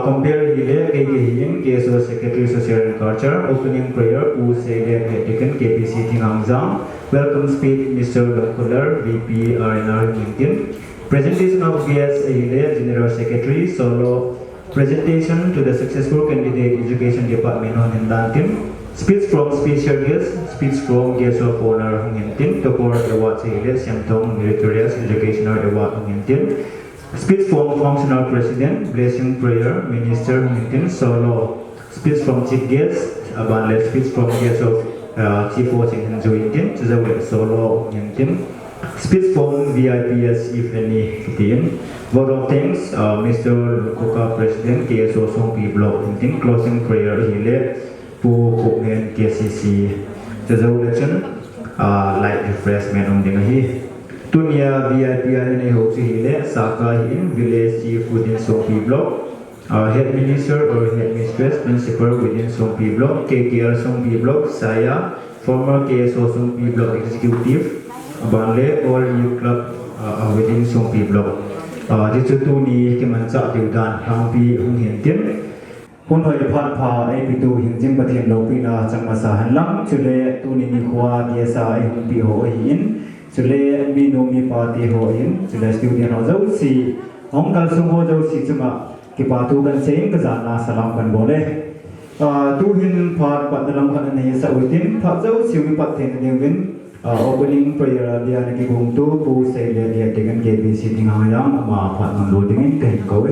compare here KSO Secretary Social and Culture opening prayer who say that taken KPC Tinghangzang. Welcome speech Mr. Longkular VP RNR Hintin. Presentation of guest General Secretary solo presentation to the successful candidate education department on Hindantin. Speech from special guest, speech from guest of honor Hintin. Topor award Siamtong Meritorious Educational Award Hintin. Speech from Functional President, Blessing Prayer, Minister Hintin, solo. Speech from Chief Guest, Abanle speech from guest of Chief Watching Hindu Hintin, solo Hintin. Speech from VIPs, if any, Hintin. Vote of thanks, Mr. Lukuka President, KSO Songpi Block Hintin, closing prayer, Hile, Pu KCC, election, light refreshment on the Tunia VIP in a hotel here, Saka in village chief within Songpi block, head minister or head mistress principal within Songpi block, KKR Songpi block, Saya, former KSO Songpi block executive, Banle or youth club within Songpi block. This is Tuni Kimansa Tiudan, Hampi Hintin. Punoi Papa, Epitu Hintin Batin Lopina, Samasa Hanlam, Chile, Tuni Nikwa, Yesa, Humpi Hoin. Chile Minomi Party Hoin, Chile Studio Nozo, si Hong Kalsumo, si Suma, Kipatu can sing Kazana Salam and Bole. Do him part but the Lamkan and his within Pazo, Sumi Patin Newin, opening prayer, the Anaki to who say that they had taken KB sitting Hayam, Partner loading in Kenko.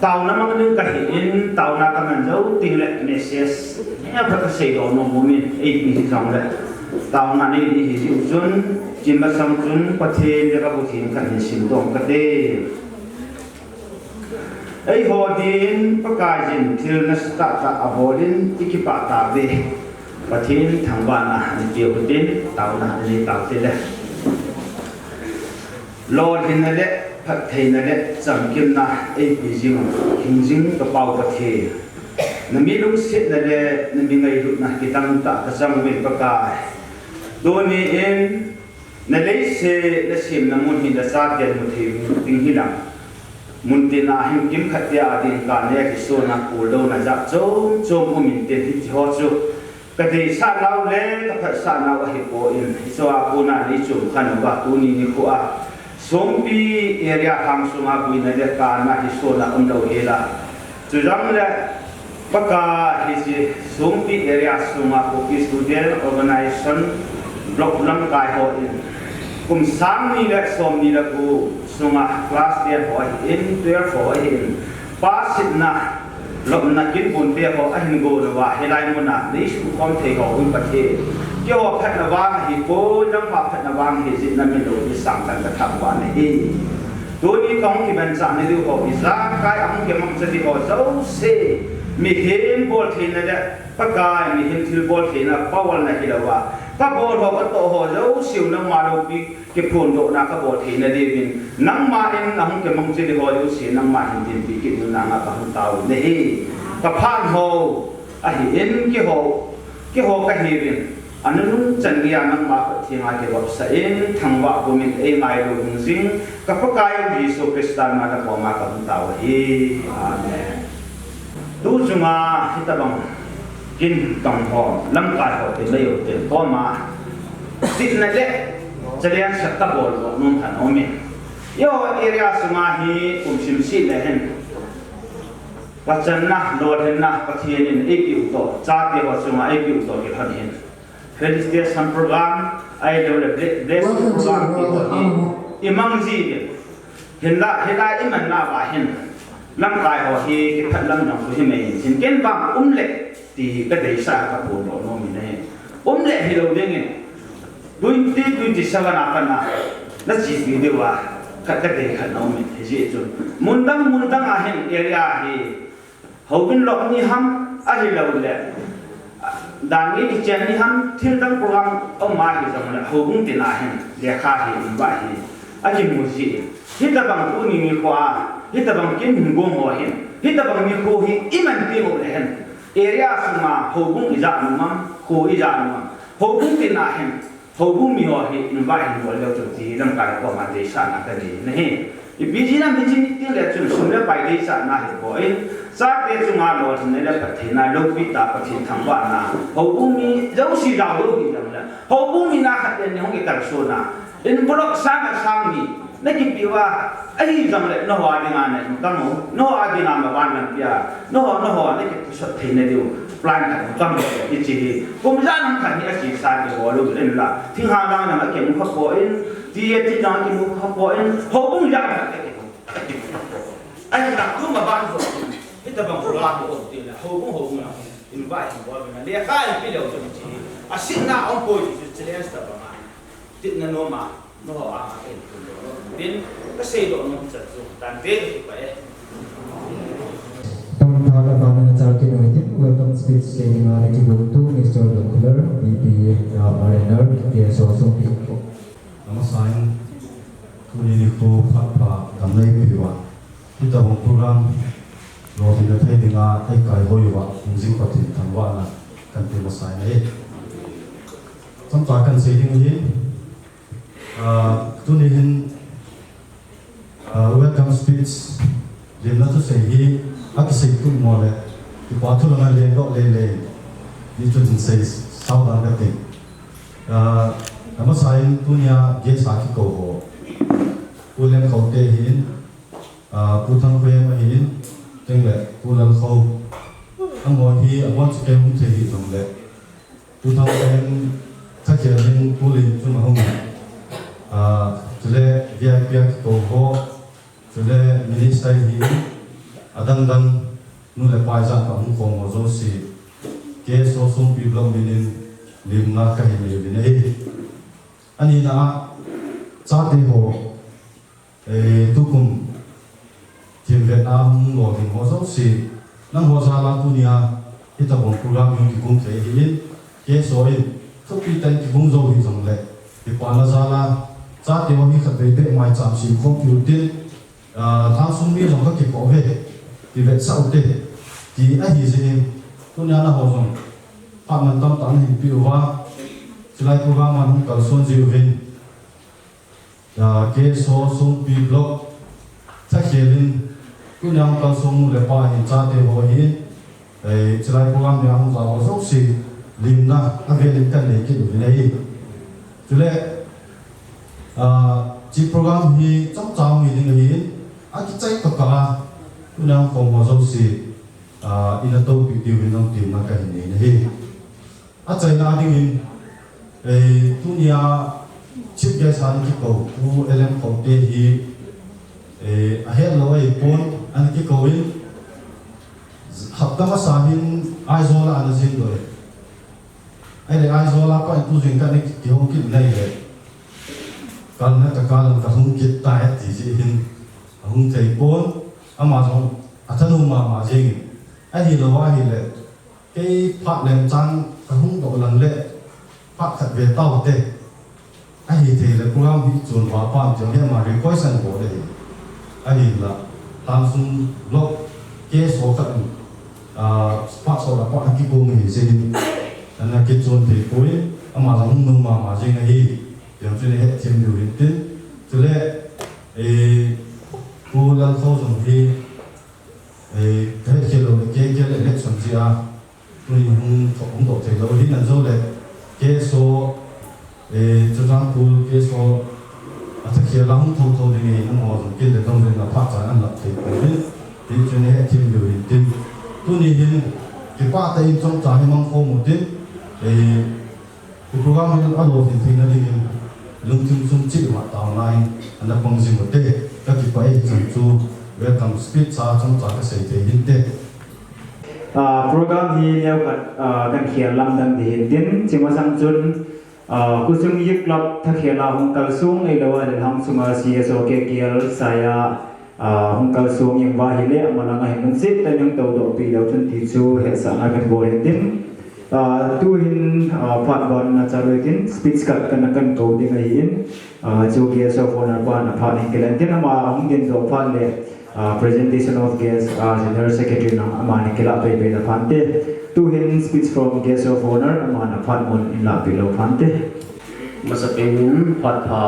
Tao naman yung kahiin, tao na kamandaw, tinglet meses, never say no moment, 8 minutes on that. Tao na ni his usun, Jimba Samsun, Patin, the Rabutin, can sim dong kade. A hodin, Pakajin, till Nastata Abodin, Ikipata Bay, Patin, Tambana, and Geodin, Tauna, and Tautile. Lord Hinale, Patinale, Zamkimna, A Bizim, Hinzing, the Pau Pate. The middle sit the Nabinga Nakitanta, the Samway Pakai. Doni in Nalese, the same Namun in the Sardian motive in Hilam. Muntina him Kim Katia in Kanek, Sona, Ulona Zapso, so Mumin did his horse. But they sat out there, the Persana Hipo in so Apuna Nichu, Hanova, Uni Nikua. Songpi area Hamsuma, Winner, Kana, Hisona, Undo Hela. To Zamla Paka, his Songpi area Suma, Pokis Student Organization, Block Lam Kai Ho in. Sam ni let some ni la go, Suma class there for in, there for in. Pass it na, Lock Nakin Bun there for I go to Helamuna, they should come take or win pate. Yo, Pet Navang, he go, young Papa Navang, his in the middle, his son and the top one. He don't come to Benzan, you go, his Kai, I'm going to the also say, me him, Boltina, Pagai, me him till Boltina, Power Nakilawa. Kabor ho to ho zo siu nang ma lo pi ke phun do na kabor the na de bin nang ma in nang ke mong chi ho yo si nang ma hin tin pi ke nu na nga ka hun tau ne hi ka phan ho a hi in ke ho ka hi bin anun chan ria nang ma ka thi nga ke wap sa in thang wa bu min e mai lo hung sing ka pa kai ji so kristan na ka ma ka hun tau hi amen du chunga hitabang Kin tong ho lam kai ho te leo te to ma tin na le chalian sa ta bol ho nung than omi yo area suma hi sim si le hen wachan na lord hen na pathian in eq to cha te ho suma eq to ke han hen Felicitation program I develop this program ki ho hi imang ji ke hela iman na ba hen lam kai ho hi ke phat lam nang hi me sin ken ba le thì cái đấy sao các bộ nó mình này lệ thì đầu tiên này 27 apa na chỉ vì điều à cái đấy khẩn ông mình thì gì chứ muốn đăng à hiện area thì hầu bên lộc ni ham ai lâu lệ đàn nghĩ thì chen ni ham thiên đăng program ông mai thì rằng là hầu cũng tiền à hiện để khai hiện vậy thì ai chỉ muốn gì hít ta bằng tu ni qua hít ta bằng kiến hình gom hoa hiện hít ta bằng mi cô hi iman pi hồ lệ hiện area suma hobung izan mam ko izan mam hobung tinahin hobung mi ho hi invite ho le to ti lam ka ko ma de sa na ka ni ne Ibiji na biji ti le chun sumle pai dei sa na he ko in sa te chunga lo thne le pathe na lo pi ta pathe thangwa na ho bu mi jau si ra lo gi dam la ho bu mi na khat ne hong ke kal so na in blok sa ka sang mi na ki pi wa ai jam le no wa dinga ne kam no a dinga ma wan na pia no ne ki so the ne du plan ka kam le ti chi ko mi sa nam khat ni a si sa ke ho lo le la thing ha na na ma ke mu kha ko in ti ti na ki mu kha ko in ho bu ya ka ke ai na ku ma ban ko ita bang ko la ko ti la ho bu na invite ko ba na le ka i pi le o ti a sin na on ko ti ti le sta ba ma ti na no ma no a ke ko din ka sei do no cha zo tan te ki pa e Welcome speech saying eligible to Mr. Dokular, VP RNR, KSO Songpi. Namasain, kuni ko papa damai piwa. Kita program lo di datai dengan kai boywa, mungkin pati tanwa na kan pi masain ni. Sampai kan saying ni, kuni hin welcome speech. Lena tu sayi, aku sayi tu mole. Di batu dengan lendok lele, di tu jenis saudara keting. Nama saya punya dia sakit kau, pulang kau tehin, putang kau mahin, tengok pulang kau, anggur hi, anggur sekarang tehin tengok, putang kau tak kira pulang cuma hong, jadi dia kau, jadi minister hi, adang nule paisa ka hong kong ozo si KSO Songpi blog minin limna ka hini binei ani na chate ho tukum tim Vietnam lo din ozo si nang ho sala tunia ita bon program yung ki kum thei hin KSO in thupi tan ki bung zo hi jong le ti pa na sala chate ho hi khat be be mai cham si computer thang sum mi jong ka ki ko he ti vet sau te ti a hi se tu nya na ho jong pa man tam tan hi pi wa silai program man kal son ji vin KSO Songpi blog ta khelin tu nya kal song le pa hi cha te ho hi silai program nya hong za ho so si lim na a ve lim kan le ki du nei tu le chi program hi chong chang mi ding hi a ki chai ka ka tunang kong mo so si ina to pi pi winong tim na ka ni hi a chai na ding in tunia chip ga san ki ko u elem ko te hi a he lo ai pon an ki ko in hab ta ma sa hin ai zo la an zin do ai le ai zo la ko tu zin ka ni ki ho ki nei le kan na ta ka lan ka hung ki ta ti ji hin hung thei pon Amazon atanu ma jing ai lo wa hi le cái phát lên trang cái hung độ lần lệ phát thật về tàu tệ ai thì là program bị chuẩn hóa phạm cho nên mà request của đây ai là tam sung blog cái số các phát số là phát cái công nghệ gì anh là cái chuẩn thì cuối mà hung mà jing này thì cho nên hết thêm điều kiện tin cho nên cô lần sau dùng thì cái kia là cái là election gì à tôi không độ thì lâu đi lần sau này cái số cho rằng cô cái số thực hiện lắm thâu thì nghề nó mò cái để trong này là phát triển ăn lập thì cũng biết thì cho nên hết thêm điều kiện tôi nghĩ cái qua tay trong trái mong phong một tí thì cái program nó ăn đồ thì nó đi lương chung chung chỉ mà tạo lại anh đã bằng gì một tí các cái bài sản xuất welcome speech sa trong trái cái sự thể hiện thế program hi leo kan khial lam dan di tin chima sang chun kusung yik lap thakhela hong kal sung ei lo an ham sunga CSO KKL saya hong kal sung yang wa hi le amalanga hi mun sit tan yang to do pi lo chun ti chu he sa na kan bo tin tu hin phat gon na charu tin speech kan ko ding ai in chu KSO for na pa na phat hin kelan tin ama hong din zo phat le presentation of guest General Secretary ng Amani Kila Pepe na Fante to hin speech from guest of honor Amana Patmon in La Pilo Fante masapin pat pa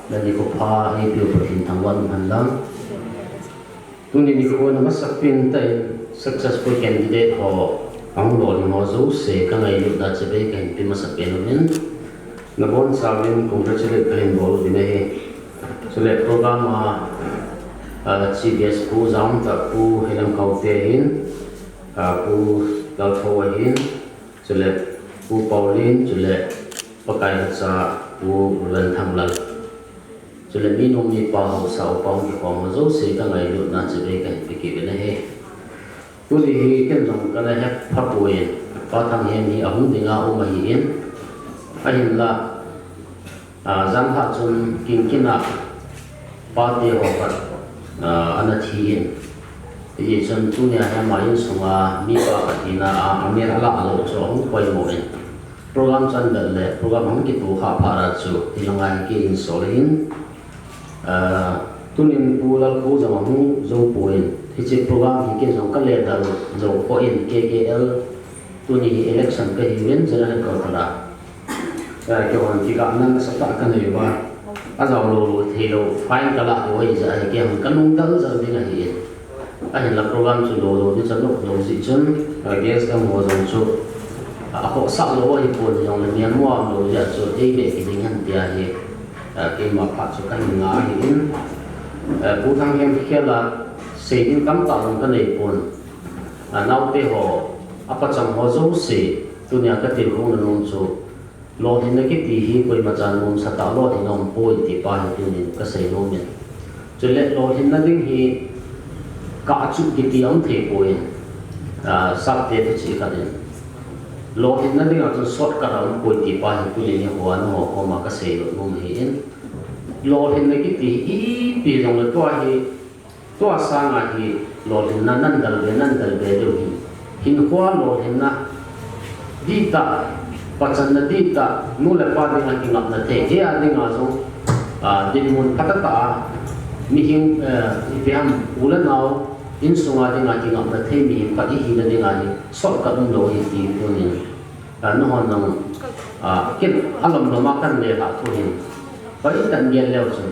là đi có pha hay biểu hiện thằng quan hành lắm tôi nghĩ có nó mất sắc pin tại successful candidate họ ông đồ thì họ giấu sẽ cái ngày lúc đã sẽ bị cái pin mất sắc pin luôn nó bon sao nên congratulate cái hình bầu đi này so le program CBS ku zam ta ku helam kau te hin ku dal thoi hin so le ku Pauline so le pakai sa ku len tham lan so le mi nong ni pa ho sa pa ngi ko mo zo se ka ngai lu na che be kan pe ki be ne he ku li hi ken jong ka le ha pha pu yin pa thang he ni ahung dinga o ma hi in a hin la zam ha chun king kina pa te ho ka ana thi in ye chun tu ne ha ma yin sunga mi pa ka tina a me ala alo cho hong koi mo in program chan le program hong ki tu ha phara chu tilangai ki in solin tunin pulal ko jama hu zo poin hi che program hi ke zo ka le dal zo ko in KKL tuni election ka hi wen jara ka tala ke wan ki ka nan sa ta ka nei wa a zo lo thelo fine ka la ho hi ja ke hon kanung dal za ding a hi a hin la program chu lo ni chan lo si chun guest ka mo zo chu a ho sa lo hi pon jong le mian mo lo ja chu ei be ki ding han tia hi cái mà phát xuất cái ngã hiện cụ thang em kia là xây dựng cắm tạo cái này buồn nấu bê hồ apa chẳng họ dấu xây tu nhà cái tiền không là nông số lo thì nó cái gì hi quay mà chẳng nông sát tạo lo thì nông bôi thì ba thì tu nên cái xây nông mình cho nên lo thì nó đinh hi cả chút cái tiền thì bôi sắp tới thì chỉ cái này lo thì nó đinh ở trong sót cả nông bôi thì ba thì tu nên hoa nó họ mà cái xây nông hiện lo thì nó cái gì ít bị trong cái tua sang à thì lo thì nó năn đal về đâu hin hoa lo thì nó đi ta bắt chân nó đi ta nu là ba đi ngang ngập nó thế thế anh đi ngang xong đi muốn bắt ta mi hin biam ulan nào in sung đi ngang ngập nó thế mi bắt đi hin đi ngang sót cả đúng lo thì tu nên nó hoàn năng cái alom nó mắc cái này là tu nên vậy tận nhiên leo xuống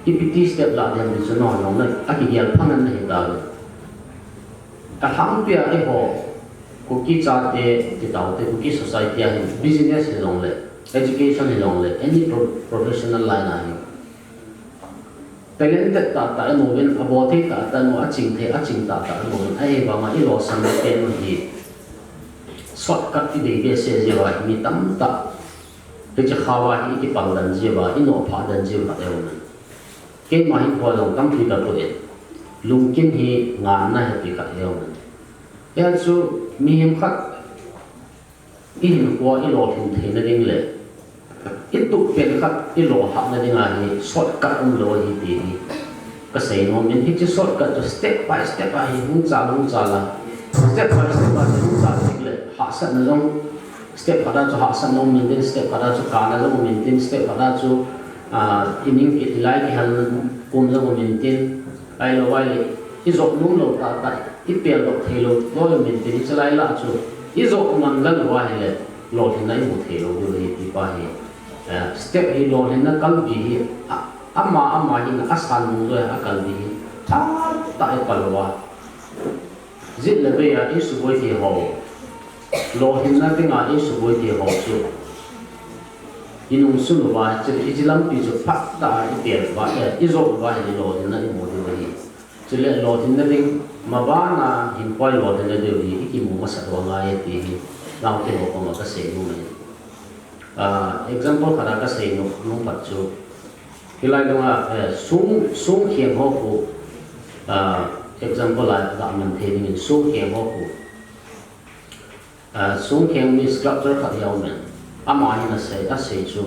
IPT step là điểm bị nó nóng này cái gì phăng lên này đó cái hàng bia ấy họ có kỹ cha để đầu để có kỹ society hay business hay nóng này education hay nóng này any professional line này talented ta ta nó bên ability ta nó chính ta nó bên ai vào mà ít lo sang cái nó gì shortcut đi để sẽ gì vậy mi tâm ta cái chỉ khawa hi cái bằng lần gì vậy ino phá lần gì vậy đâu cái mà hiện qua lòng tâm thì cả tuổi lung kinh hi ngàn này thì cả đâu cái số mi hiểm khắc in qua in lo thùng thế nó đinh lệ ít tụ tiền khắc in lo học nó đinh là gì shortcut ông lo hi thì cái xây nó mình hết chỉ shortcut cho step by step không trả là step by step không trả đinh lệ hạ sát nó giống step pada cho hạ sát nó maintain step pada cho cả nó maintain step pada cho ining kit lai ki hal kum zo maintain ai lo wai i zo nu lo ta i pe lo the lo lo maintain chalai la chu i zo man la lo wai le lo thi nai mu the lo do hi ti pa hi step hi lo hin na kal bi hi amma hi na asan nu zo a kal bi hi ta e kal wa zit le be ya i su boi thi ho lo hin na tinga i su boi thi ho chu inung sunu wa ijilam pi chu phat ta i tiền wa i zo wa hi lo hin na i mo de hi chile lo hin na ding ma ba na hin poi lo de de hi ki mu ma sa wa nga ye ti hi lao ke ho ma ka se nu me example khara ka se nu pat chu hilai dong sung khiang ho ku example la da man the ni sung khiang ho ku sung khiang mi structure kha yaw men ama hi na se a se chu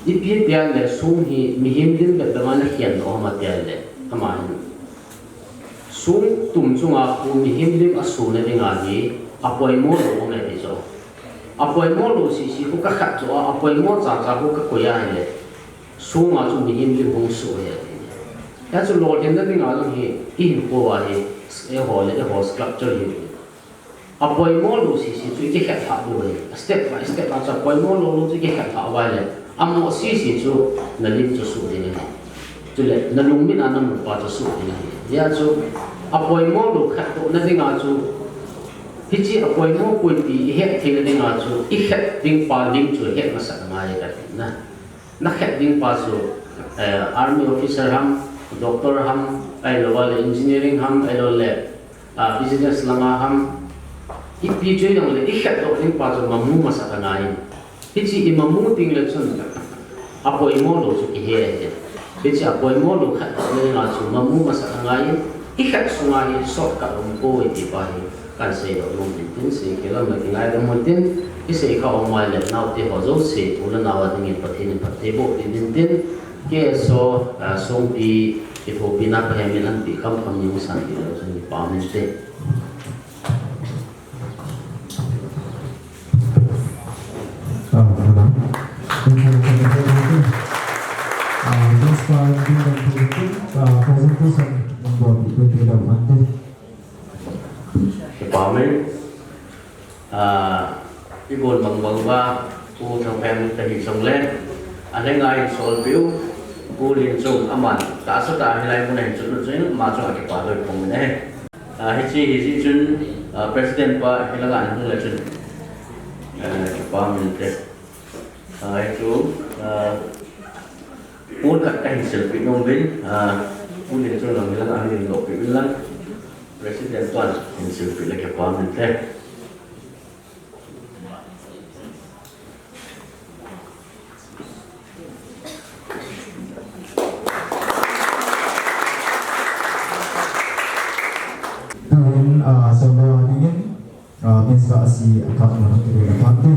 ipi dia le sung hi mi him din ka dama na hian no ma dia le ama hi sung tum chunga ku mi him din a su ne dinga hi apoi mo lo me ti so apoi mo lo si ku ka khat cho apoi mo cha ku ka ko ya le sung a chu mi him din hong su ya ya chu lo den da dinga lo hi in ko wa hi e ho structure hi apoi mo lo si chu ki khat ha do le step by step a apoi mo lo chu ki khat ha wa le amo si chu na lim chu su din ni chu le na lung min anam pa chu su din ni ya chu apoi mo lu khat to na dinga chu hi chi apoi mo pui ti he thing na dinga chu I khat ding pa lim chu he ma sa ma ya ka na khat ding pa chu army officer ham doctor ham ai lo engineering ham ai lo le business lama ham ipi joy dang le ikhat do ding pa chu mamu ma sa na ai hi chi I mamu ting le chun apoi mo lo chu ki he hi chi apoi mo lo khat le na chu mamu ma sa na ai ikhat su nga hi so ka lom ko ti pa hi kan se do lom tin se ke la ma ki ngai dam mo tin I se ka o mai le nau te ho zo se u la na wa ding in pathin pathe bo tin tin KSO Songpi itu bina perhemilan di kampung yang sangat tidak usah dipahamin deh. Dipahamin, ibu mengbawa ku sampai tadi songlen, ada ngai soal piu. Cô liên chung aman đã sắp đã hilai môn này chuẩn chuẩn mà cho cái quả đời của mình đấy hết chi chuẩn president pa hilangan hung là chuẩn cái quả mình thế chú muốn các cái sự bị nông vinh cô liên chung là hilangan liên lộ bị vinh lắm president toàn hình sự bị là cái quả mình thế semua ingin bisa Ahsi akan menentukan pantai.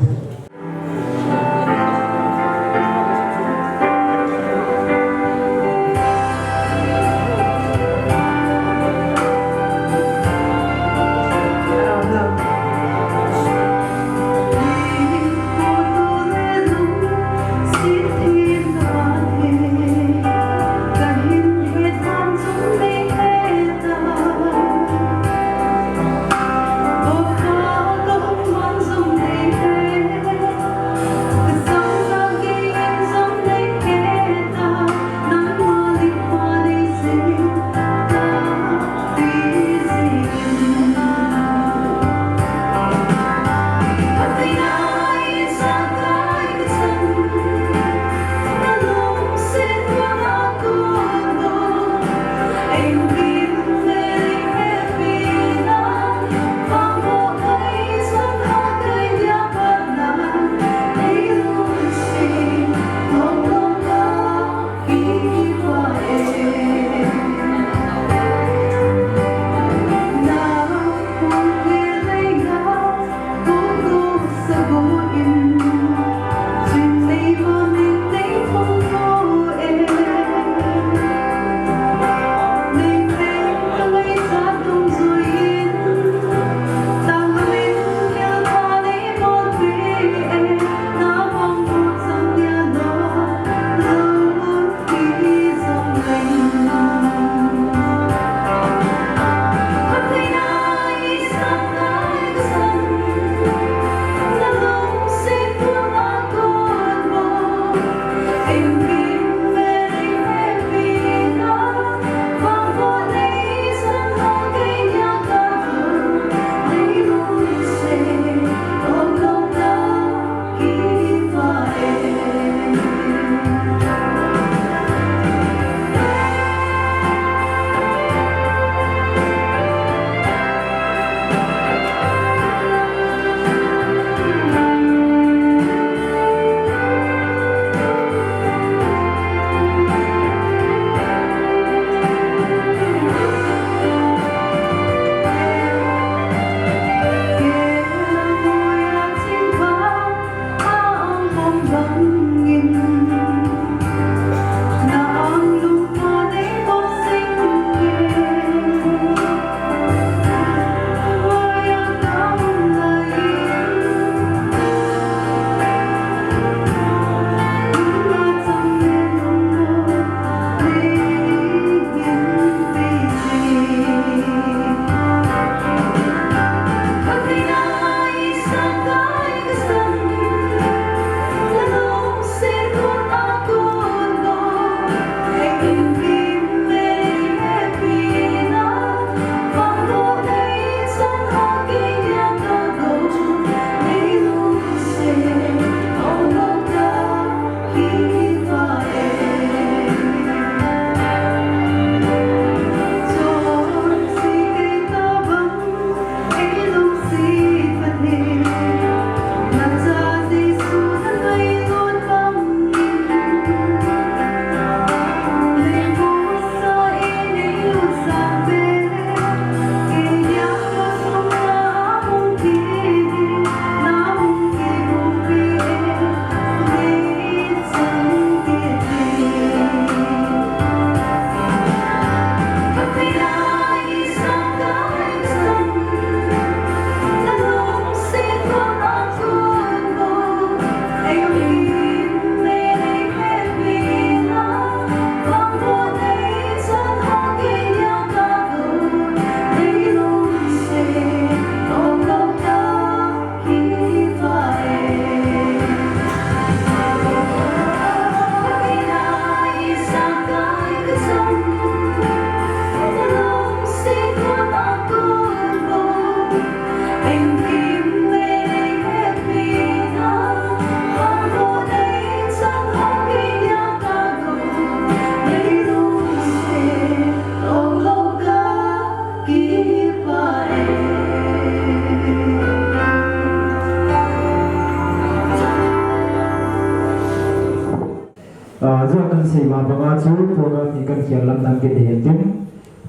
lam nam ke de tin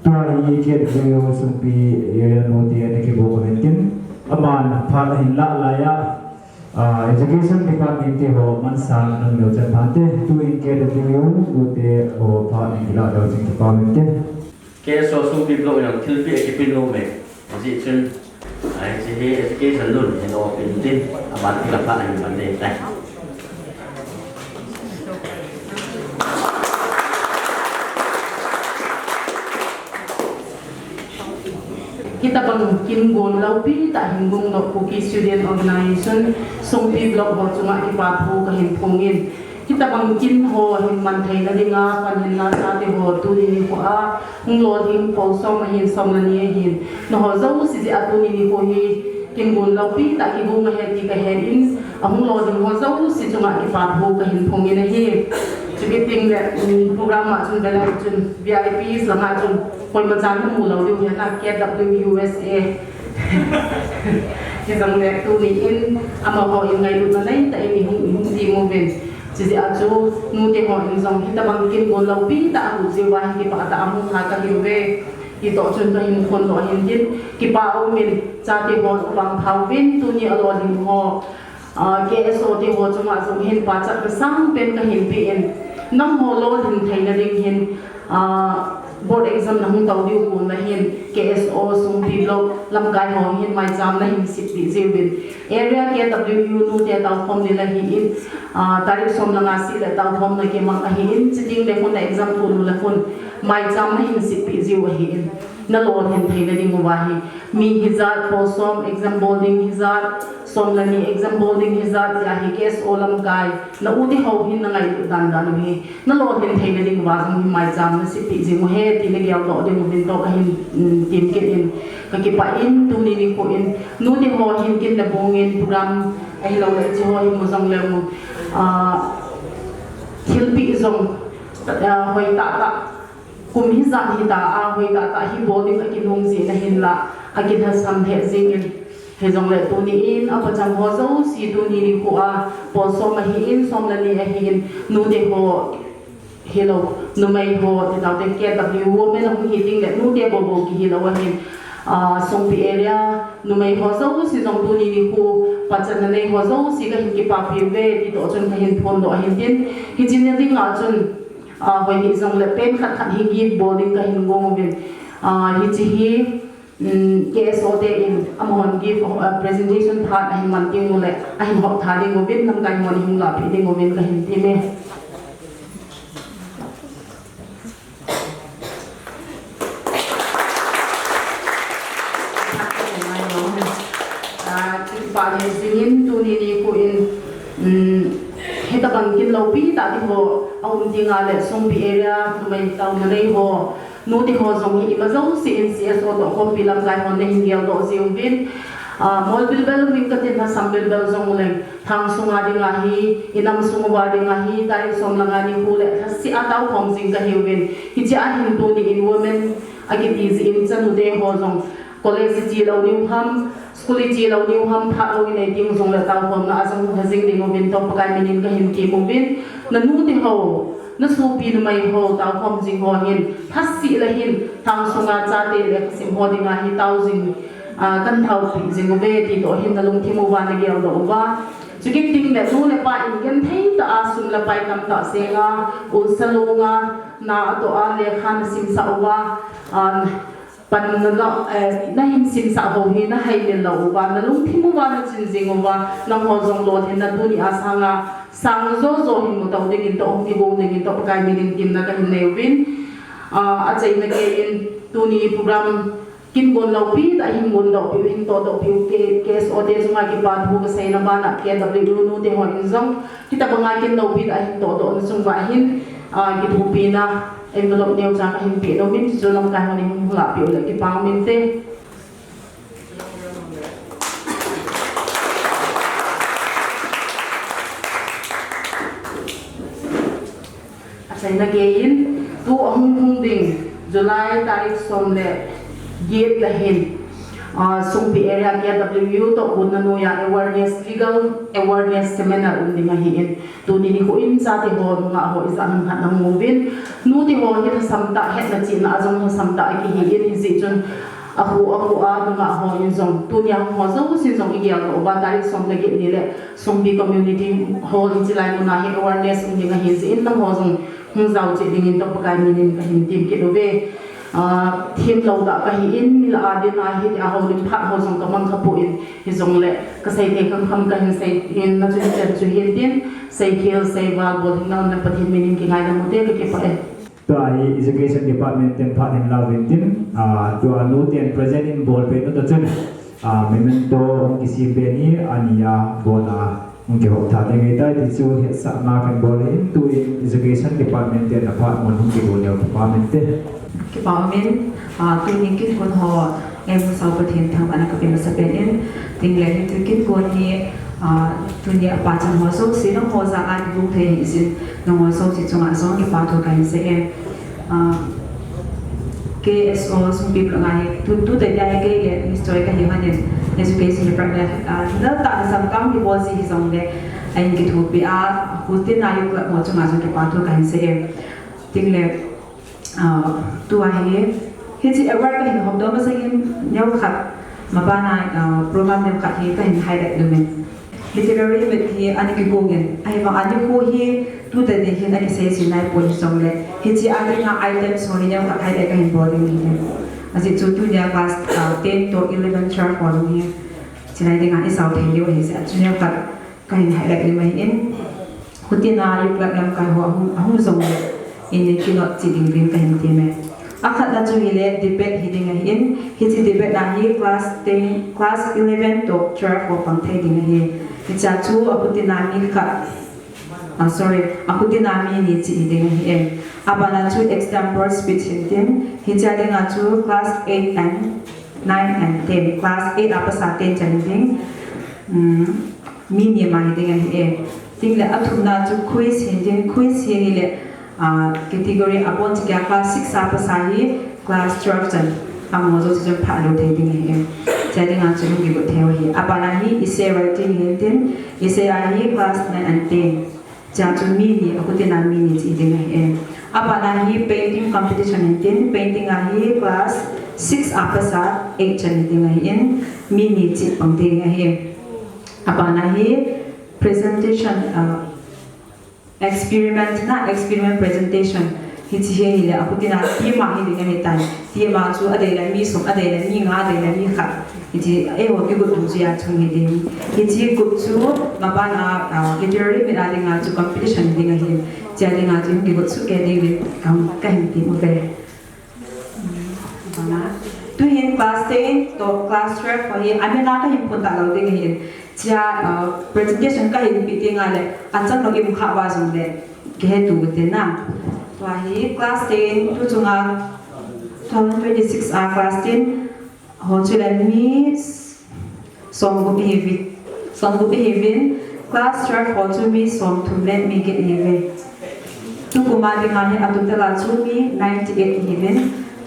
tua yi ke de yo Songpi area no te ne ke bo ko tin aman pha hin la la ya education department ke ho man sa nan no chan phate tu in ke de yo u te ho pha in la do jing department ke KSO Songpi block yang tilpi ekipin lo me jadi chun ai jadi education lun yang lo pintin aban tiga pak yang pandai tai kita bangkin gon laupi tak hinggung no Puki Student Organization Songpi block ho cuma ipat ho kahin pungin kita bangkin ho hin man thai na dinga kan hin na sa te ho tu ni ko a hung lo ding po som hin som na ni hin no ho zo si ji atu ni ko hi kin gon laupi tak ki gung he ti ka he in a hung lo ding ho zo si cuma ipat ho kahin pungin hi jadi ting le program ma chun bela chun VIP langa chun koi ma jan mu lo diu ya na KSO USA ki jang le tu ni in ama ho in ngai lu na nai ta ni hung di mo ben jadi ajo nu te ho in jong kita bangkin gon lo pi ta hu je wa ki pa ta amu ha ka hi ve ki to chun ka hin kon lo hin din ki pa o min cha te ho bang phau bin tu ni alo ling ho KSO te ho chuma jong hin pa cha ka sang pen ka hin pi en nam ho lo hin thai na ding hin board exam na hung tau diu kun na hin KSO Songpi block lam gai ho hin mai jam na hin sip pi zewin area KWU nu te tau khom ni la hi in tarik som la nga si la tau khom na ke ma hi in chiting le kun exam tu nu la kun mai jam na hin sip pi zew hi in na lo hin thai na ding wa hi mi hizat po som exam boarding hizat som la ni exam boarding hizat ya hi KSO lam gai na u ti ho hin na ngai dan dan hi na lo hin thai na ding wa jam hi mai jam na sip pi zew he ti le gyal do ding bin to ka hin tim ke in ka ki pa in tu ni ni ko in nu ti ho hin kin na bong in program ai lo le chi ho hi mo jong le mo thil pi zong hoi ta ta kum hi za hi ta a hoi ta ta hi boarding a kin hong ji na hin la a kin ha sam he jing in he jong le tu ni in a pa chang ho zo si tu ni ni ko a po so ma hi in som la ni a hi in nu te ho hello nu mai ho te ta te ke ta bi wo me la hi ting le nu te bo bo ki hi la wa hin Songpi area nu mai ho zo si jong tu ni ni ko pa chan na nei ho zo si ka hin ki pa pi ve ti to chun ka hin phon do hin tin hi jin ne ding a chun hoi hi jong le pen khat khat hi gi boarding ka hin gong ben hi chi hi KSO te in amon give presentation part a hin man ting mo le a hin hok tha ding mo ben nam kai mon hin la phi ding mo ben ka hin ti me pa he singin tu ni ni ko in he ta bangkin lo pi ta ti ho aum tinga le Songpi area tu mai tau na nei ho nu ti ho zong hi ma zo si in CSO do ko pi lam gai hon ne hin gel do zium bin mol bil bel wing ka tin na sam bil bel zong le thang sunga dinga hi inam sunga ba dinga hi tai som langa ni hu le si atau khom jing ka hiu bin hi cha hin tu ni in women agit is in chanu de ho zong college ji lo new ham school ji lo new ham tha lo ni ting zong le tau khom na azang hazing ding mo bin to pakai minin ka hin ki mo bin na nu ti ho na su pi na mai ho tau khom jing ho hin thasi la hin thang sunga cha te le sim ho dinga hi tau jing kan thau pi jing ve ti to hin na lung thi mo wa na gel do wa chuking ting le nu le pa in gen thei ta asum la pai kam ta senga u salunga na to a le khan sim sa wa pan na hin sim sa ho hi na hai le lo wa na lung thi mo wa na chin jing wa na ho jong lo hin na tu ni asanga sang zo zo hin mo tau ding in to ong ti bo ding in to kai min tim na ka hin ne win a chei na ke in tu ni program kin gon lo pi da hin gon do pi hin to do pi ke KSO de zuma ki pa bu ka sei na ba na KWU nu te ho in zong kita ba kin lo pi da hin to do na sung ba hin ki thu pi na envelope neu cha ka hin pi no min zo lam ka ho ni hu la pi le ki pa min te sai na ge in tu hung ding July tarik som le gate la hin Songpi area KWU to kunano ya awareness legal awareness seminar undinga hiin tuni ni ko in sa ti ho nga ho isa nang hat nang movin nu ti ho hi samta het na chin na azong samta ki hiin zi chun aku a nga ho in zong tuni ang ho zo si zong igya ko ba tarik som lagi ni le Songpi community hall in jilai na hi awareness undinga hi zi in nang ho zong hung zau chi dingin to pakai minin ka hin tim ki do ve thiên lâu đã cái in là à đến ai hết à hầu đến phát hầu trong cái măng khắp bụi thì dùng lệ cái xây thế không cái xây in nó chỉ hiện tiền xây kia xây vào bộ hình năng là phát hiện mình cái ngày là một thế cái phải to ai education department tem phat in love in tin to anu ten present in ball pe no to chun memento Ccpur ni ania bona ke ho tha ngai tai ti chu he sa ma kan ball in to education department ten apart mon ke bol department te cái bảo mình tuy nhiên kết quân họ em sau bữa thiên thằng anh các bên sẽ bên in tình lệ thì kết quân thì tuy nhiên bà chân họ số xí nó họ ra ai cũng thấy hiện sinh nó họ số chỉ trong số cái bà thôi cái sẽ em KSO Songpi là ngay tu tới đây cái historic cái hiện hành education department nó tạo ra một cái bộ gì trong đấy anh cái thuộc bị hút tiền này cũng là một trong số cái bà thôi cái sẽ em tình lệ tua hi chi award ka hin hom do ma sagin nhau khat ma ba na program nem khat hi ka hin highlight lumen literary with hi ani ki gogen ai wa ani ko hi tu te de hin ani se sin nai pon song le hi chi ani nga items ho ni nhau khat highlight ka hin boarding ni asi chu tu ya class 10 to 11 chart for ni chi nai de nga i sau thei yo hi se chu nhau khat ka hin highlight ni mai in hutina yu klak lam ka ho ahum zong in kinot chi ding ring ka hin ti me akhat na chu hile debate hiding in hi debate na hi class 10 class 11 to 12 for pang thai ding hi cha chu aputina mi kha sorry aputina mi ni chi hiding hi em abana chu example speech hiding hi cha ding a chu class 8 and 9 and 10 class 8 apasa 10 chan ding mi ni ma hiding hi em ting le athuna chu quiz hiding quiz hi le category upon to class 6 apa sahi class 12 jan amo zo chu pha lo thei ding he jadi nga chu ngi bo theo hi apana hi essay writing hin essay hi class 9 and 10 ja chu mi ni akuti na mi ni chi ding he apana hi painting competition hin painting hi class 6 apa sa 8 jan ding hi in mi ni chi pang ding he apana hi presentation experiment presentation hi chi he le akutina ti ma hi ding he tan ti ma chu adai la mi som adai la mi nga adai la mi kha hi chi e ho ki gu tu ji ya chung hi ding hi chi gu chu ma ba na literary me adai nga chu competition ding hi ja ding nga chu ki gu chu ke ding kam ka hin ti mo ve bana tu hin class 10 to class 12 ko hi amena ka hin pun ta lo ding hi cha presentation ka hin pi ting ale achang lo im kha wa jong le ke tu te na wa hi class 10 tu chunga 2026 class 10 ho chula mi song bu behavin class 12 ho chu mi song to let me get even tu ko ma ding ha atum ta la chu mi 98 even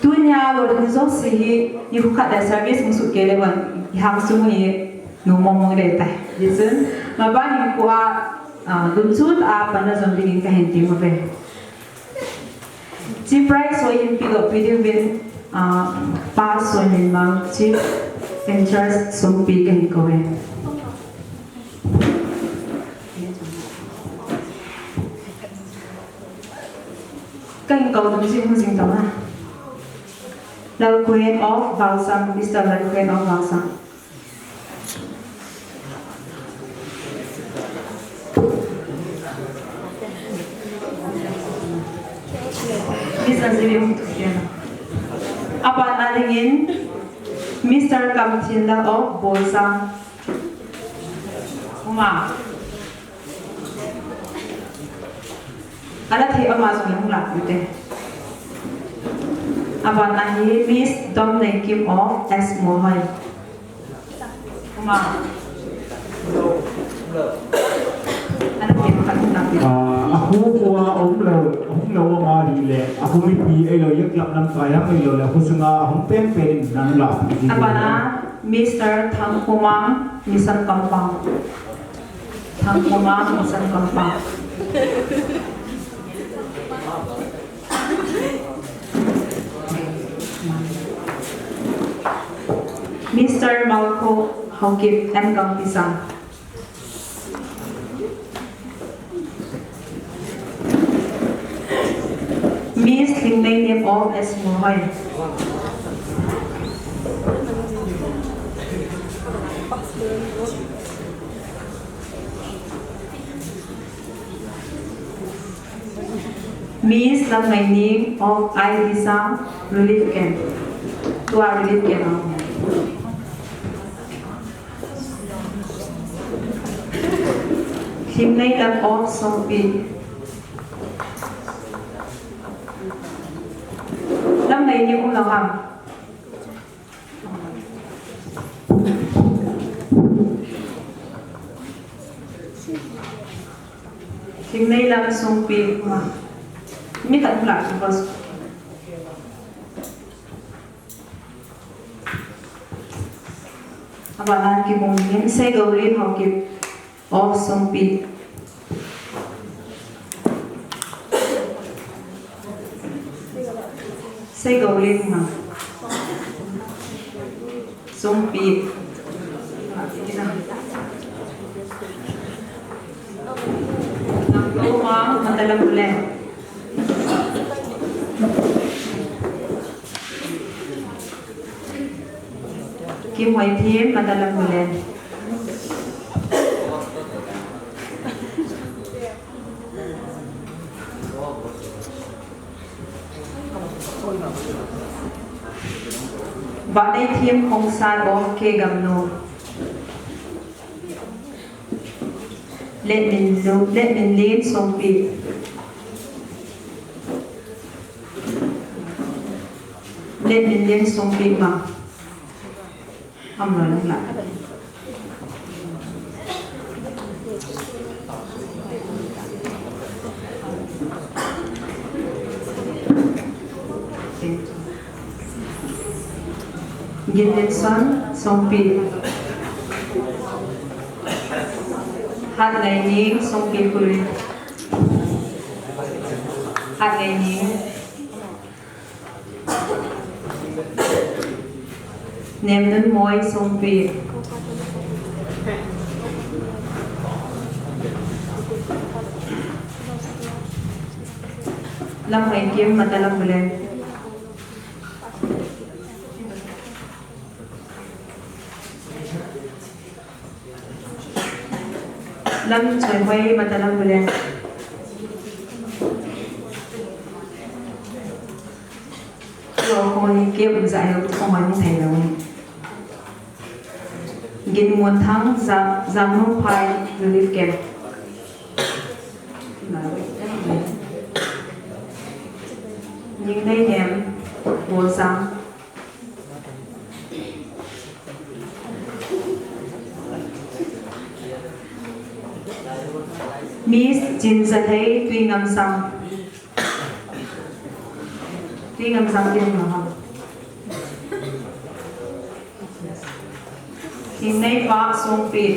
tu nya lo de zo si hi yu kha da service mu su ke le wan hang su hi no mong le tai listen ma ba ni ko dun chut pana zong ding ka hen ti mo ve chi price so in pi do video bin pass so in mang chi interest Songpi ka hin ko ve kan ko dum si mo sing ta na Lal Queen of Valsang Mr. Lal Queen of Valsang Apan alingin Mr. Kamtinda of Bolsang Uma Alat hi amazon lang lak yute Apan ahi Miss Dominic Kim of S. Mohoy Uma Alat hi makatulak yute aku kuwa om lo ma di le aku mi pi ai lo yak lap nam kaya ai lo la husunga hom pen pen nan la Apana Mr. Thang Kumang Nisan Kampang. Thang Kumang Nisan Kampang. Mr. Malco Hongkip M. Gampisang. Miss Limay Name of S. Mohoy. Miss Lamay Name of I. Lisa Relief Camp. To our relief camp. Limay Lam of Songpi. Lâm này như cũng là hầm. Hôm nay làm Songpi mà mi tận lại chúng tôi. Và là cái mong muốn sẽ gấu lên học kịp of Songpi. Sẽ gấu lên mà Songpi nang luwa madalang ulan Kim Hoy Thiên madalang ulan Bạn đây thêm không xa có kê gầm nô Let mình lên Songpi Let mình lên Songpi mà Không rồi lắm lại Gilson Songpi Hát ngày ní Songpi Kuri Hát ngày ní Nem nun môi Songpi Lâm ngày kiếm mà ta lâm lên Lâm trời quay mà ta lâm lên Rồi hồi kia cũng dạy không hỏi như thầy đâu Gin muôn thắng giam nông phai relief camp Nhưng đây em vô sáng Miss Jin Sa Thấy Tuy Ngâm Sang Tuy Ngâm Sang tên mà không Thì nay bác Songpi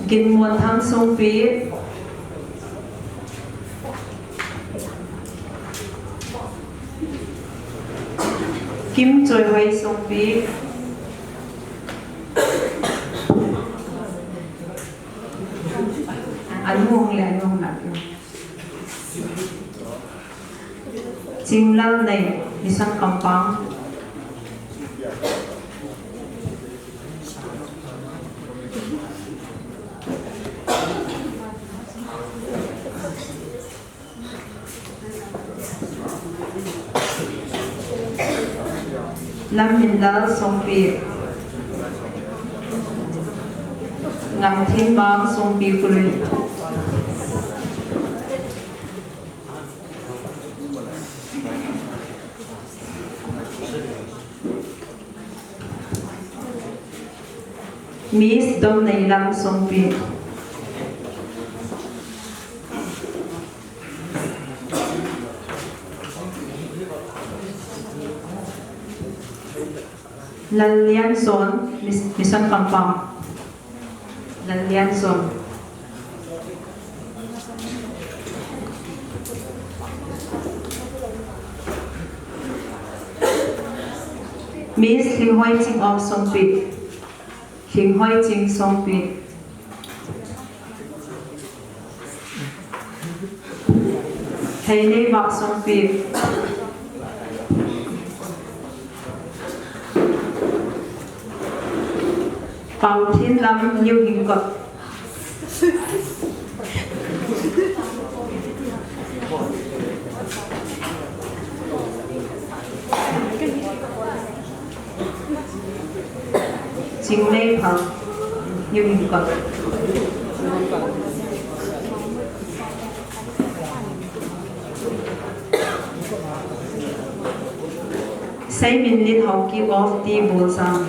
Gin muôn thắng Songpi Kim Choi Hui Songpi Anh hùng là anh hùng lạc Chim lao này Nisan Kampang Lâm Minh Lal Songpi Ngam Thiên Bang Songpi Kuri Miss Dom Nay Lam Songpi Lan Lian Son, Mission Pampang. Lan Lian Son. Miss Kim Hoi Jing of Songpi. Kim Hoi Jing Songpi. Thầy Lê Vọng Songpi. Bảo Thiên Lâm Nhiều Hình Cật. Chính Lê Phật Nhiều Hình Cật. Say min lit hau ki of ti bol sang.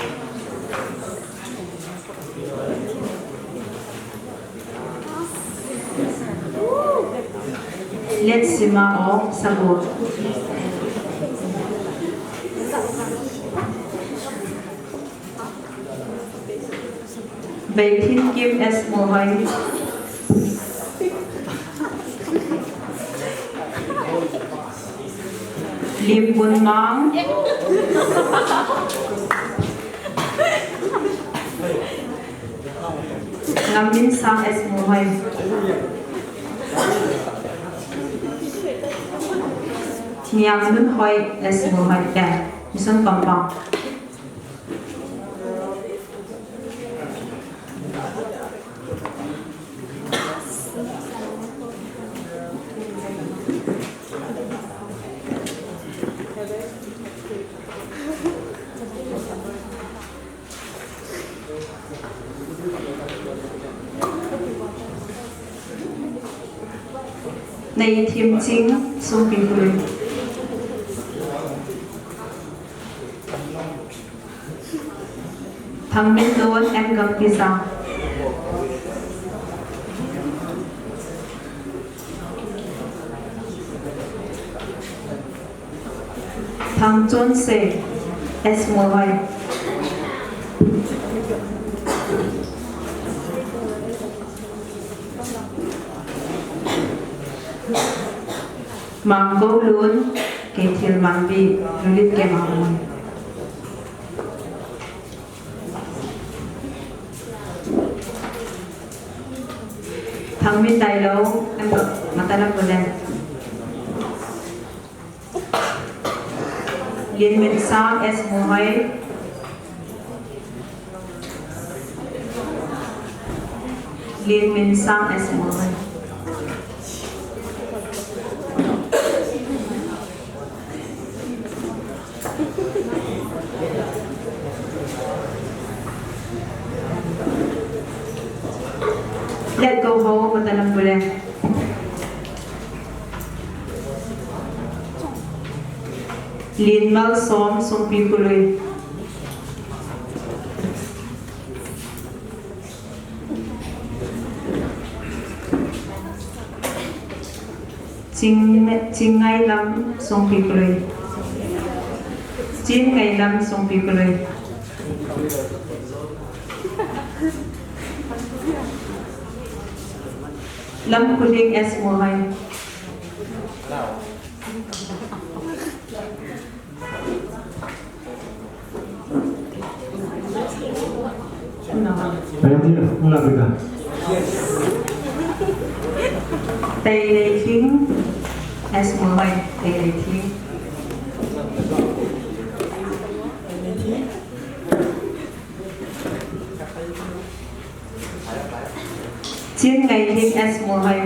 Let sima of sabot. Bay Thiên Kim S Mohai. Lim Bun Mang. Ngamin Sang S Mohai. Niang Nun Hoi S Mohai. Mission Pampang. Này Thiêm Chính Songpi Puri. Thằng Minh Đôn em gặp Pisa. Thằng Chôn Se S Mohai. Mang Go Lun Kê Thiel Mang Vi Rulit Ke Mang Mui. Thằng Minh Đại Lâu em được Matala Bulan. Liên Minh Sang S Mohai. Liên Minh Sang S Mohai. Let go ho Matalang Bulan. Lin Mal Som Songpi Puri. Ching Ngai Lam Songpi Puri. Ching Ngai Lam Songpi Puri. Lam Kuling S Mohai. Ayam dia, mula berikan. Tây Lê Thính S Mohai. Tây Lê Thính. Chiến Ngày Thính S Mohai.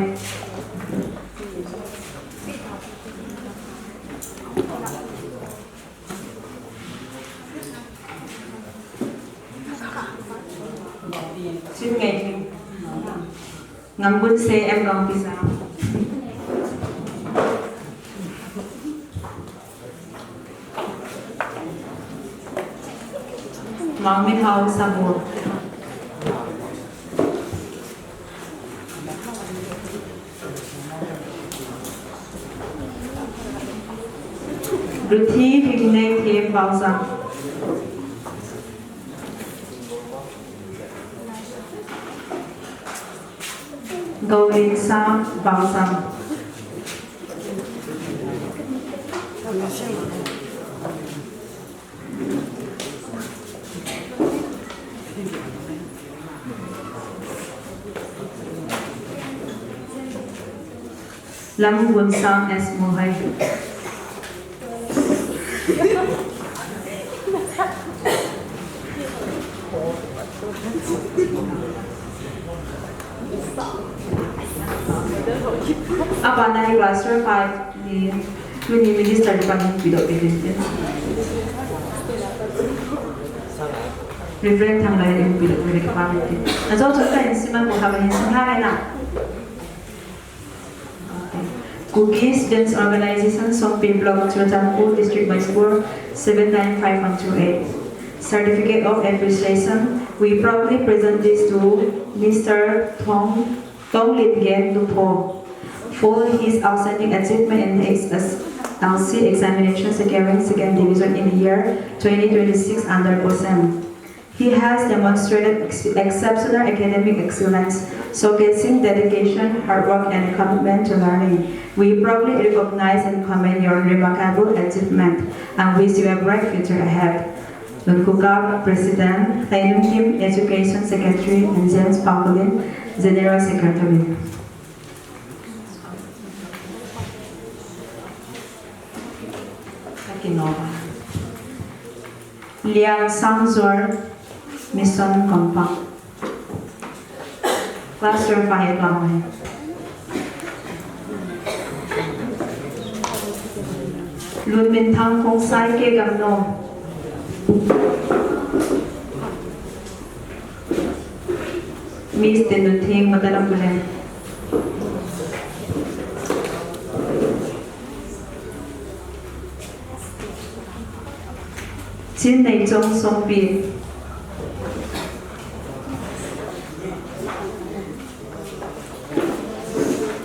Chiến Ngày Thính. Ngắm Bun Se em Long Pisa. Mang Min Hao Sabur. Ruthi Himne Thêm Bao Sang. Golin Sam Balsam. Lam Bun Sam S. Mohai. Apana cluster 5 ni Minister Department Bidok President. Reverend thang lai yung Bidok Department. Nazo chota insima ko habahin sangha na. Cookies Students Organization Songpi Block Ccpur District Mysore 795128. Certificate of Appreciation. We proudly present this to Mr. Tong Lin Gen Dupo for his outstanding achievement in his Ahsi examination securing second division in the year 2026 100%. He has demonstrated exceptional academic excellence, showcasing dedication, hard work, and commitment to learning. We proudly recognize and commend your remarkable achievement and wish you a bright future ahead. Kukab President, Tainum Kim Education Secretary, and James Paulin, General Secretary. Liang Samzor, Mission Compact. Cluster 5 lang. Lun Min Thang Kong Sai Ke Gam No. Miss Tenuting Madalang Bulan. Chin Nei Chong Songpi.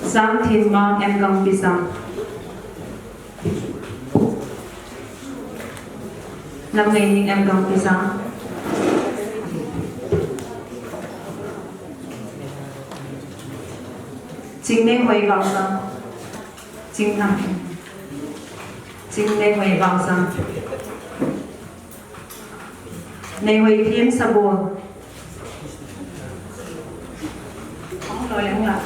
Sang Thin Mang Em Gang Pisang. Nam Ngay Ning Em Gang Pisang. Chính nên hồi vào rằng chính năng chính nên hồi vào rằng này hồi thiên sa bùa không nói lắm là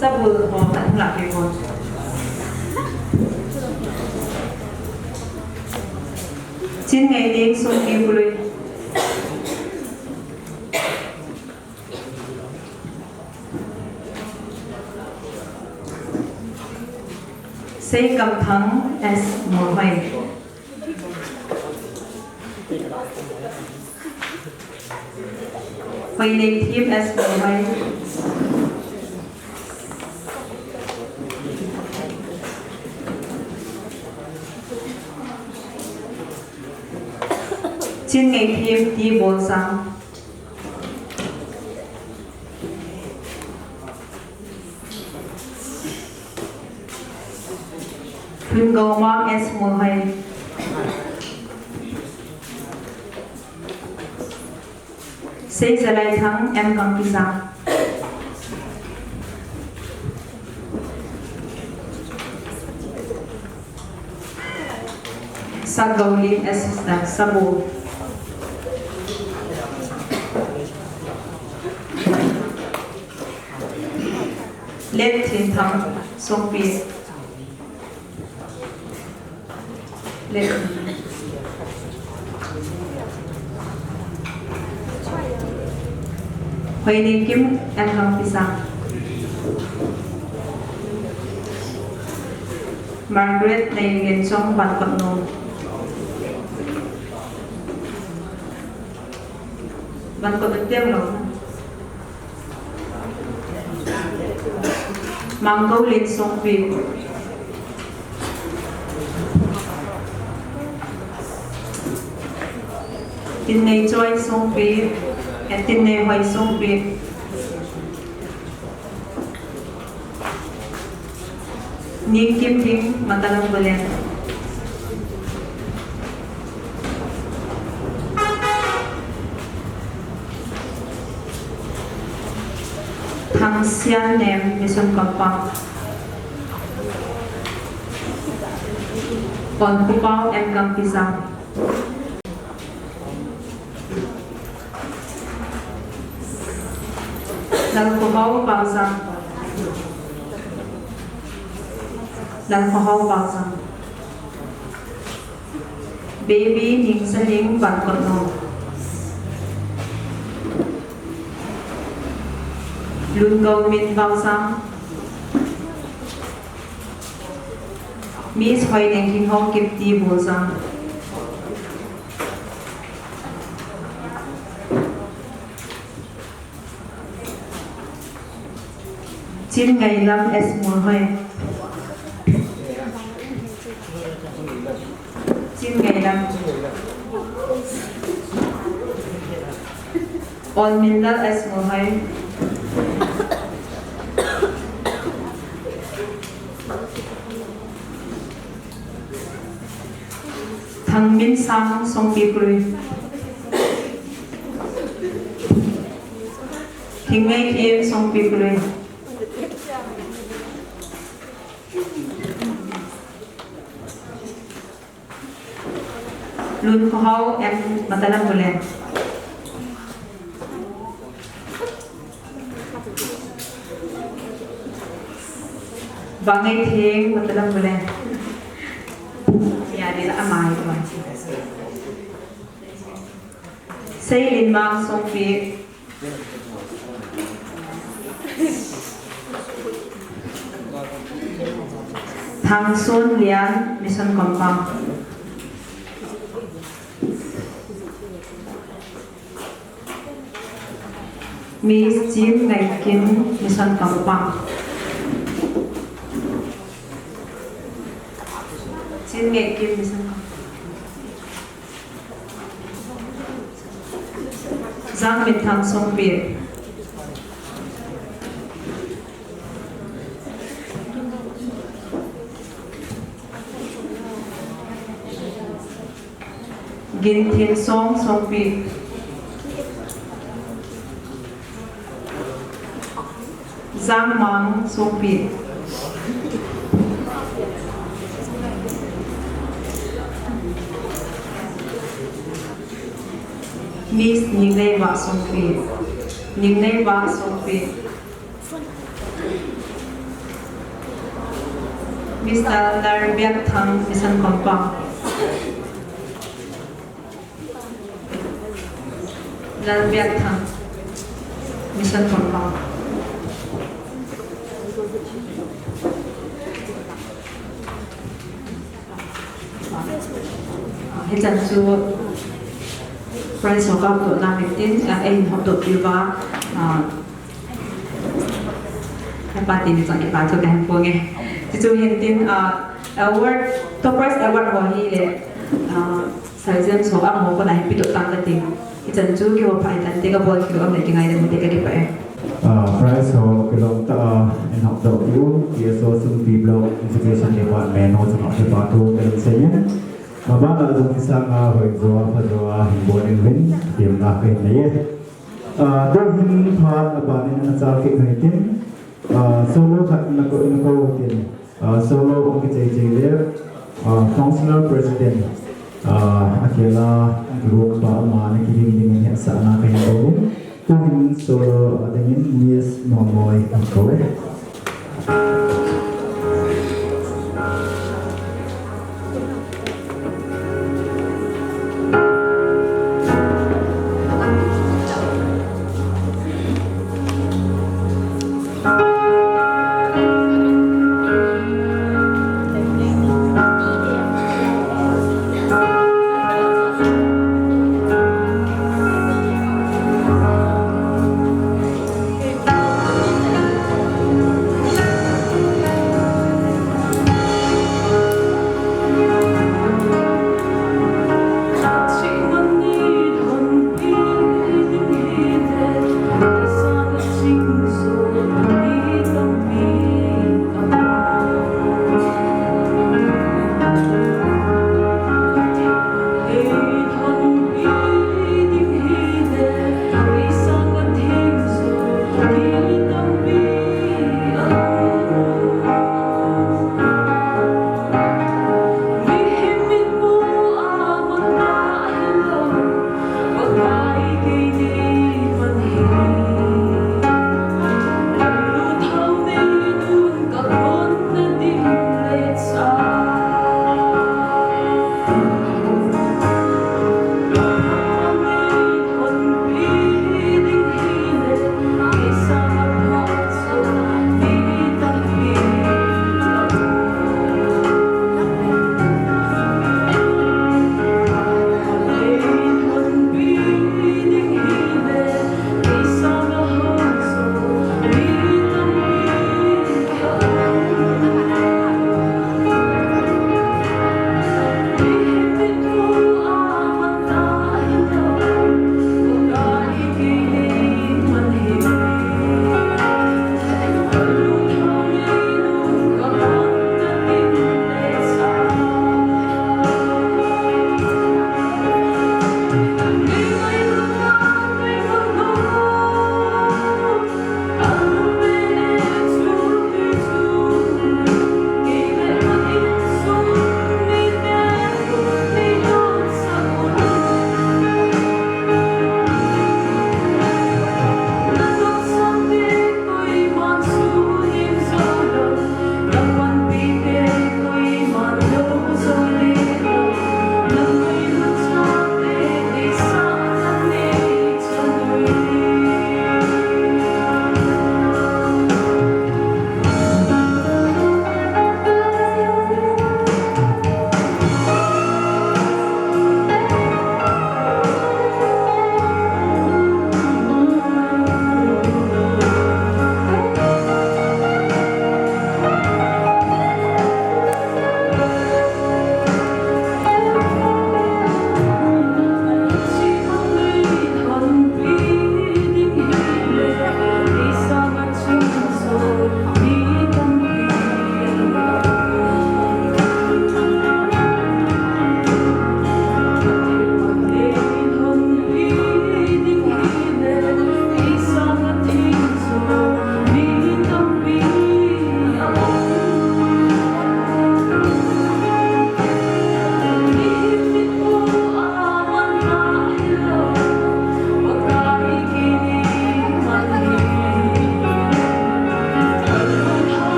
sa bùa họ tận là cái con chính ngày đến xuống kêu lui Say cầm thắng S. Mùa hoành Hoành name team S. Mùa hoành Trên ngày team T. Bồn Sang Hương Cầu Mark S. Mùa hoành Say Gia Lai Thắng M. Gang Pisang Sa Gaulin Assistant Sabu Let Thin Thắng Songpi Let Hoài Ninh Kim Em Gang Pisang Margaret Nay Nghen Chong Ban Quận Nô Ban Quận Được Tiêm Lỗ Mang Câu Linh Songpi Tin Nay Choi Songpi Tin Nay Hoài Songpi Ning Kim Ting Matalang Bulan Thang Sian Nem Mission Kampang Kon Kupao M Gang Pisang Lang Kupao Pao Sang Lang Kupao Pao Sang Baby Ning Saling Ban Kot No Lun Gau Min Pao Sang Miss Hoi Neng King Hong Kip Ti Bo Sang Chin Ngai Lam S Mo Hoi Chin Ngai Lam On Min Lal S Mo Hoi Thang Min Sang Songpi Thing Ngai Kim Songpi Lun Kohau M Matalam Bulen Bangai Thing Matalam Bulen Ya dia tak amai tu kan Say Lin Mang Songpi Thang Sun Lian Mission Kampang Miss Jim Ngai Kim Mission Kampang Jim Ngai Kim Mission Kampang Giang Min Thang Songpi Gin Thiên Song Songpi Giang Mang Songpi Miss Ningnei Ba Songpi Ningnei Ba Songpi Mr. Larbiak Thang Mission Kampang Larbiak Thang Mission Kampang Hết chân chưa Price số cao tổ làm việc tin em học tổ tiêu và các bạn tin rằng các bạn cho các em nghe thì chúng hiện tin award top price award của hi lệ sai dân số ăn một con này bị tổ tăng lên tin thì chân chú kêu phải tận thế cái bồi kêu âm này cái ngày này mình cái phải Price số cái lòng ta em học tổ tiêu KSO Songpi Block Integration Department hỗ trợ học cho bạn tu cái xây nhé mà bạn là dùng cái sang hồi rồi phải rồi hình bộ nên vĩnh điểm là cái này đôi hình thoát là bạn nên là cái này tin solo thật là có in câu tiền solo ông cái chơi đấy councilor president akhirnya group mà này cái hình này sẽ là cái này tu hình solo dengan Miss Momoy câu ấy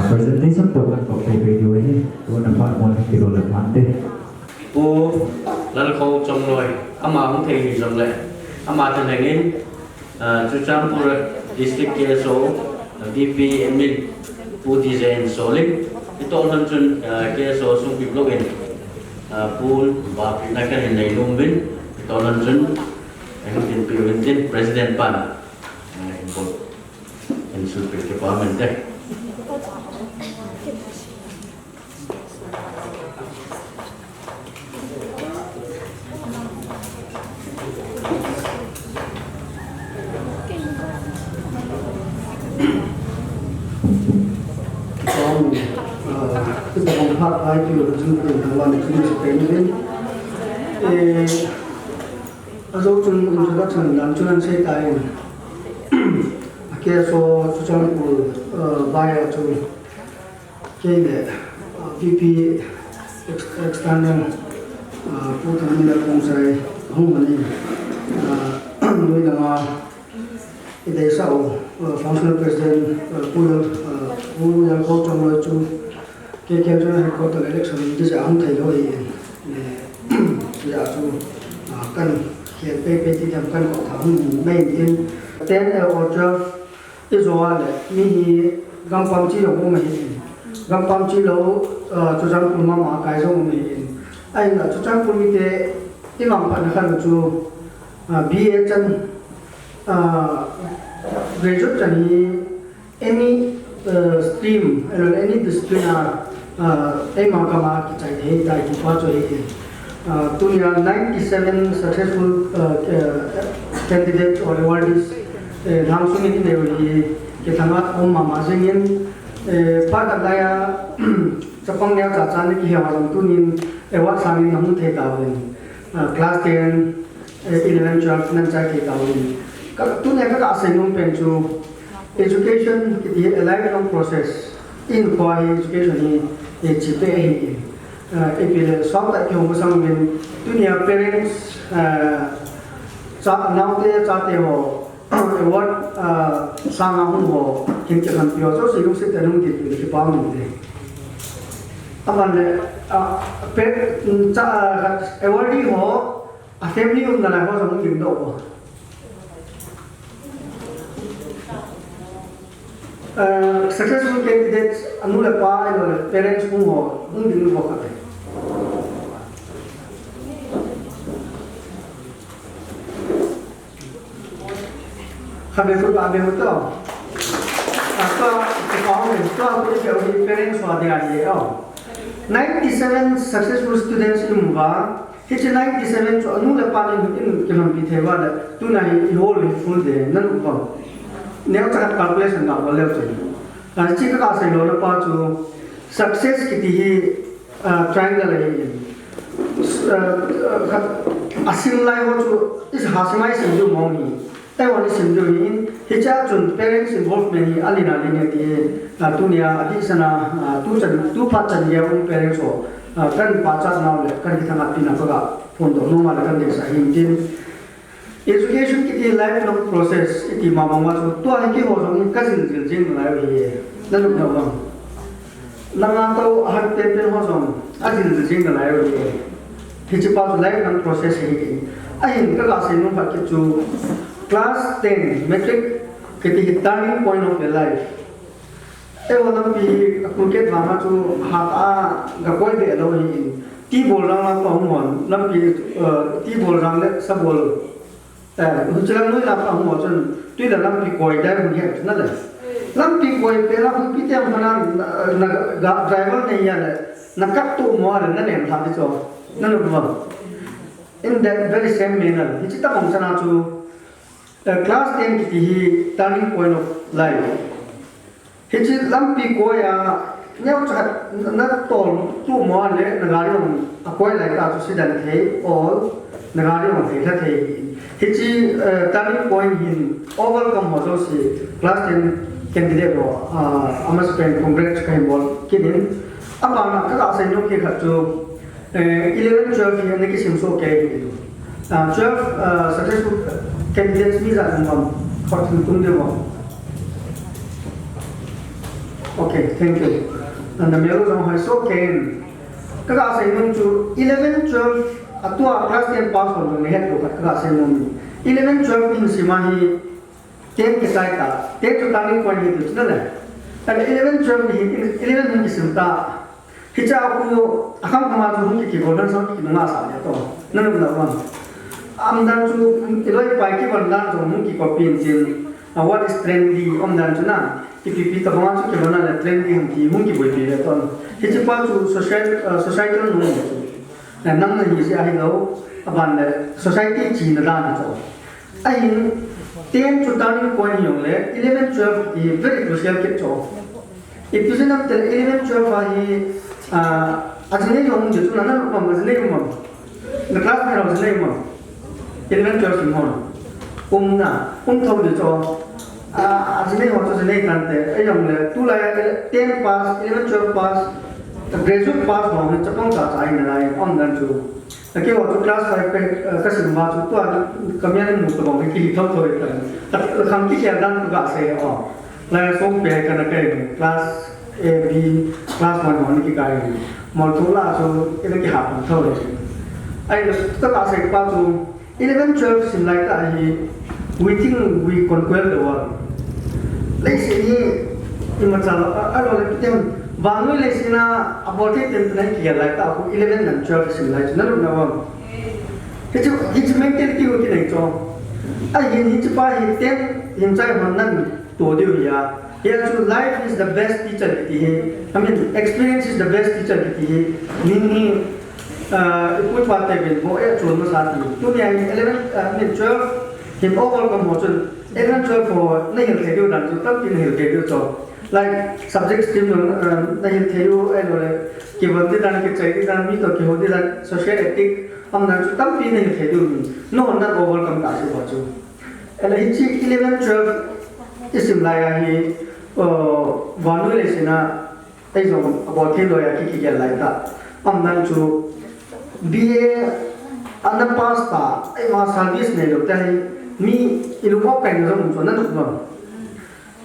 presentation program của thầy video ini tuan dapat mohon video lepas deh. Cô lần khâu trong rồi, ama không thể hiểu rằng lệ, ama thành hành in, Ccpur district KSO, VP admin, pu design solid, itu orang cun KSO Songpi blogin, pu bapa nak kan ini lumbin, itu orang cun, yang pimpin presiden pan, import, insultir department deh. Kita mengharap lagi untuk jumpa dalam jenis ini. Asal introduction dalam cuman saya tahu. KSO Ccpur via to VP external putar nilai konsai humani. Dua nama ide sao functional president yang kau cakap tu. KSO headquarter election itu saya thầy lỗi tu kan hiện PP thì làm kan có thằng main in ten order Israel ni gam pam chi lo mo gam pam chi lo cho jang pul ma kai zo mo ai na cho jang pul mi te imam pan khan chu BA chan graduate chani any stream or any discipline ai mà kama ki chai he dai ki pa cho he tunia 97 successful candidates or awardees nam sung in ne ri ke thanga om ma jengin pa ka daya chapang ya cha chan ki hewa ram tunin award sami nam the ka wen class 10 11 12 nan cha ke ka wen ka tunia ka asai nong pen chu education is a lifelong process in higher education is cheaper if so that you go some when dunia parents cha now te cha te ho what sang hung ho kin che kan pyo so silu se tanung ki pa mu de aban le pe cha awardee ho a family um na ho so mu do ho successful candidates anula pa and parents who ho din ho ka habe ko ba be ho to apa ko ko parents wa de ai 97 successful students in ba hiç 97 cho anula pa in kilom pi thewa da tu na i whole full de nan ko nếu chắc calculation nào vào level này, chỉ có cái số lượng bao nhiêu success cái gì triangle này, asim lai hoa chu is hasimai sim ju mong ni, tạiวันนี้sim ju in, hiện tại chun parents involvement ni alina alina thì dunia adi sana tu phát triển nhiều parents ho, kan baca nào le, kan kita ngati nak baga, pun tu normal kan dia sahih. Education kiti lifelong process iti mamama so to ai ki ho jong kasin jing lai wi nalu na wang langa to har te pen ho jong ajin jing lai wi hi chi pa lifelong process hi ki ai ka ka se no pa ki chu class 10 metric kiti turning point of the life e wa nam pi ku ke ma chu ha ta ga koi de lo hi ti bol rang la pa hon nam pi ti bol rang le sa bol Hujan nuai lap ang mo chun tui la lam pi koi dai mun ye na le lam pi koi pe la pi tiam mana na ga driver nei ya le na kap tu mo le na nem tha ti cho na lu ma in that very same manner hi chi ta mong sana chu class 10 ki hi turning point of life hi chi lam pi koi ya nyau cha na tol tu mo le na ga ri a koi lai ta chu si dan the or na ga ri mo the the Hichi turning point in overcome ho si class 10 candidate ho amas pen congrats kai bol kinin apa na ka sa no ke khachu 11 12 ye ne ki sim so ke 12 successful candidates mi za ngam khot tum de ho Okay, thank you. And the middle of high school came. Kaka say nung to 11, 12 atua class 10 pass on the head look at kaka say nung 11, 12 in Simahi 10 kisaita 10 to turning point into China. And 11, 12 11 in Simta. Hichaku akam kama tu ki golden sound ki nunga sa ya to. Nanu na wan. Am dan tu iloi pai ki ban dan tu ki copy in what is trendy om dan tu na. If kama tu ke bana trendy hum ki mun ki boi pi le to. Hichapa tu societal no. Na nam na ni si ai lo aban society chi na dan to. Ai 10 to turning point yong le 11 12 is very crucial ke to. If you say that 11 12 Ajne yung jitu nana lupa mazne yung mo. The class may razne yung mo. 11 12 yung mo. Na thau jitu. Ajne yung to zne kante. Ayong le tu la 10 pass 11 12 pass. Graduate pass mo ni chapong ta sai na lai on dan chu. Lagi waktu class 5 pe kasi ma chu tu ada kamian mu to mo ki thau thoi ta. Kham ki ya dan ga se o. La Songpi kana kai class A B class 1 on ki kai mol thola so ila ki hap thau le ai ta ka sai pa tu 11 12 sim like ta hi we think we conquer the world lai se ni imachal alo le tem bangu le sina about it ten ki like ta ku 11 and 12 sim like na na wa it's mentality ho ki nei to ai ni chi pa hi ten in chai hon nan to dio ya. Here so life is the best teacher I mean experience is the best teacher Nini put what they will go at chun masati. To me 11 12 in overall commotion 11 12 for nail theory dan to tap in hill theory so like subject stream nail theory and given the dan ki chai dan mi to ki hodi dan social ethic am dan to tap in hill theory no not overcome ka se bachu. And 11 12 is like Vanu le sina ai zong about the lawyer ki ki like that am nan chu BA ana pasta ai ma service ne lo tai mi ilu ko pen zong so nan no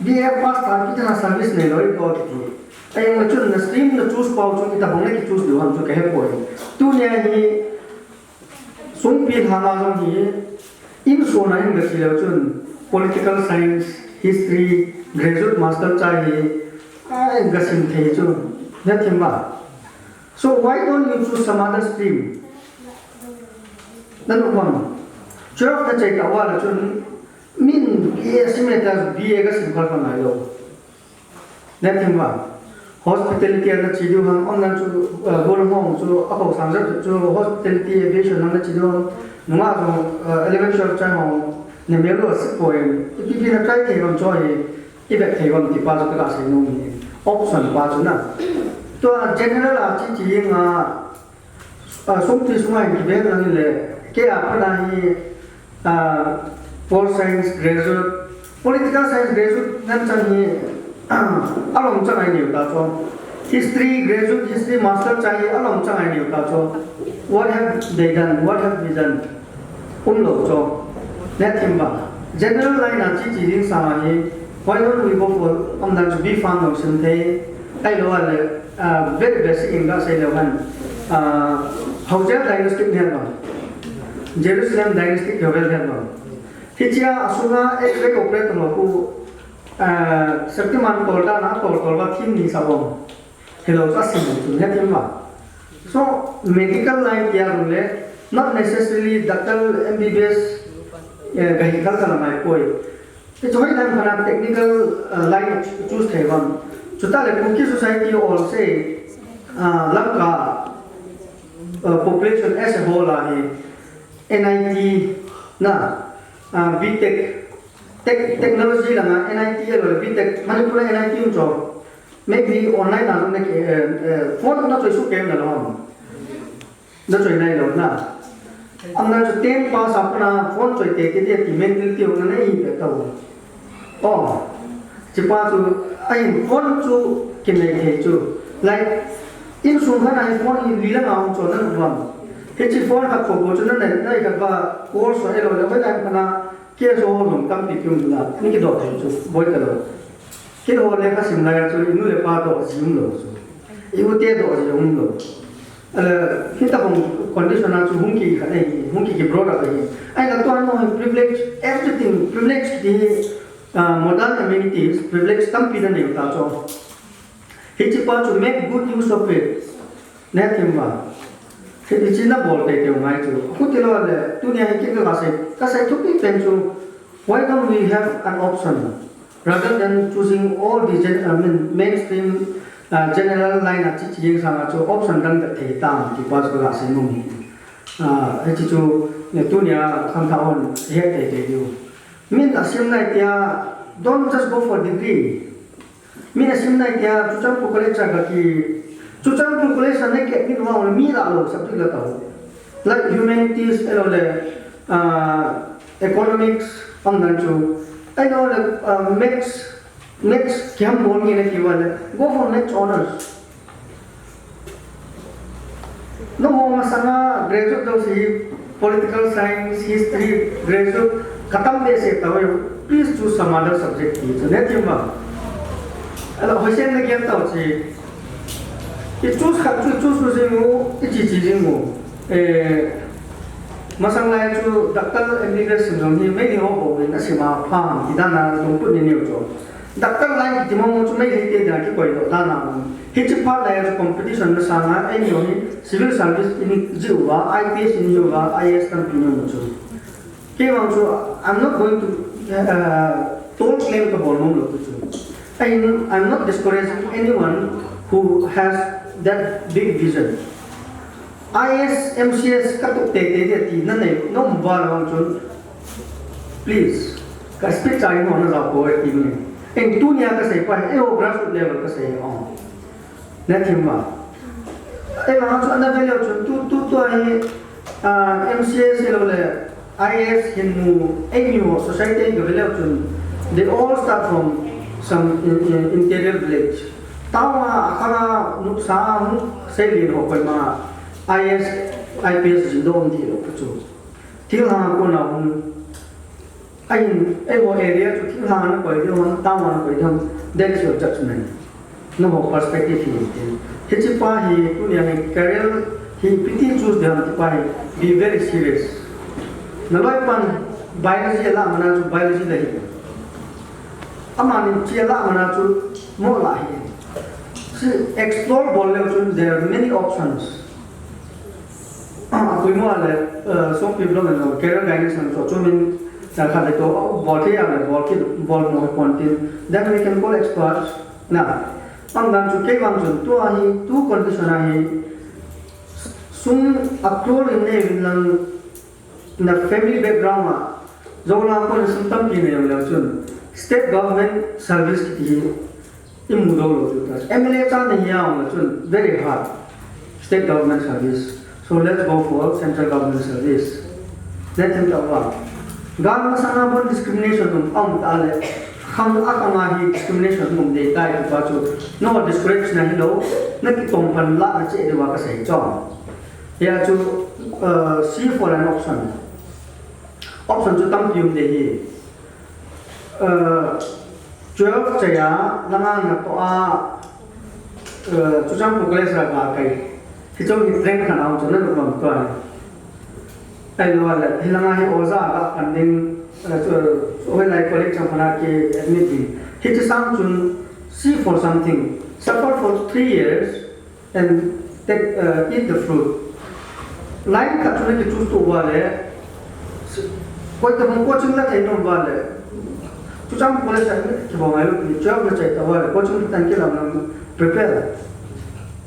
BA pasta ki ta service ne lo ko ki ai ma chun na stream na choose pau chu ki ta bang ki choose lo ham chu ke po tu ne hi Songpi thama zong hi in so na in ga si lo chun political science history graduate master chahiye ai gasim thei chu nathim ba so why don't you choose some other stream nan one 12 ta chai ka wala chun min BA simeta BA ga sim khal na lo nathim ba hospitality and chidu han online chu gol hong chu apo samja chu hospitality aviation na chidu nunga so 11 12 chai hong ne melo point if you try to enjoy ibe thaiwan ti pa ka sa no ni option pa chu na to general a chi chi nga Songpi sungai ki be na ni le ke a pa na hi pol science graduate political science graduate nan chang hi alom chang ai ni ta cho history graduate history master chang hi alom chang ai ni ta cho what have they done what have we done lo cho net him ba general line a chi chi ring sa hi why don't we go for that to be found of something I know very basic in that say level Hauja dynastic level Jerusalem dynastic level Hichia asuna ek operate no ku Saktiman kolda na kolba team ni sabom hello asim tu netimba so medical line kya rule not necessarily doctor MBBS gahi kal kana mai koi it's very time for technical line choose Taiwan. Chuta le Cookie society all say Lanka population as a whole NIT na BTech technology la NIT lo BTech Manipura NIT un job maybe online na ne phone na choi su kem na lo na choi nai lo na amna jo 10 pass apna phone choi te ke ti mental ti na nei be ta oh chipa tu ai phone chu kinai he chu like in sungha na phone in lila ngam chu na wan he chi phone ka ko chu na nei ka ba course he lo le ba dan kana KSO lum kam ti kyum na ni ki do chu boy ka lo khi hồ lệ các sinh này cho inu lệ pa độ gì lo iu te độ gì lo khi ta không conditional cho hung kỳ cái này hung kỳ cái product này anh là toàn nói privilege everything privilege thì modern amenities privilege tâm phi này ta cho he chỉ quan to make good use of it nét thêm vào thì chỉ là bỏ cái điều ngay chứ không thể nói là tôi này cái cái sai thúc cái tên chú why don't we have an option rather than choosing all the mainstream general line là chỉ riêng sang cho option đang được thể tam thì qua cái là sai nông cái chỉ chú tôi này tham thảo hơn hết cái điều mình là xem này thì don't just go for degree mình là xem này thì chú chẳng có cái chắc cái chú chẳng có cái sao này cái mình vào là mình là lo sắp tới là tao like humanities là economics ông đang chú I know that next क्या बोलने लगे कि वाले go for next honors no more मसाला graduate तो सी political science history graduate खत्म बेसे तब please choose some other subject की तो नहीं थी बात अल होशियार ने क्या तो सी ये choose उसे वो चीज़ वो मसला है जो डॉक्टर इमिग्रेशन जो नहीं मैं नहीं हो वो ना सिमा फाम इधर ना तो कुछ नहीं हो जो डॉक्टर लाइन की टीमों में मैं नहीं देता कि कोई तो ना हिच पार्ट है जो कंपटीशन में सांगा ऐनी होनी सिविल सर्विस इन जीवा IPS इन जीवा IAS कंपनी में जो कि वहाँ जो I'm not going to don't claim to बोलूँ लोग जो I'm not discouraging anyone who has that big vision IS MCS katuk te ti na nei no mobile wang chun please ka speak chai no na za ko ti ni en tu nya ka sai pa e o grassroots level ka sai on na thim ba e ma chu ana vele chun tu ai MCS level IS hinu NU society ke vele chun they all start from some interior village tawa akara nuksa sai lin ho ko ma IS IPS jindom di lo kuchu thil ha ko na un ai wo area to thil ha na ko di hon ta wa ko di hon that is your judgment no perspective hi hi pa hi tu ne career hi piti choose them to pai be very serious na loi pan biology la mana chu biology la hi amani chi la mana chu mo la hi so explore bol le chu there are many options कोई मोले Songpi blog में career guidance में तो चुमिन खाते तो बॉल के आने बॉल में content then we can call experts ना हम दान चुके वांग चुन तो आही तो कंडीशन आही सुन अक्रोल इन्हें विलन ना family background आ जो ना को सुनतम की नहीं होगा चुन state government service की इमुदो लो चुन MLA चा नहीं आऊँगा चुन very hard state government service so let's go for central government service let him talk about God masana bon discrimination tum tale kham akama hi discrimination tum de tai pa chu no discourage na lo na ki tom pan la na che de wa ka sai chong ya chu see for an option chu tam yum de hi 12 chaya langa na to a chu chang progress ra ba kai कि जो ट्रेन खाना हो चुना तो हम तो है ऐ लोग वाले हिलना ही ओज़ा का फंडिंग जो है लाइक कॉलेज चंपना के admitting he just some to see for something suffer for 3 years and take eat the fruit line का चुने के चूस तो वाले कोई तो हम कोचिंग ला थे तो वाले तो जब कॉलेज में कि वो मैं लोग जॉब में चाहिए तो वाले कोचिंग की तंग के लाना prepare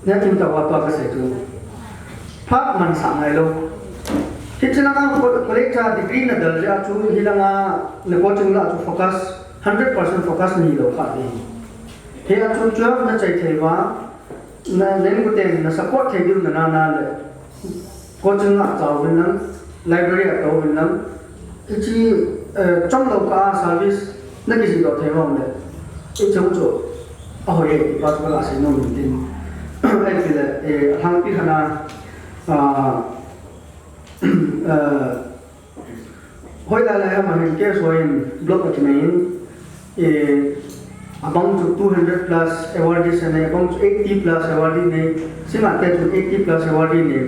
เนี่ยทีมตะวันตกเกษตรภาคมันสั่งไงลูกที่จะนั่งคนเล็กจะดีกรีนั่นเดี๋ยวจะชูฮิลังอ่ะในโคชิ่งละชูโฟกัส 100%โฟกัสนี่ลูกค่ะนี่เฮียชูจ้าน่าใจเทว่าในนี้ก็เต็มนะ support เทดิวนั่นน่าเลยโคชิ่งละจะเอาเป็นนั้น library จะเอาเป็นนั้นที่จ้องเราก็ service นั่นก็สิ่งเราเทว่าเนี่ยที่จะมุ่งจู่เอาเองว่าจะเป็นสิ่งนู้นจริงไอ้ที่ทางที่ขณะห้อยอะไรครับมันแก้ส่วนบล็อกที่ไหน among to 200 plus awardees and among to 80 plus awardee ne sima ke to 80 plus awardee ne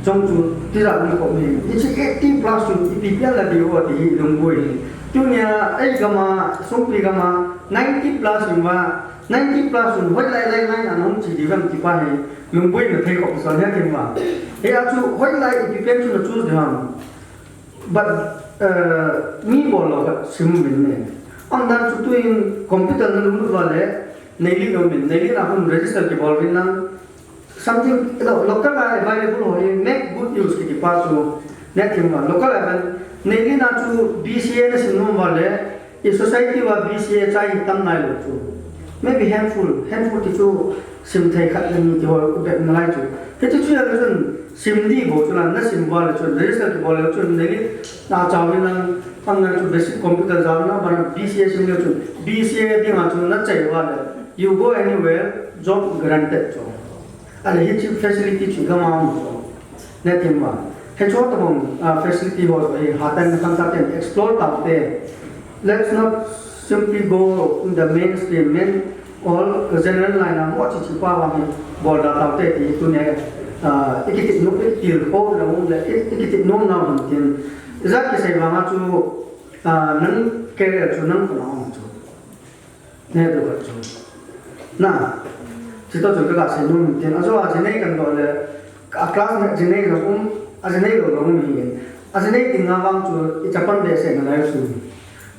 trong to tira ni ko ni it's 80 plus to ppl la di ho di lungboi tu nya ai gama Songpi gama 90 plus ma 90 plus hoi lai an hom chi divam ti pa he lungboi na thei ko so ne ke ma e a chu hoi lai ppl chu na chu dham but me bolo ka sim bin ne on dan chu tuin computer na lu wale neili do min neili na hun register ke bol bin na something local available ho make good use ki pa chu net ma local level neili na chu bca na sim no wale e society wa bca chai tam nai lo chu maybe handful ti chu sim thai khat ni ti ho be na lai chu ke chu ya chun sim di bo chu na sim wale chu register ke bol chu neili na chawin na Panggal tu basic computer jawna bar BCA simle tu BCA di ma tu na chai wala you go anywhere job guaranteed jo ale hi chi facility chu gama ne timma he cho ta bom facility ho e hatan na kan ten explore ta te let's not simply go in the mainstream main all general line am what chi pa wa mi bol da ta te ti tu ne ikit no ikil ho la un le ikit no na hun tin Zat ke sai mama chu nang kere chu nang phang chu ne do chu na chỉ tôi chụp cái là sử dụng tiền, ở chỗ này cần gọi là class này trên này là cũng, ở trên này là cũng nhiều, ở trên này thì ngang vang chỗ Japan base này là nhiều.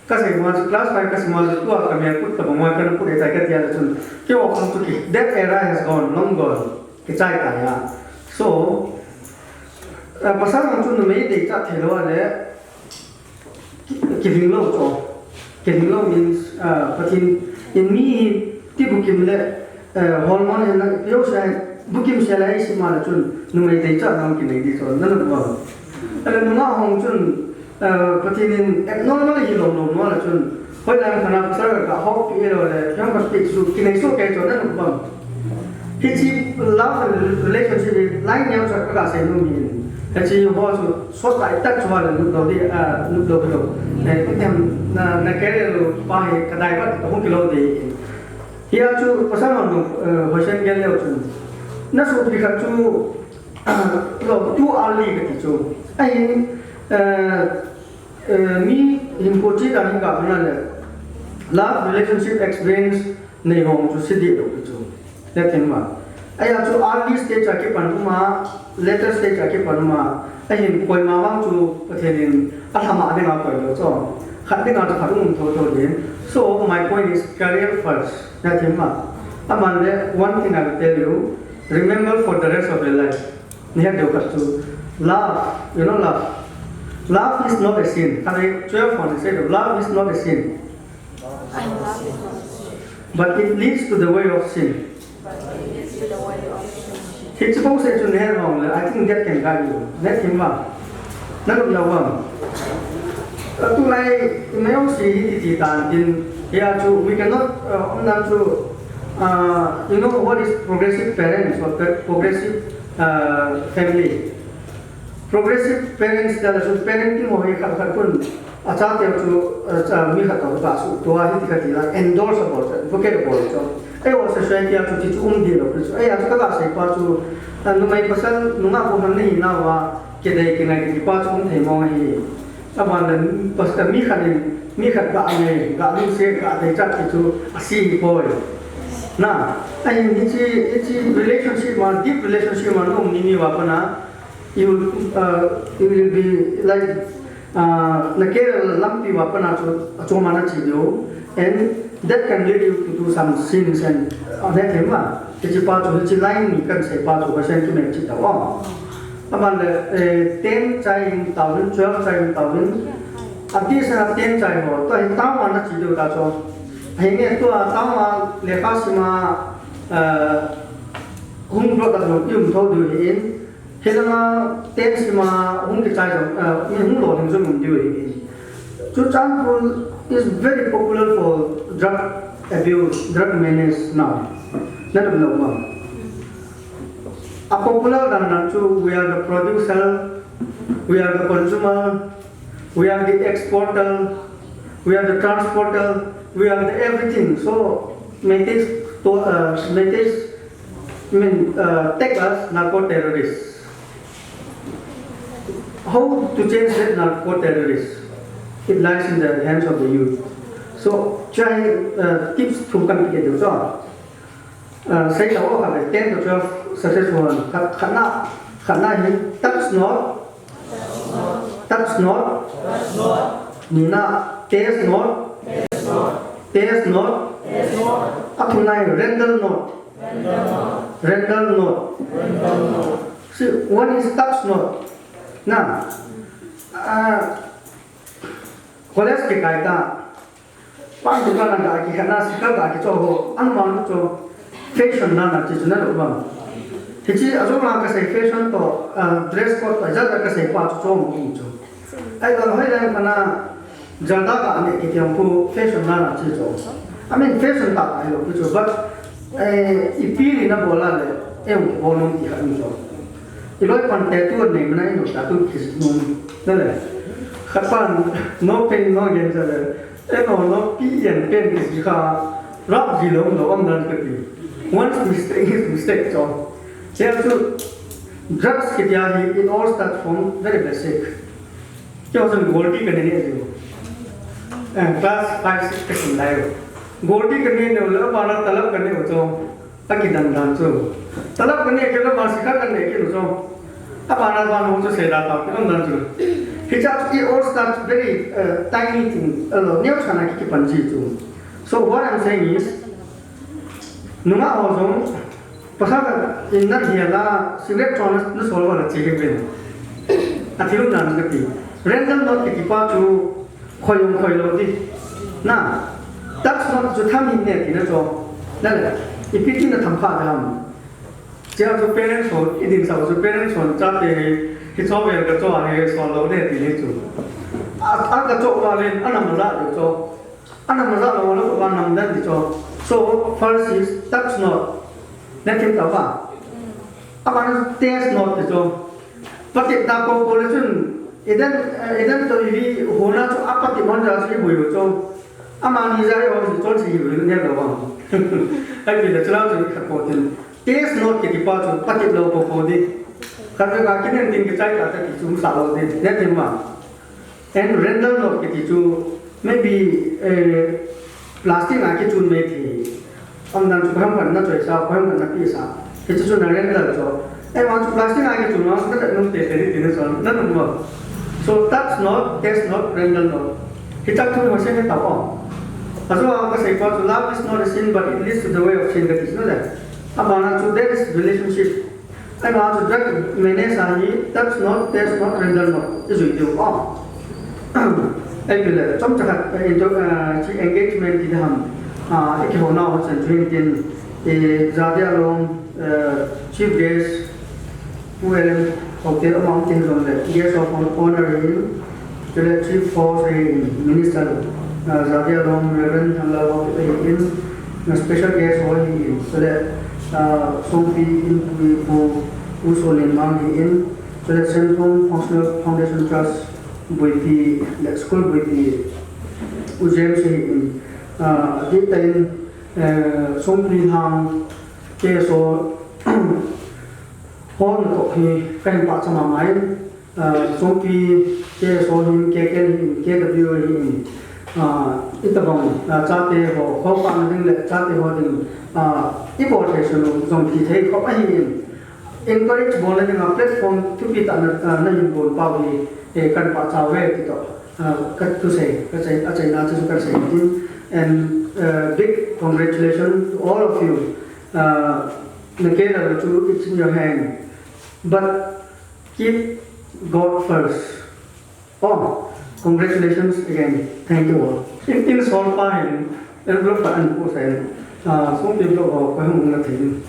Các cái mà class phải các mà tu ở cái miền Bắc tập mà cái nó cũng để cái tiền là chung, cái họ không chụp that era has gone long gone, cái trái cả ya. So, pasal yang chung mấy để chắc thế đó là giving low cho, giving low means but in me thì bukim là hormone है ना यो शायद बुकिम सेलाई से मार चुन नुमे दे चा नाम की नहीं दी तो नन को अरे नुमा हों चुन प्रतिदिन abnormal ही लोग मार चुन कोई लाइन खाना पसर का हॉक पी लो ले क्या करते सु कि नहीं सो के तो नन को हिची love relationship लाइन यां चक का से नुमी हिची हो सो लाइ तक चुवा ले नुक दे नुक दो लो ने कुतम ना केरे लो पाहे कदाई बात तो हम किलो दे Ia tu pasal mana hosen gel tu, na so tu lo tu ali ke tu, ai mi important ani ka mana le, love relationship experience नहीं हों जो सिद्धि लोग जो, लेकिन माँ, ai tu early stage आके पढ़ूँगा, later stage आके पढ़ूँगा, ai कोई माँ जो पढ़ें, अथामा आने का कोई लो तो, खाते का तो खारूं तो दिन, so my point is career first. That's him. Amanda, one thing I will tell you, remember for the rest of your life. You have to love, you know love. Love is not a sin. I 12 on said love is not a sin. But it leads to the way of sin. It's supposed to never wrong. I think that can guide you. That's him. None of your one. To like male see in yeah, so we cannot you know what is progressive parents or progressive family. Progressive parents that are parenting or pun achate to mi khato ba su to a hiti like endorse about it forget about it so ai was society to teach di lo so ai aka ba sai pa chu no mai pasal nunga ko han ni na wa ke dai ke ngai ki pa chu thei mo hi aban pas ka mi khanin mi khat ba ngai ga lu se ga dai chat ki chu asi boy na ai ni chi relationship ma deep relationship ma no ni wa pana you will be like na ke lampi wa pana chu mana chi do and that can lead you to do some sins and that him ma chi pa chu chi line ni kan sai pa chu ba sen ki me chi da wa aban le 10 chai 12 chai Adi sana 10 chai ho to hin taw na chi do ta cho hai ne to taw ma le kha sima hung pro da no yum tho do hin helama 10 sima hung ke chai jo hung lo hung jo mum do hin so Chandpur is very popular for drug abuse drug menace now let them know ma a popular than to we are the producer we are the consumer we are the exporter, we are the transporter, we are everything. So make this take us narco terrorists. How to change that narco terrorists? It lies in the hands of the youth. So try tips to come together. So say the work of 10 to 12 successful. Khana him touch not. Nina taste not. Up to 9 random note. See, one is touch note. Now, college ke kaita. Pan tu kan ada ki kana sikal da ki choho anman cho fashion na chijna lo bang. Hichi azuma ka sai fashion to dress code ta jaga ka sai pa cho mo cho. Ai da hoi da kana janda ka ane ki kyang ku fashion na chi cho. I mean fashion ta ai lo ki cho but ipili na bola le em bolong ti han cho. Iloi pan tattoo ne mana no tattoo kis no le. Khapan no pain no gain cha le. No pi and pen is because rock below no one done could be. Once mistake is mistake, so they have to drugs it all starts from very basic. Chosen Goldie can do. And class 5, 6 in life. Goldie can do a lot of Talab so Pakidan done so. Talab can make a Masika can make it so. Apana also say that after it all starts very tiny thing. So what I'm saying is, Numa also, Pasaka in that here, cigarette toners, the soul of a chicken. A few nuns, random not the kipa to Koyum Koylodi. Now, that's not to come in there in a job. If it in the Tampa, they have to parents or it is our parents on Saturday. It's all very good. I have swallowed it. I got to Anamazat. Anamazat, one of them. So, first is touch not. Let him cover. Upon taste not the job. But if that population, it then to be who not to up at the Monjas, we will so. Aman is I always told you, you will never want. I will the child to be taste not the departure, but it low for the. Karena kaki ni kita kata kicu salah deh, dia terima. And random loh kicu, maybe plastic lagi cun meti. Orang tu paham kan, nak cuci sah, paham kan nak pisah. Kicu cun random so. Macam plastic lagi cun, orang kita tak nampak teri teri so, nak nampak. So touch not, taste not, random not. Kita tu masih ni tahu. Pasal orang kasi kau tu love is not a sin, but it leads to the way of sin. That is not that. Abang tu there is relationship. I want to drag Menesani, that's not random not. Is with you all. I will some engagement in him. If you know, and drinking a Zadia alone, chief guest, who will hotel mountains on the guest of honor him, to the chief force minister, Zadia alone, Reverend in a special guest for him, so that Songpi who in Mangi so that Central Functional Foundation Trust with the school with the James in Songpi Hang KSO Horn of he can part some of mine Songpi KSO him KK KW in Itabong Chate or Hopan Chate holding importation of Songpi take up in encourage bowling a platform to be done in Bol Pauli, a Kanpa Chawe, cut to say, and big congratulations to all of you. Nakeda, it's in your hand, but keep God first. Oh, congratulations again. Thank you all. In Songpi, and look at and post and some people are going.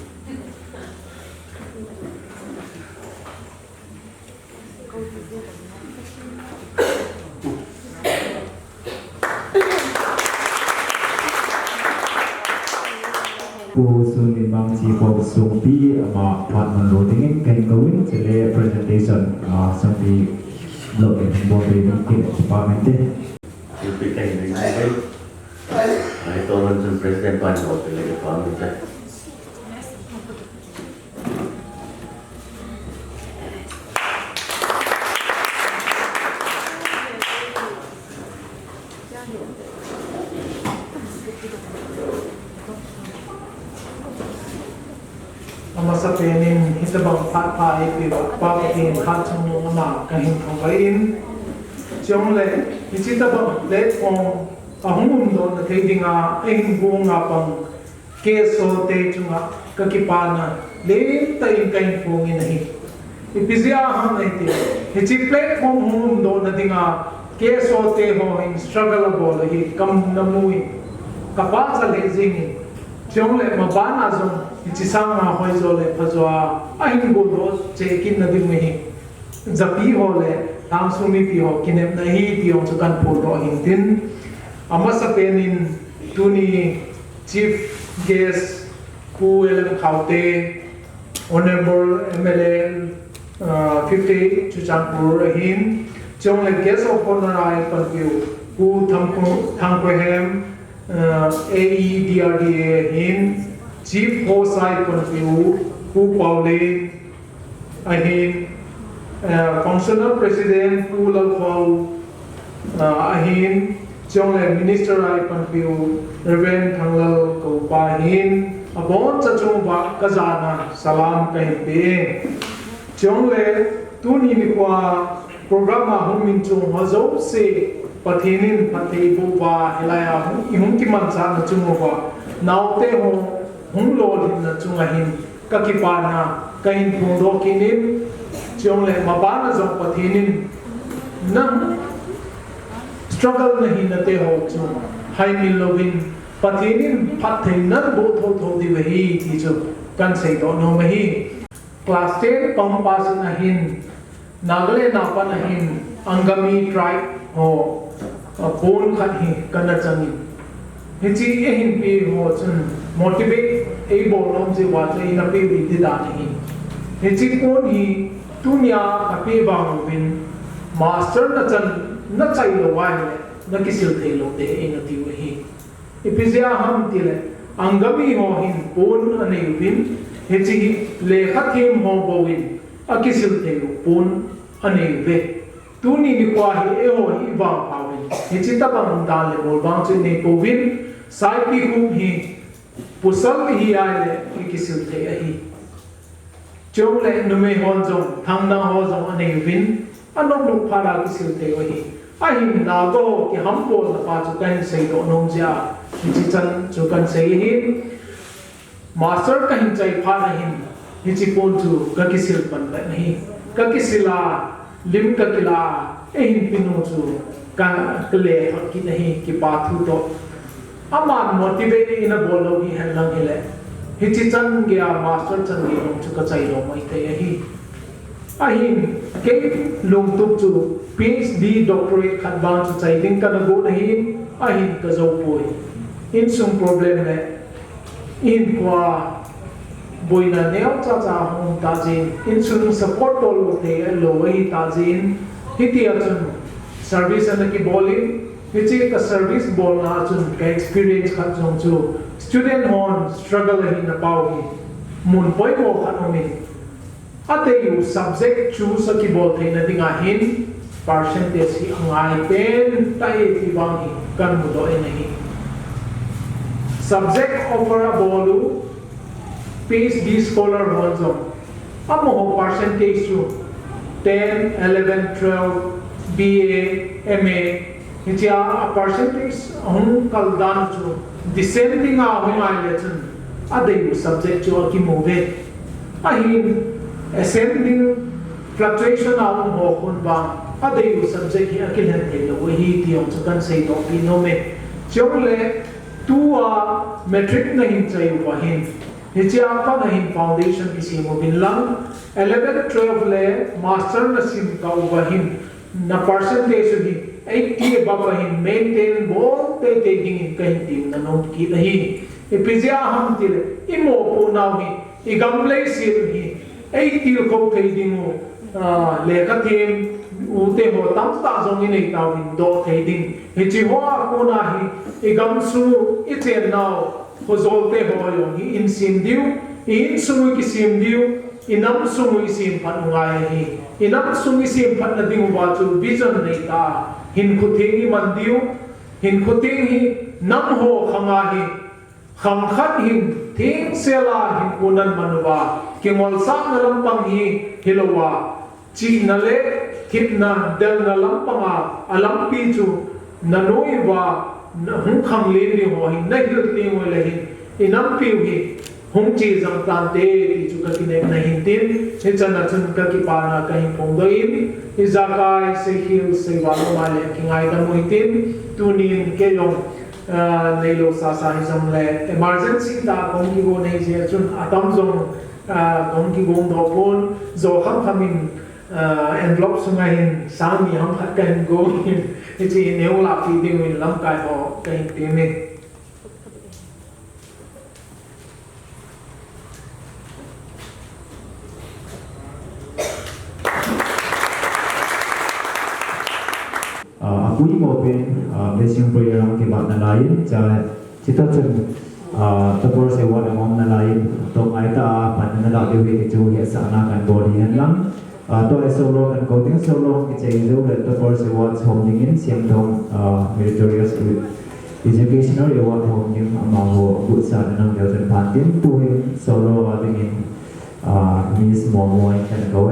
Cô Xuân Minh Bang chỉ có Songpi mà hoạt động lộ tiếng kênh câu in sẽ là presentation Songpi lộ đến bộ về những cái department. Thì cái này Ai to man jun president pan no te le pa mi te. Amasa penin hitabang pa ipiwa pa patin hatong ama kahing pangkain siong le hitabang le ong ahungum do na kay dinga ing bunga pang KSO te chunga kakipana le tayin kain pungin nahi ipizia ham nahi hichi platform hungum do na dinga KSO te ho in struggle bol hi kam namui kapasa le zingin siong le mabana zong Icisang na hoi zo le pazwa ahin bodo chekin na din mehi zapi ho le tang sumi pi ho kinep na hi ti ong chukan puro hintin ama sa penin tuni chief guest ku elam khaute honorable MLA 50 Ccpur hin chong le guest of honor ai panpiu ku thamkohem AEDRDA hin Chief Hosai Konfiu, Pu Pauline, Ahin, Functional President Pu Lalkwau, Ahin, Chong Minister Ai Konfiu, Reverend Kanglal Kaupa Ahin, Abon Chachung Ba Kazana, Salam Kahimpe, Chong Le, Tuni Nikwa, Programa Humin Chung Hazo Se, Patinin Patibu Ba, Helaya, Ihunkiman Sana Chumuba, Naute Ho, hung lo din na chungahin kakipana kain pundo kinin chong le mabana zong pathinin nang struggle na hinate ho chung hai milovin pathinin pathin nan bo tho di vehi ti chu kan sei do no mehi class 10 pam pas na hin nagle na pa na hin angami tribe ho pon khat hi kana changin hichi ehin pi ho chun motivate a bolom se wa se na pe vi da nahi hichi kon hi tunya ape bang bin master na chan na chai lo wa ne na kisil thei lo te e na ti we hi ipizia ham ti le angami ho hin pon anei bin hichi lekha them ho bo win akisil thei lo pon anei ve tuni ni kwa hi e ho hi ba pa win hichi ta bang dan le bol bang che ne ko win sai pi hu hi pusal hi ai le kisil te hi chong le nume hon jong thang na ho jong ane win anong lu phara kisil te hi ai na go ki ham po na pa chu kan sei do nom ja chi chan chu kan sei hi master ka hin chai pha na hin hi chi pon chu ka kisil pan la nahi ka kisila lim ka kila e hin pinu chu ka kle ki nahi ki pa thu to aman motivate in a bolo hi hanlang hele hichi chan gya master chan gi long chu ka chai lo mai te hi ahin ke long tup chu PhD doctorate khat ban chu chai ding ka na go na hi ahin ka zo poi in sum problem le in kwa boina neo cha cha hong ta jin in sum support bol te lo hi ta jin hiti achun service and ki boli hichi ka service bol na chun ka experience khat jong chu student hon struggle hi na pau hi mun poi ko khat omi ate you subject choose ki bol the na dinga hin percentage hi angai pen tai ti bang hi kan mu do en hi subject offer a bolu PhD scholar hon jong amo ho percentage chu 10 11 12 BA MA hichi a percentage hung kal dan chu descending a hung ai le chun a dei subject chu ki move a hin ascending fluctuation a hung ho kun ba a dei subject hi a kin han te lo hi ti ong chu kan sei do pi no me chong le tu a metric na hin chai wa hin hichi a pa na hin foundation ki si mo bin lang 11 12 le master na sim ka wa hin na percentage hi 80 above hin maintain bol te taking in kahin tim na no ki nahi ipizia ham tile imo po naw hi igamble sil hi 80 ko thei dingo lệ các thiên u te ho tam ta zong in ei tao in do thei ding hi chi hoa ko na hi i gam su i chen now ho zol te ho yo hi in sim diu in su ki sim diu inam su i sim phan ngai hi inam su i sim phan na ding wa chu vision nei ta hin khu thing i man diu hin khu ting hi nam ho khanga hi kham khat hin thing sela hin kunan manwa kengol sak na lampang hi hilowa chi na le khit na del na lampanga alampi chu na noi wa hung khang le ni ho hin na hil ti ngoi le hin inam piu hi hung chi jang tan te ti chu ka kine na hin tin he chan na chun ka ki pa na ka hin pong do in izakai se hil se wa lo ma le ki ngai da moi tin tu nin ke yong nei lo sa sa hi zam le emergency da kong ki go nei je chun atam zong kong ki gong do pon zo ham khamin envelope sungai hin sang mi ham khat kan go hin chi neu la fi ding in lam kai ho kai ti ne Apuni mo pen blessing prayer ang kibat na lain cha chita chun tapor se wa among na lain to ai ta pan na la dewi ki chu ya sa na kan body han lang to ai solo kan ko ting solo ki chei zo le tapor se wa hom ding in siam thong meritorious educational ya wa hom ding among ho good sa na nang ya pan tin tu solo wa ding in miss mo mo kan go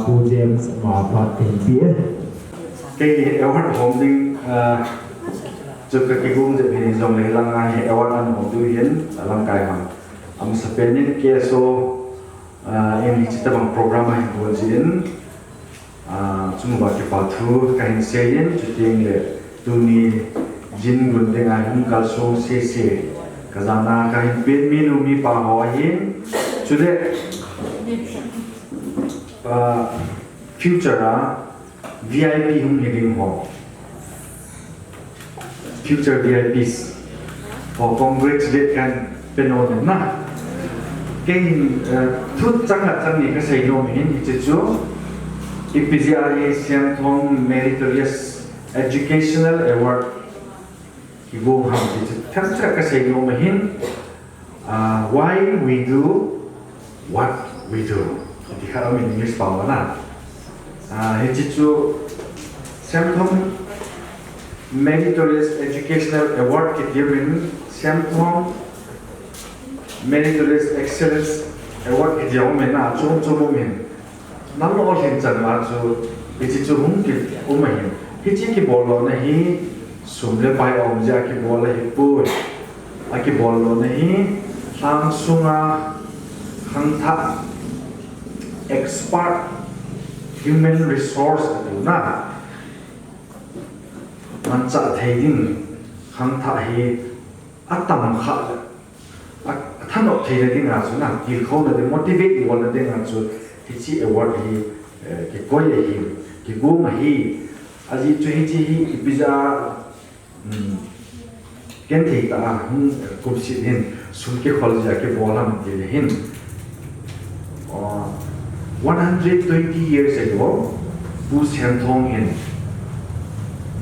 Pu James Ma Phat Tin Pie cái award holding cho cái gồmจะเป็นdòng này là ngay award anh hồng tu hiến làm cái hàng am Spain KSO em chỉ tập bằng program hay buồn diễn chúng ta cái bảo thu cái hình xe yên chỉ tiếng lệ tu ni jin gun dengan hum kalso CC kazana cái hình bên minu mi pa hoa hiến chủ đề future VIP hum heading ho future VIPs for congratulate kan penon na cái thut chẳng là chẳng này cái xây dựng hình thì chú IPCRA xem thông meritorious educational award thì gồm hàng thì chắc chắn cái xây dựng hình why we do what we do thì khá là mình English bảo là thì chú xem thông meritorious educational award cái điều mình xem thông meritorious excellence award cái điều mình là chung mình nắm lo hiện trạng là chú cái chú không kịp mình cái cái ball này hi sum le pai om ja cái ball này bui cái ball này sang sunga khang tha expert human resource na man cha thei ding khang tha hi atam kha thân học thầy là tiếng Anh số nào kỳ khâu là để motivate một là tiếng Anh số thì chỉ award thì cái coi là hi cái gỗ mà hi aji cho hi chỉ bây giờ cái thì ta cũng sẽ hin xuống cái khâu là cái bộ làm gì hin 120 years ago bu xem thong hin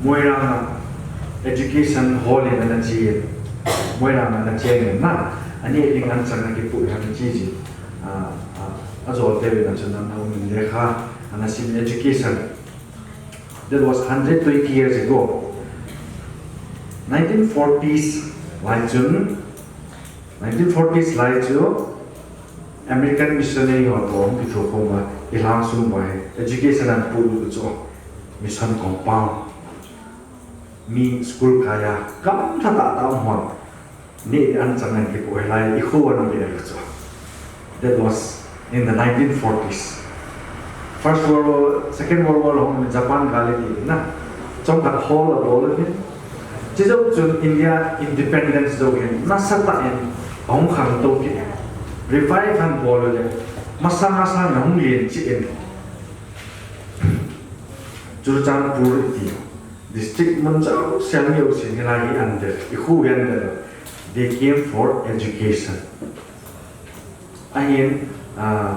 mỗi rằng education hall in anh chị mỗi rằng anh chị nghe na anh ấy liền ăn sang cái bụi hàng chi gì rồi tới bây giờ chúng ta mình lấy khá anh xin education that was 120 years ago 1940s lại chun 1940s lại chu American missionary họ có một cái thuộc không mà ilang sung bài education and pulu cho mission compound mi school kaya kam tha ta ta hon ni an changan ke ko lai I khu an be cho that was in the 1940s first world war second world war hong Japan gale di na trong that whole of all of it chỉ dấu chun India independence dấu hen na sata en ong khang to ke revive han bol le masa ngong lien chi en Ccpur ti district manjau Samuel Sinilai under ihu under they came for education ahin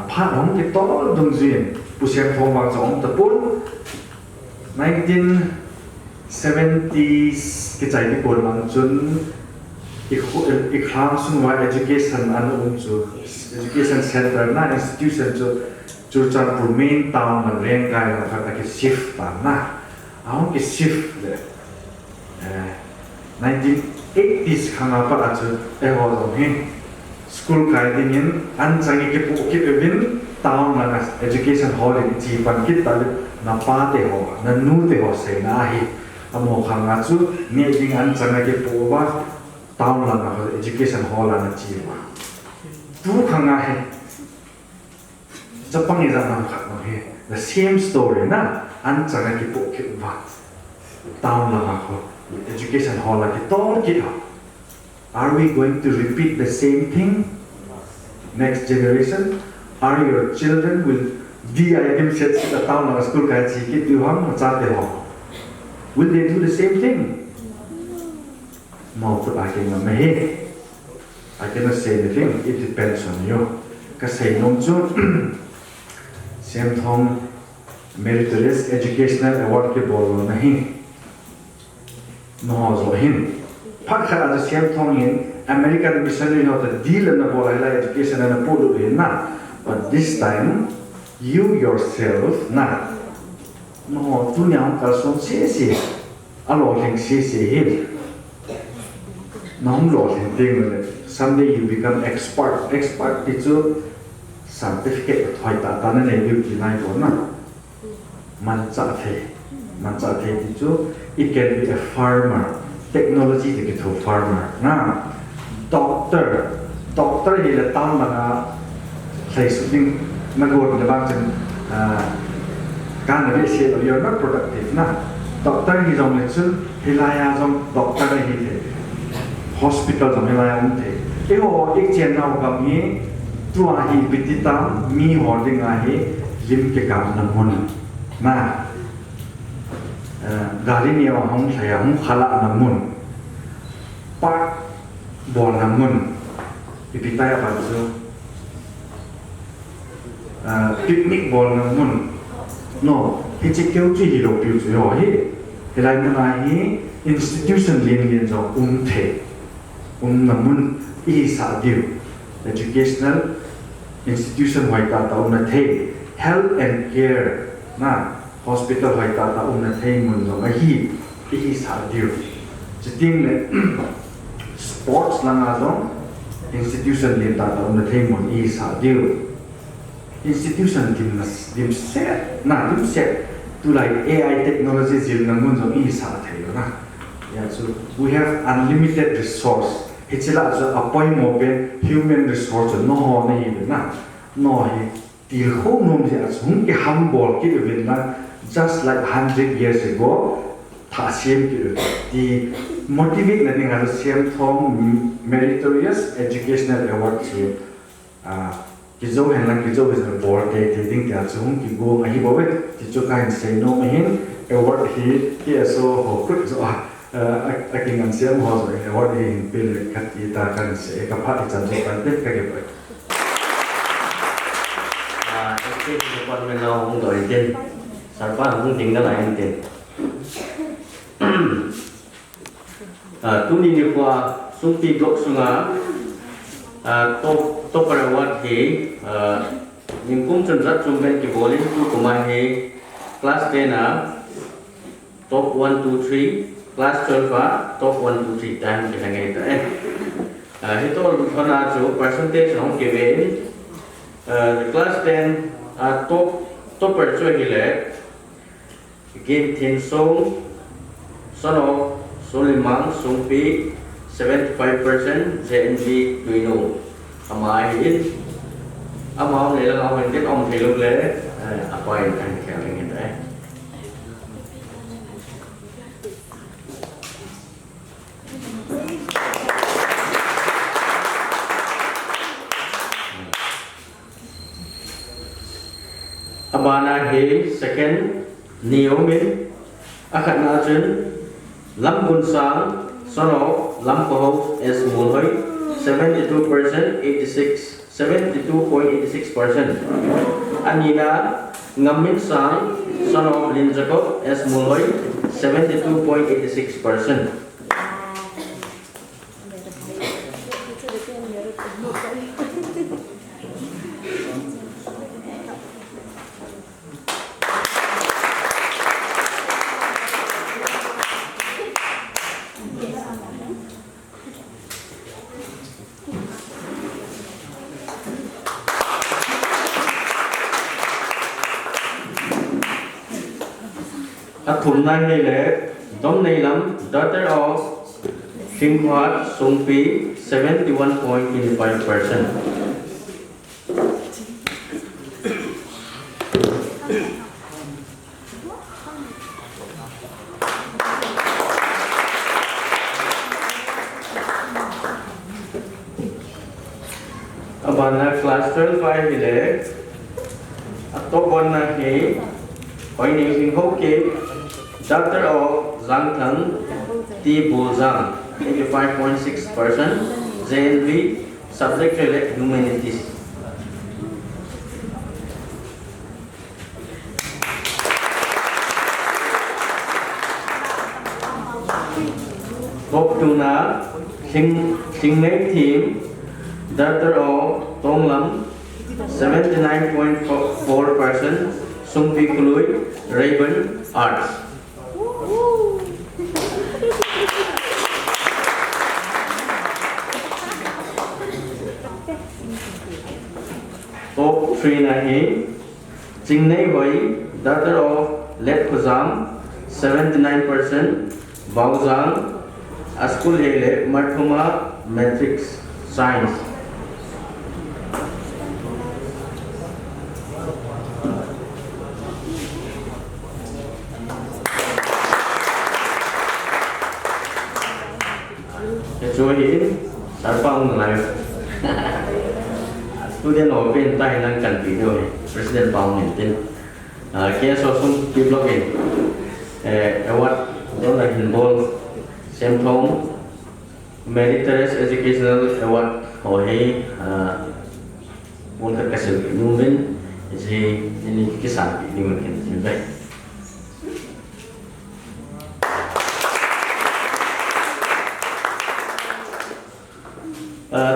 pha ong ke to dong zin pu sem thong wang chong ta pun 1970s cái trái đi bồn mang chun ikram sun wa education an chu education center na institution chu Ccpur main town man reng kai la ka cái shift ta na aung cái shift le 1980s khanga pa chu e ho dong hin school kai din in an changi ke pu ke evin town na education hall in chi pan kit ta na pa te ho na nu te ho se na hi amo khanga chu ne ding an changa ke pu ba town la na education hall la na chi ba tu khanga he Japan is an he the same story na an changa ke pu ke ba town la na education hall la ke to ke are we going to repeat the same thing next generation are your children will DIM sets the town la school ka chi ke tu hang cha te ho will they do the same thing I cannot say anything. It depends on you. Kasi nung jo same thong meritorious educational award ke bolo nahi no zo hin phak khara the same thong in American missionary not the deal na bola education na polo na but this time you yourself na no tu nyang ka son se alo leng se hin nong lo hin ting someday you become expert is a certificate thoi ta ta na ne yu ki nai bo na mancha the chu it can be a farmer technology to get to farmer na doctor hi la tam na sai shooting na go the bang chen kan na be you're not productive na doctor hi jong le chu hilaya jong doctor hi the hospital jong hilaya um the e ho ek chen na ga mi tua hi bitita mi holding a hi lim ke kam na mon na gari ni wa hong saya hong khala na mun park bon na mun ipita ya ba chu picnic bon na mun no hi che keu chi hi lo piu chu ho hi helai mun a hi institution lin jo the na mun I sa diu educational institution hoi ta ta na the health and care na hospital hoi ta ta na the mun no hi sa diu chiting le sports la nga do institution lin ta ta na the mun I sa diu institution dim set na dim set to like AI technology zil na mun zo I sa the na yeah so we have unlimited resource Hichila so appoint mo pe human resource no ho nei na no hi ti ho nom je as hung ke humble ki event na just like 100 years ago tha same ki the motivate na ning as same thong meritorious educational award ki ki zo hen lang ki zo is a board day thing ka so hung ki go ma hi bo we ti cho kain say no ma hin award hi KSO ho kut zo aking ang siyam ho so award hi pil kat ita kan se ka pha i chan so kan te ka ge ba cái con bên nào không đổi tiền sản phẩm không tính ra lại anh tiền tu ni ni qua Songpi blok sunga to perawat he nim kum chen rat chung ben ki bolin tu kumai he class 10 na top 1 2 3 class 12 fa top 1 2 3 time ki hangai ta he to thona chu percentage hong ke ve class 10 topper cho hi le game thin song sono solimang Songpi 75% JNB Tuino amai in amao le la ngau hen om thei lu le apai an kha ngi ta Abana he second Niomin akan najun lam gun sang sono lam ko as mulhoi 72% 72.86% anina ngamin sang sono linjako as mulhoi 72.86%. Thùng này le dom nei lam daughter of Singhuat Songpi 71.85%. Abana class 12 5 le top 1 na he Hoi ni Singho ke Doctor of Zhang Thang Ti Bu Zhang 85.6%. JNV subject related humanities. Top 2 na Singmei team Doctor of Tong Lam 79.4%. Songpi Kului Raven Arts. Top 3 na he Jingnei Hoi daughter of Let Khuzam 79%, Bauzang, Askul Hele, Mathuma, Matrix Science. Kecuali Sarpang Live. Student open Thailand countryด้วย President Pao Maintain KSO Songpi block in award don't like involve same home Meritorious Educational Award for he muốn các sự nhu minh thì nên cái sản phẩm như mình như vậy.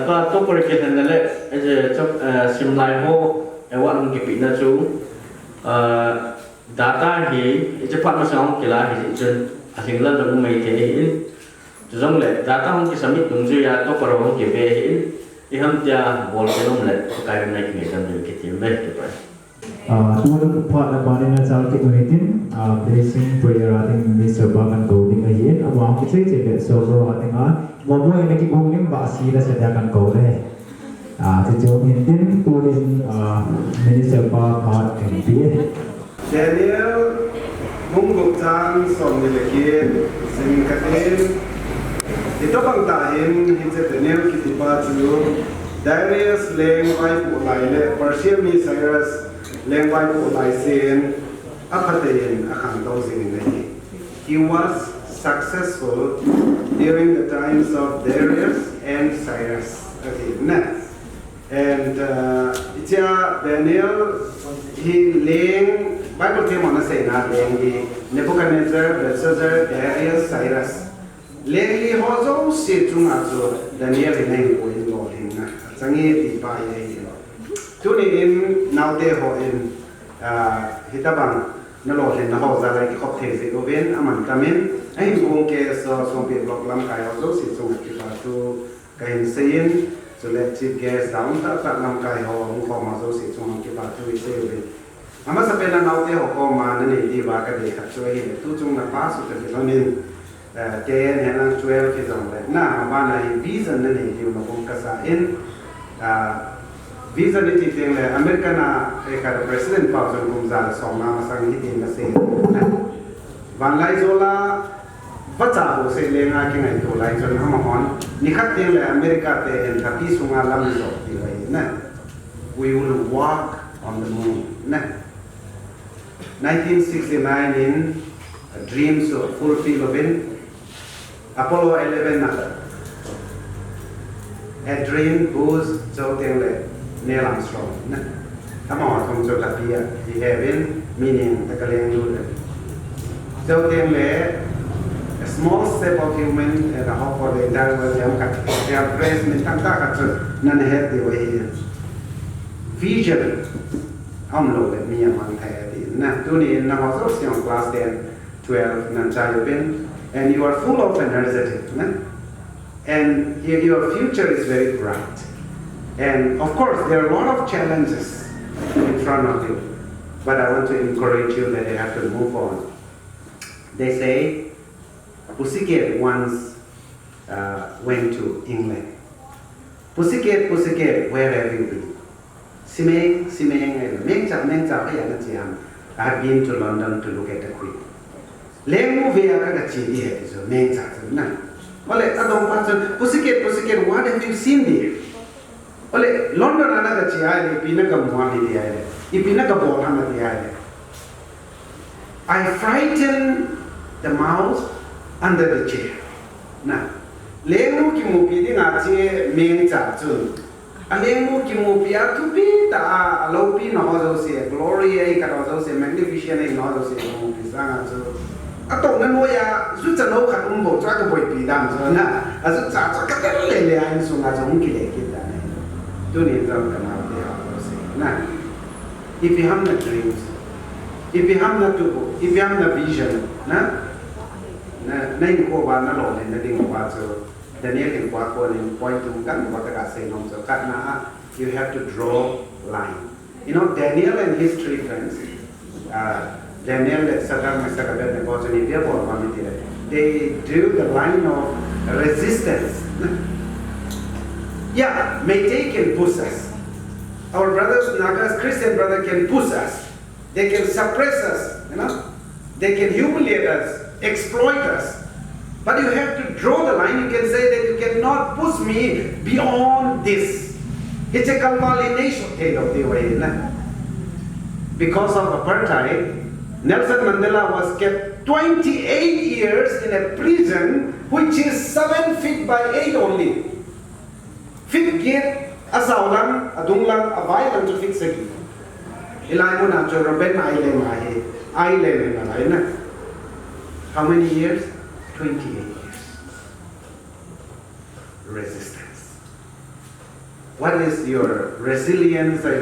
Và tôi có thể thấy là trong sim lai ho ewan cái pin chú data thì cái phát nó xong cái là thì trên hình lên được mấy thế hiện trong lệ data không cái submit đúng chưa ya tôi có không cái về hiện thì hôm cha bol cái nông lệ cái này cái trong cái tiền về cái vậy. Tuan part about in a child meeting, blessing prayer I think Mr. Bagan Golding again. Awang kita cakap solo I think Momo yang lagi bungin Ahsi dah sediakan kau deh. Sejauh meeting tuan Minister Part MP. Daniel Munggutan Somnilekin Singkatin itu bangtahin hingga Daniel kitipa tu Darius Leng Waipu Laile Persian Cyrus Leng Waipu Laisen Apatein akan tahu sini. He was successful during the times of Darius and Cyrus. Okay, next. And Daniel he Leng Bible came on a say na Leng Nebuchadnezzar, Belshazzar, Darius, Cyrus. Leng li hozo si tungazo Daniel Leng ko in Lord in na. Sangi di pa ye. Tuni in now they ho in hitabang na Lord in na ho za like hop these go ven aman kamin ai kung KSO Songpi block lam kai hozo si tunga ki pa tu kain sein so let chief guest down ta lam kai ho ko ma zo si tunga ki pa tu se ven. Ama sa pena now they ho ko ma na ni di ba ka de khat choi tu chung na pa su te lo ni 10 and 12 is on that. Now, one visa nani you know kasa in visa ni thing le American ka president pa so kumza so na sang ni tin na se. Van lai zola bacha ho se le nga ki ngai to lai zon ha hon ni khat tin le America te en ka pi sunga lam so ti lai na. We will walk on the moon. Na. 1969 in dreams of fulfill in Apollo 11 a dream goes so Neil Armstrong. Come on, from Zotapia, the heaven, meaning the Kaleng. So a small step of human and a hope for the entire world. They have praised me, none had the way. Vision. I'm loaded me among Thai. Tuni in the house of class 10, 12, Nanchayobin. And you are full of energy, and your future is very bright. And of course, there are a lot of challenges in front of you, but I want to encourage you that you have to move on. They say, Pussycat once went to England. Pussycat, Pussycat, where have you been? Simeng, I have been to London to look at the Queen. Leng movie aga chidi hai so main cha na ole adong pa pussycat what have you seen there ole London ana ga chi ai pina ka muha ni dia ai ipina ka bol hama dia ai I frightened the mouse under the chair na leng ki movie di nga che main cha chu a leng ki movie a tu pi ta lo pi no ho se glory ai ka ho se magnificent ai no ho se movie sa nga chu atau nan ya sudah no kat umbo cakap boy pidam so na asu cakap kan lele ain sunga jong kile kita ne tu ni dalam kenal dia nah if you have the dreams if you have the vision na nai ko ba na lo le na ding wa so Daniel can kwa ko ni point tu kan wa ka say nom so kat na you have to draw line. You know Daniel and his three friends Daniel Sadam Masakabet Boston India they drew the line of resistance. Yeah, they can push us. Our brothers, Nagas, Christian brother can push us. They can suppress us, you know. They can humiliate us, exploit us. But you have to draw the line. You can say that you cannot push me beyond this. It's a Kalvalination tale of the way. Because of apartheid, Nelson Mandela was kept 28 years in a prison which is 7 feet by 8 only. 5th gate, asaulan, adunglan, availan to fix again. Ilai na cho Robben Island. How many years? 28 years. Resistance. What is your resilience or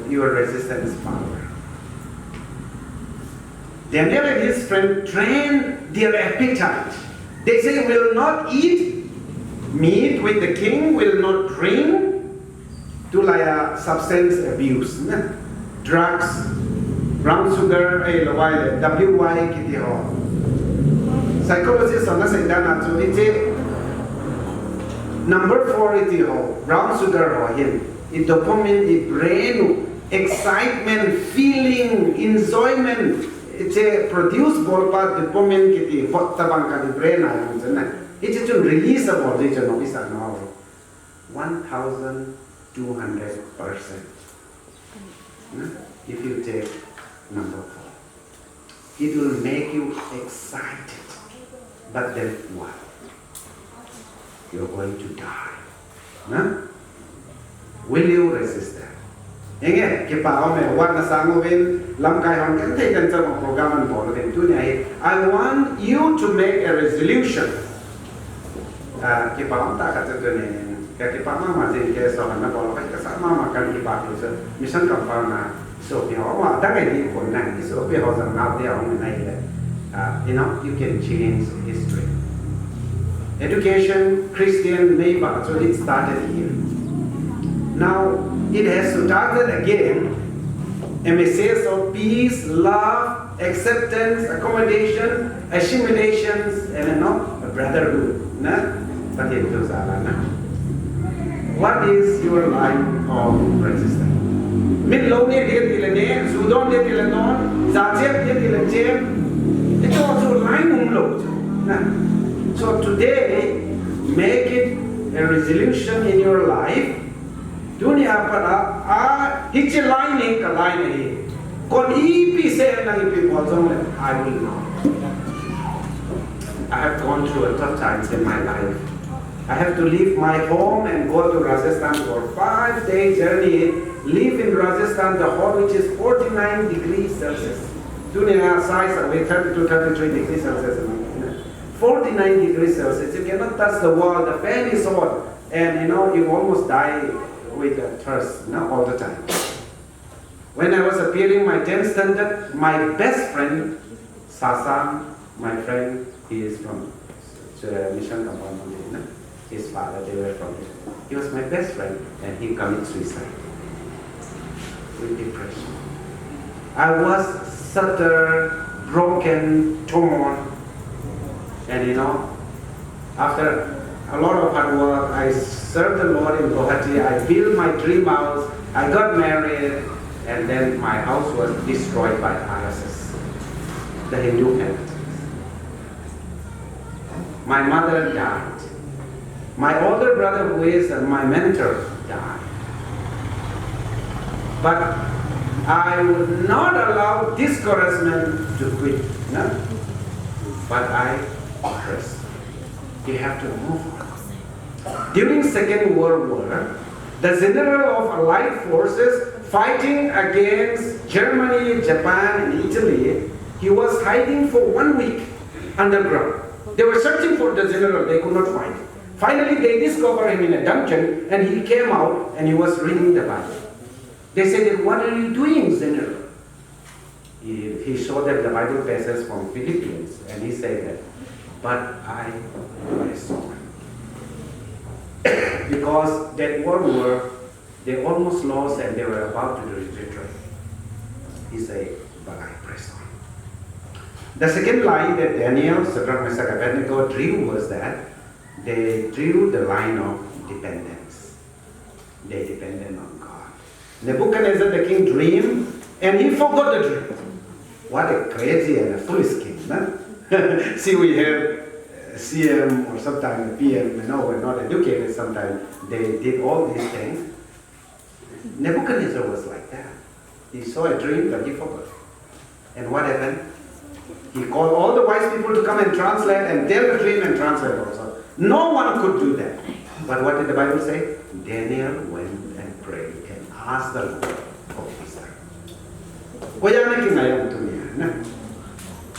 your resistance power? Daniel and his friend trained their appetite. They say, will not eat meat with the king, will not drink, to like substance abuse, drugs, brown sugar, WY, kitty ho. Psychologists on the same time, so it's number 4 is brown sugar ho him. It dopamine, it brain, excitement, feeling, enjoyment. It's a produce ball part dopamine kitty hot tabang ka di brain items na. It's to release a ball it's no is now 1,200%. If you take number 4, it will make you excited. But then what? You're going to die. Will you resist that? I want you to make a resolution. You know, you can change history. Education, Christian, neighbor, so it started here. Now, it has started again. A message of peace, love, acceptance, accommodation, assimilations, and a brotherhood. What is your line of resistance? It's also line So today, make it a resolution in your life. Dunia pada it's a line ka line kon ipi say na ipi I will not. I have gone through a tough times in my life. I have to leave my home and go to Rajasthan for 5-day journey. Live in Rajasthan, the hot which is 49 degrees Celsius. Dunia size away 30 to 33 degrees Celsius. 49 degrees Celsius. You cannot touch the wall. The fan is hot, and you almost die with thirst, all the time. When I was appearing my 10th standard, my best friend, Sasam, my friend, he is from Mission Compound. His father, they were from it. He was my best friend, and he committed suicide with depression. I was such a broken, torn, and after a lot of hard work, I served the Lord in Guwahati. I built my dream house. I got married, and then my house was destroyed by RSS, the Hindu fanatics. My mother died. My older brother, who is my mentor, died. But I would not allow discouragement to quit. No? But I press. You have to move on. During Second World War, the general of Allied forces fighting against Germany, Japan, and Italy, he was hiding for 1 week underground. They were searching for the general, they could not find him. Finally, they discovered him in a dungeon, and he came out and he was reading the Bible. They said, "What are you doing, general?" He showed them the Bible passages from Philippians, and he said that, "But I press on." Because that war, they almost lost and they were about to retreat. He said, "But I press on." The second line that Daniel, Shadrach, Meshach, Abednego drew was that they drew the line of dependence. They depended on God. Nebuchadnezzar the king dreamed and he forgot the dream. What a crazy and a foolish king. Huh? See, we have CM or sometimes PM, we're not educated sometimes. They did all these things. Nebuchadnezzar was like that. He saw a dream, but he forgot. And what happened? He called all the wise people to come and translate and tell the dream and translate also. No one could do that. But what did the Bible say? Daniel went and prayed and asked the Lord for wisdom.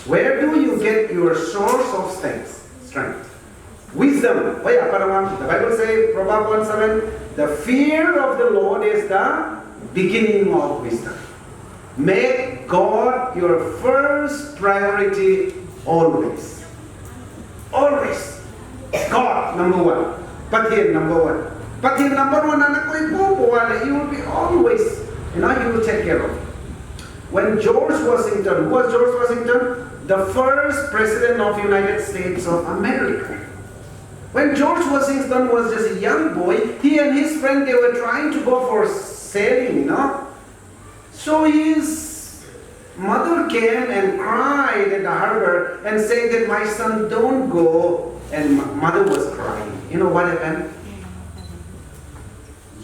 Where do you get your source of strength? Wisdom. The Bible says, Proverbs 1:7, the fear of the Lord is the beginning of wisdom. Make God your first priority always. Always. God, number one. Patin, number one. Patin, number one, you will be always, you will take care of. When George Washington, who was George Washington? The first president of United States of America. When George Washington was just a young boy, he and his friend, they were trying to go for sailing, So his mother came and cried at the harbor and said that my son, don't go. And mother was crying. You know what happened?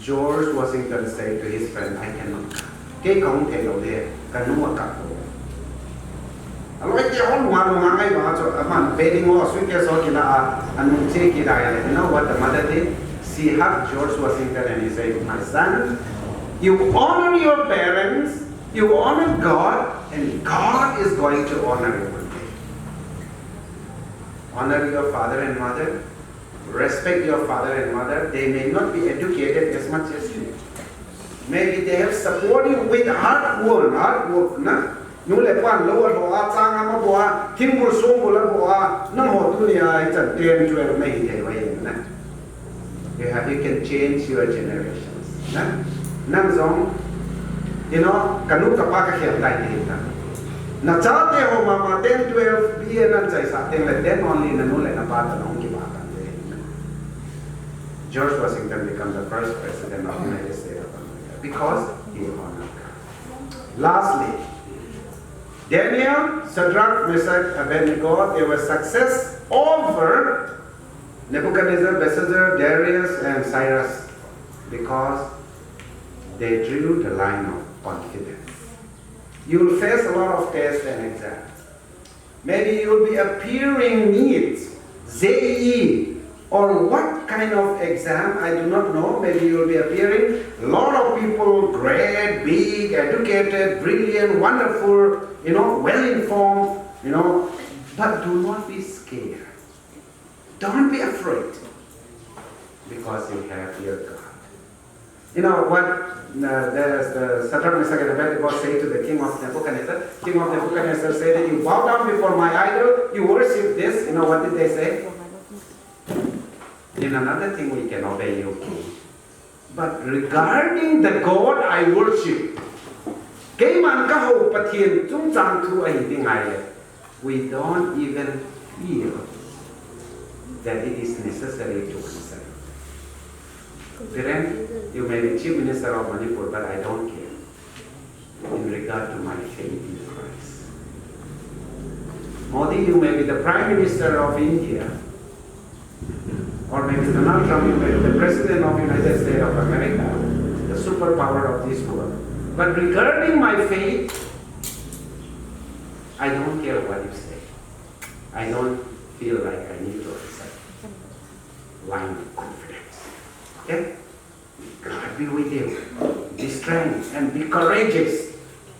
George Washington said to his friend, I cannot come. You know what the mother did? She hugged George Washington and he said, my son, you honor your parents, you honor God, and God is going to honor you one day. Honor your father and mother, respect your father and mother. They may not be educated as much as you. Maybe they have supported you with hard work, You can change your generations. Kanu kapaka kaya tayo na chate ho mama 10, 12 biye na chay sa ating then only na nula na bata na kibata. George Washington became the first president of the United States of America because he honored God. Lastly, Daniel, Shadrach, Meshach, Abednego, they were success over Nebuchadnezzar, Belshazzar, Darius, and Cyrus because they drew the line of confidence. You will face a lot of tests and exams. Maybe you will be appearing needs, ZE, or what kind of exam, I do not know. Maybe you will be appearing. A lot of people, great, big, educated, brilliant, wonderful, well-informed, but do not be scared. Don't be afraid because you have your God. You know what the Shadrach, Meshach, and Abednego say to the king of Nebuchadnezzar? King of Nebuchadnezzar said that you bow down before my idol, you worship this. You know what did they say? In another thing we can obey you, king. But regarding the God I worship, we don't even feel that it is necessary to answer. Viren, you may be chief minister of Manipur, but I don't care in regard to my faith in Christ. Modi, you may be the prime minister of India, or maybe Donald Trump, you may be the president of the United States of America, the superpower of this world. But regarding my faith, I don't care what you say. I don't feel like I need to accept line of confidence. Okay? God be with you. Be strong and be courageous.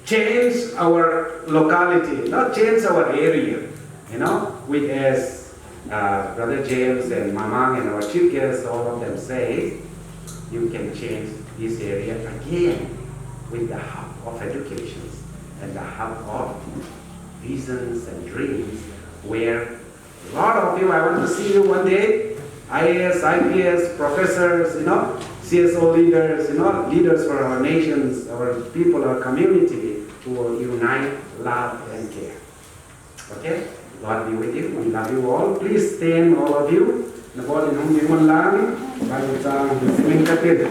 Change our locality, not change our area. With as Brother James and Mamang and our chief guests, all of them say, you can change this area again with the help of education and the help of visions and dreams, where a lot of you, I want to see you one day, IAS, IPS, professors, CSO leaders, leaders for our nations, our people, our community, who will unite, love, and care. Okay? God be with you. We love you all. Please stand, all of you. The body in whom you want lang. Bible sang, listening kapit.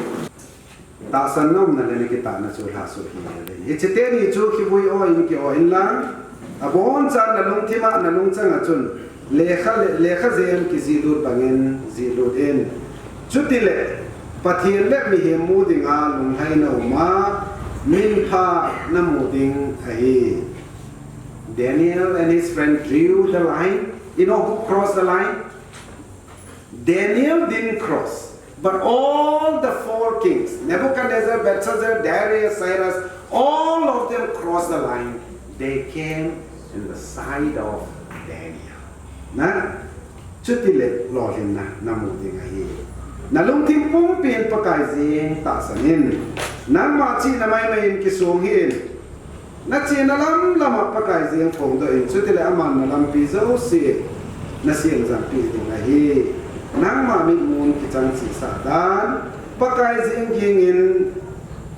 Ta san nom na le kita na su ha su hi. It's a ten chu ki vui o in ki o in lang. A bon chan na lung thima na lung chang a chun. Lekha zen ki zidur bangin zidur in. Chutile pathian le mi he mu ding a lung hai no ma min pha na mu ding ai. Daniel and his friend drew the line. You know who crossed the line? Daniel didn't cross, but all the four kings, Nebuchadnezzar, Belshazzar, Darius, Cyrus, all of them crossed the line. They came in the side of Daniel. Na chutile lohin na namuding ahi. Nalung timpung pin pakai zing ta sanin. Nang machi na may mayin kisunghin. Na chinalam lama pakai zing phong do in chutile aman nalam pizo si na siyang zampi ding ahi. Nang mami mun kitang si sadan pakai zing gingin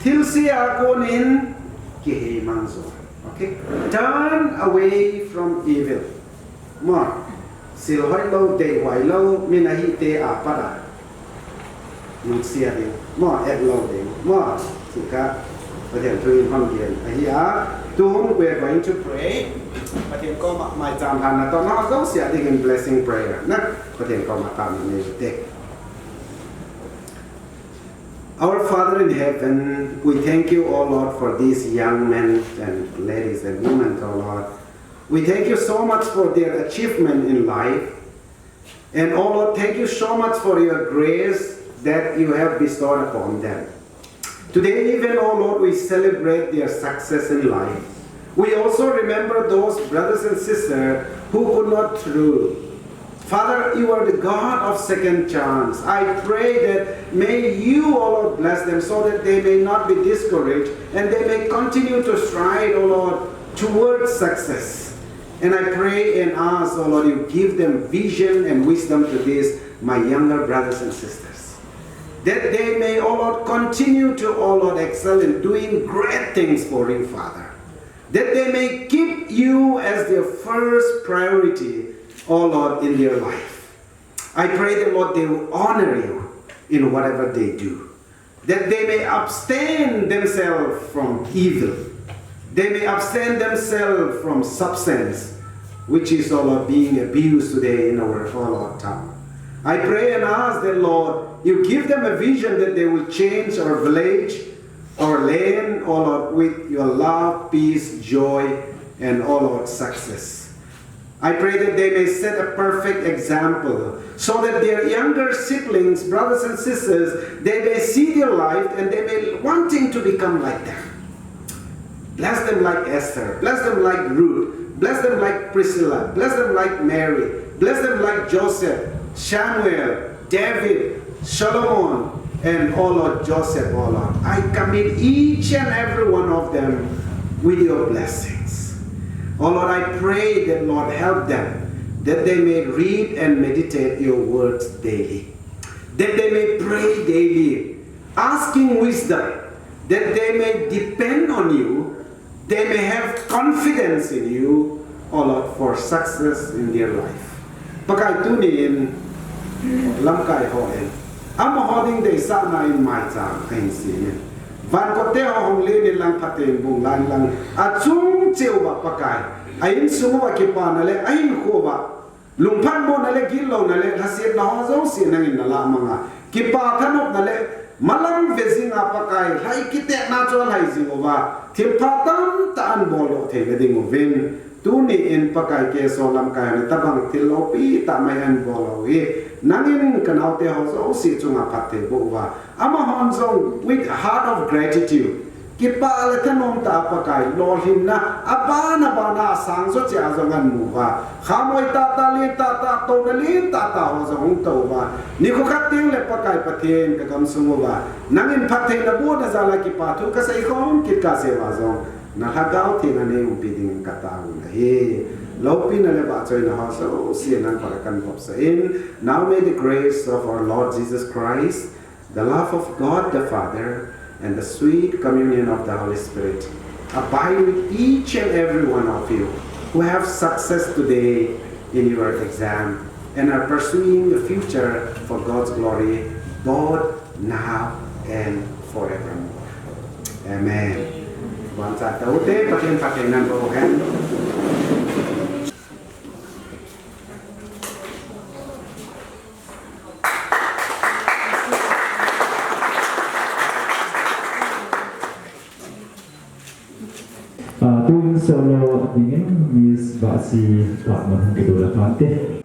tilsi akonin kihe mangzo. Okay, turn away from evil. Ma silhoy lo de wai lo minahi te apada. Yung siya din. Ma et lo de. Ma sika paten tuin hong yen. Ahiya to whom we are going to pray. Paten ko my jam hana to na go siya din in blessing prayer. Na paten ko matam ni te. Our Father in heaven, we thank you, O Lord, for these young men and ladies and women, O Lord. We thank you so much for their achievement in life. And, O Lord, thank you so much for your grace that you have bestowed upon them. Today, even, O Lord, we celebrate their success in life. We also remember those brothers and sisters who could not through. Father, you are the God of second chance. I pray that may you, O Lord, bless them so that they may not be discouraged and they may continue to strive, O Lord, towards success. And I pray and ask, O Lord, you give them vision and wisdom to these, my younger brothers and sisters. That they may, O Lord, continue to, O Lord, excel in doing great things for you, Father. That they may keep you as their first priority, oh Lord, in their life. I pray that, Lord, they will honor you in whatever they do. That they may abstain themselves from evil. They may abstain themselves from substance, which is, oh Lord, being abused today in our, oh Lord, town. I pray and ask that, Lord, you give them a vision that they will change our village, our land, oh Lord, with your love, peace, joy, and, oh Lord, success. I pray that they may set a perfect example so that their younger siblings, brothers and sisters, they may see their life and they may wanting to become like them. Bless them like Esther. Bless them like Ruth. Bless them like Priscilla. Bless them like Mary. Bless them like Joseph, Samuel, David, Solomon, and oh Lord, Joseph, oh Lord. I commit each and every one of them with your blessings. Oh Lord, I pray that, Lord, help them, that they may read and meditate your words daily. That they may pray daily, asking wisdom, that they may depend on you, they may have confidence in you, oh Lord, for success in their life. Pakai tunin, lamkai hoen. Amo holding day sana in my time, kain sinin. Van kote hong lini lang patin bung lan lang atsung chiu ba pakai ayin sungu ba kipa nale ayin ko ba lungpan mo nale gilo nale hasit na hozo si nangin nala mga kipa tanok nale malang vezing pakai hai kite na chol hai zingo ba tilpatam taan bolo the geding vin tuni in pakai KSO lam kai na tabang tilopi tamayan bolo nangin kanaute hozo si chunga pate bo ba ama honzong with heart of gratitude kipa le tanom ta pakai lohin na abana bana sang so cha zongan mu ba khamoi ta ta li ta ta to li ta ta hozong to ba ni ko kating le pakai pathen ka kam sungo ba nangin pathe na bo na zala kipa tu ka sai khom kit ka se wa zong na hagaw thi na ne upiding kata na he Lopi na leba choy na hoso sianan parakan popsa in. Now may the grace of our Lord Jesus Christ, the love of God the Father, and the sweet communion of the Holy Spirit abide with each and every one of you who have success today in your exam and are pursuing the future for God's glory, both now and forevermore. Amen. One sa taute pakin nan ko hen. Tuwing solo dingin Miss Ahsi Pak Mahmud Kedua Fatih.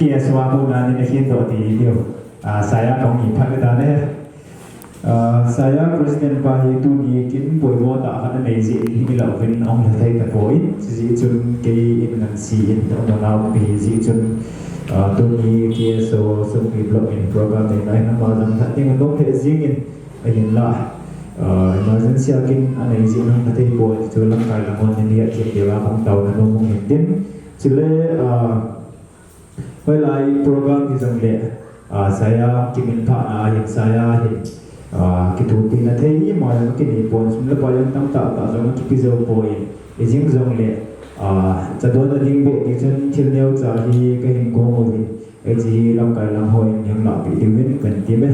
KSO bulan ini kita di saya kami pada saya Presiden Bayi itu dikin boleh tak akan amazing ini lah when orang letak the point sisi cun kei inansi untuk orang bezi cun tu ni KSO Songpi blog ini program ini lain nama zaman tak tinggal dongkezingin ayin lah emergency akin amazing orang letak point tu lang kalau mau niat jadi orang tahu nama mungkin sila เวลาโปรแกรมที่สำเร็จ saya kimin pha na hin saya hin ki thu pi na thei mo na ki ni pon sum le pa yang tam ta ta jong ki pi zo po in e jing jong le cha do na ding be ti chen thil neu cha hi ka hin ko mo hin e ji lam ka lam ho in yang la pi ti min kan ti be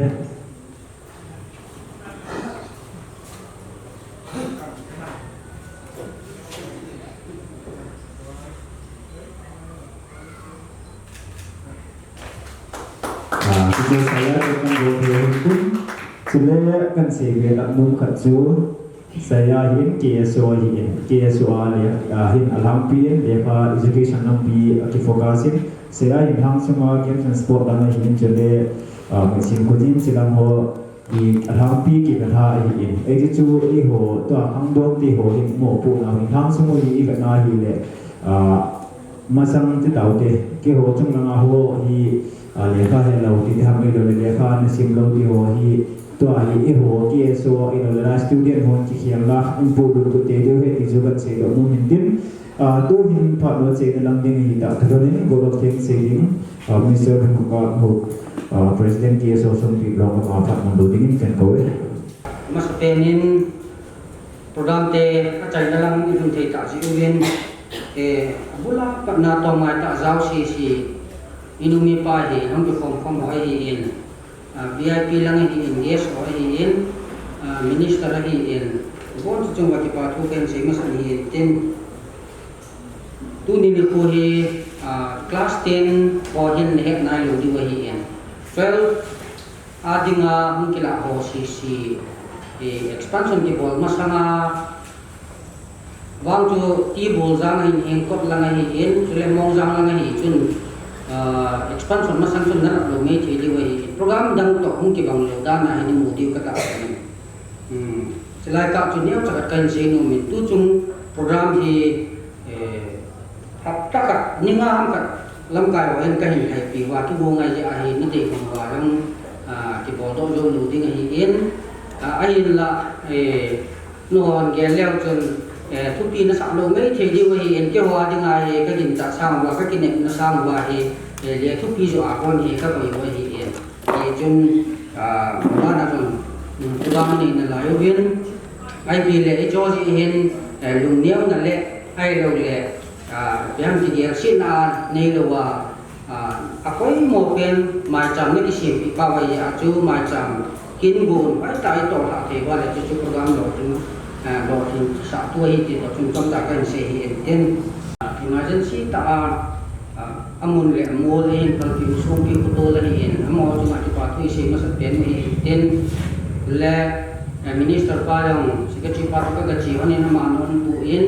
Jadi saya dengan guru itu sebenarnya kan saya nak mengkaji saya hin KSO ni hin alhamdulillah lepas education nampi aki fokusin saya hin hang semua game transport dan hin jadi mesin kucing silang ho di alhamdulillah kita dah hin itu iho tu hang dong ti ho hin mo pu na hin hang semua ni ikan na hin le masang tu tahu deh ke ho chung na ho hi lekha he lo ti ha me lo lekha na sim lo ti ho hi to ai e ho KSO in la student ho ki khiam la impo du ko te de he ti zo gat se lo mu min tin to hin pha lo che na lang ding hi ta thro ni go lo thing se ding minister ko ka ho president KSO Songpi lo ma pha mon do ding kan ko mas penin program te achai na lang idun te ta si uwen bula ka na to ma ta zau si inumi pa hi hang ko form ho hi in VIP lang hi in guest ho hi in minister hi in bon chung wa ki pa thu ken se mas hi ten tu ni ko hi class 10 ho hin he na lu di wa hi in 12 adinga hung kila ho si expansion ki bol masanga wang chu ti bol jang hin heng kot lang hi in chule mong jang lang hi chun expansion masang chun na lo me thi di wei program dang to hung ki bang lo da na ni mu tiu ka ta selai ka chu niam chakat kan se no mi tu chung program hi hap ta ka ninga ham ka lam kai wa hen ka hin hai pi wa ki bo ngai ji a hi na te khong wa ram ki bo do jo lu ding hi in a hin la no hon ge leo chun thu pi na sa lo me thi di wei in ke wa ding ai ka din ta sang wa ka ki ne na sang wa hi le thu pi jo a kon hi ka ko hi in e chun ba na chun program ni na la yo win ai bi le e jo ji hin lung niam na le ai lo le yang ti dia sin a nei lo wa a koi mo pen mai cham ni si pi pa wa ya chu mai cham kin bun ai tai to ha the wa le chu program lo tu lo tu sa tu hi ti to chung tam ta kan se hi en emergency ta amun le mo le in pal pi sum pi ko to le hi en amo chu ma ti pa tu se ma sa pen hi ten le minister pa yang secretary pa ka ga chi hone na ma non pu in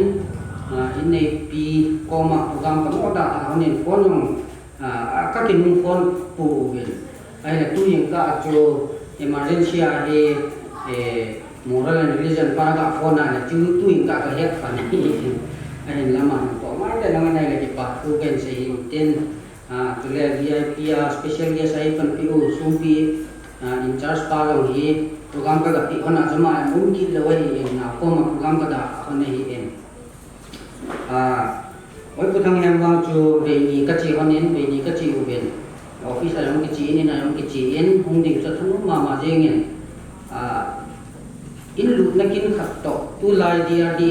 nei pi koma program ka mo da hone phone ng ka kin mung phone pu wen ai la tu yang ka chu emergency a he moral and religion pa ga phone na chu tu yang ka ka het pa ni ai la ma ko ma le na ngai le ki pa tu ken se hi ten tu le VIP special guest ai pan pi u Songpi in charge pa lo hi program ka ga pi hona jama mun ki le wa hi na koma program ka da hone hi en oi ko thang hem wang chu ve ni ka chi honen ve ni ka chi u ben office a yong ki chi ni na yong ki chi en hung ding cha thanu ma ma jeng en in lu na kin khat to tu lai dia di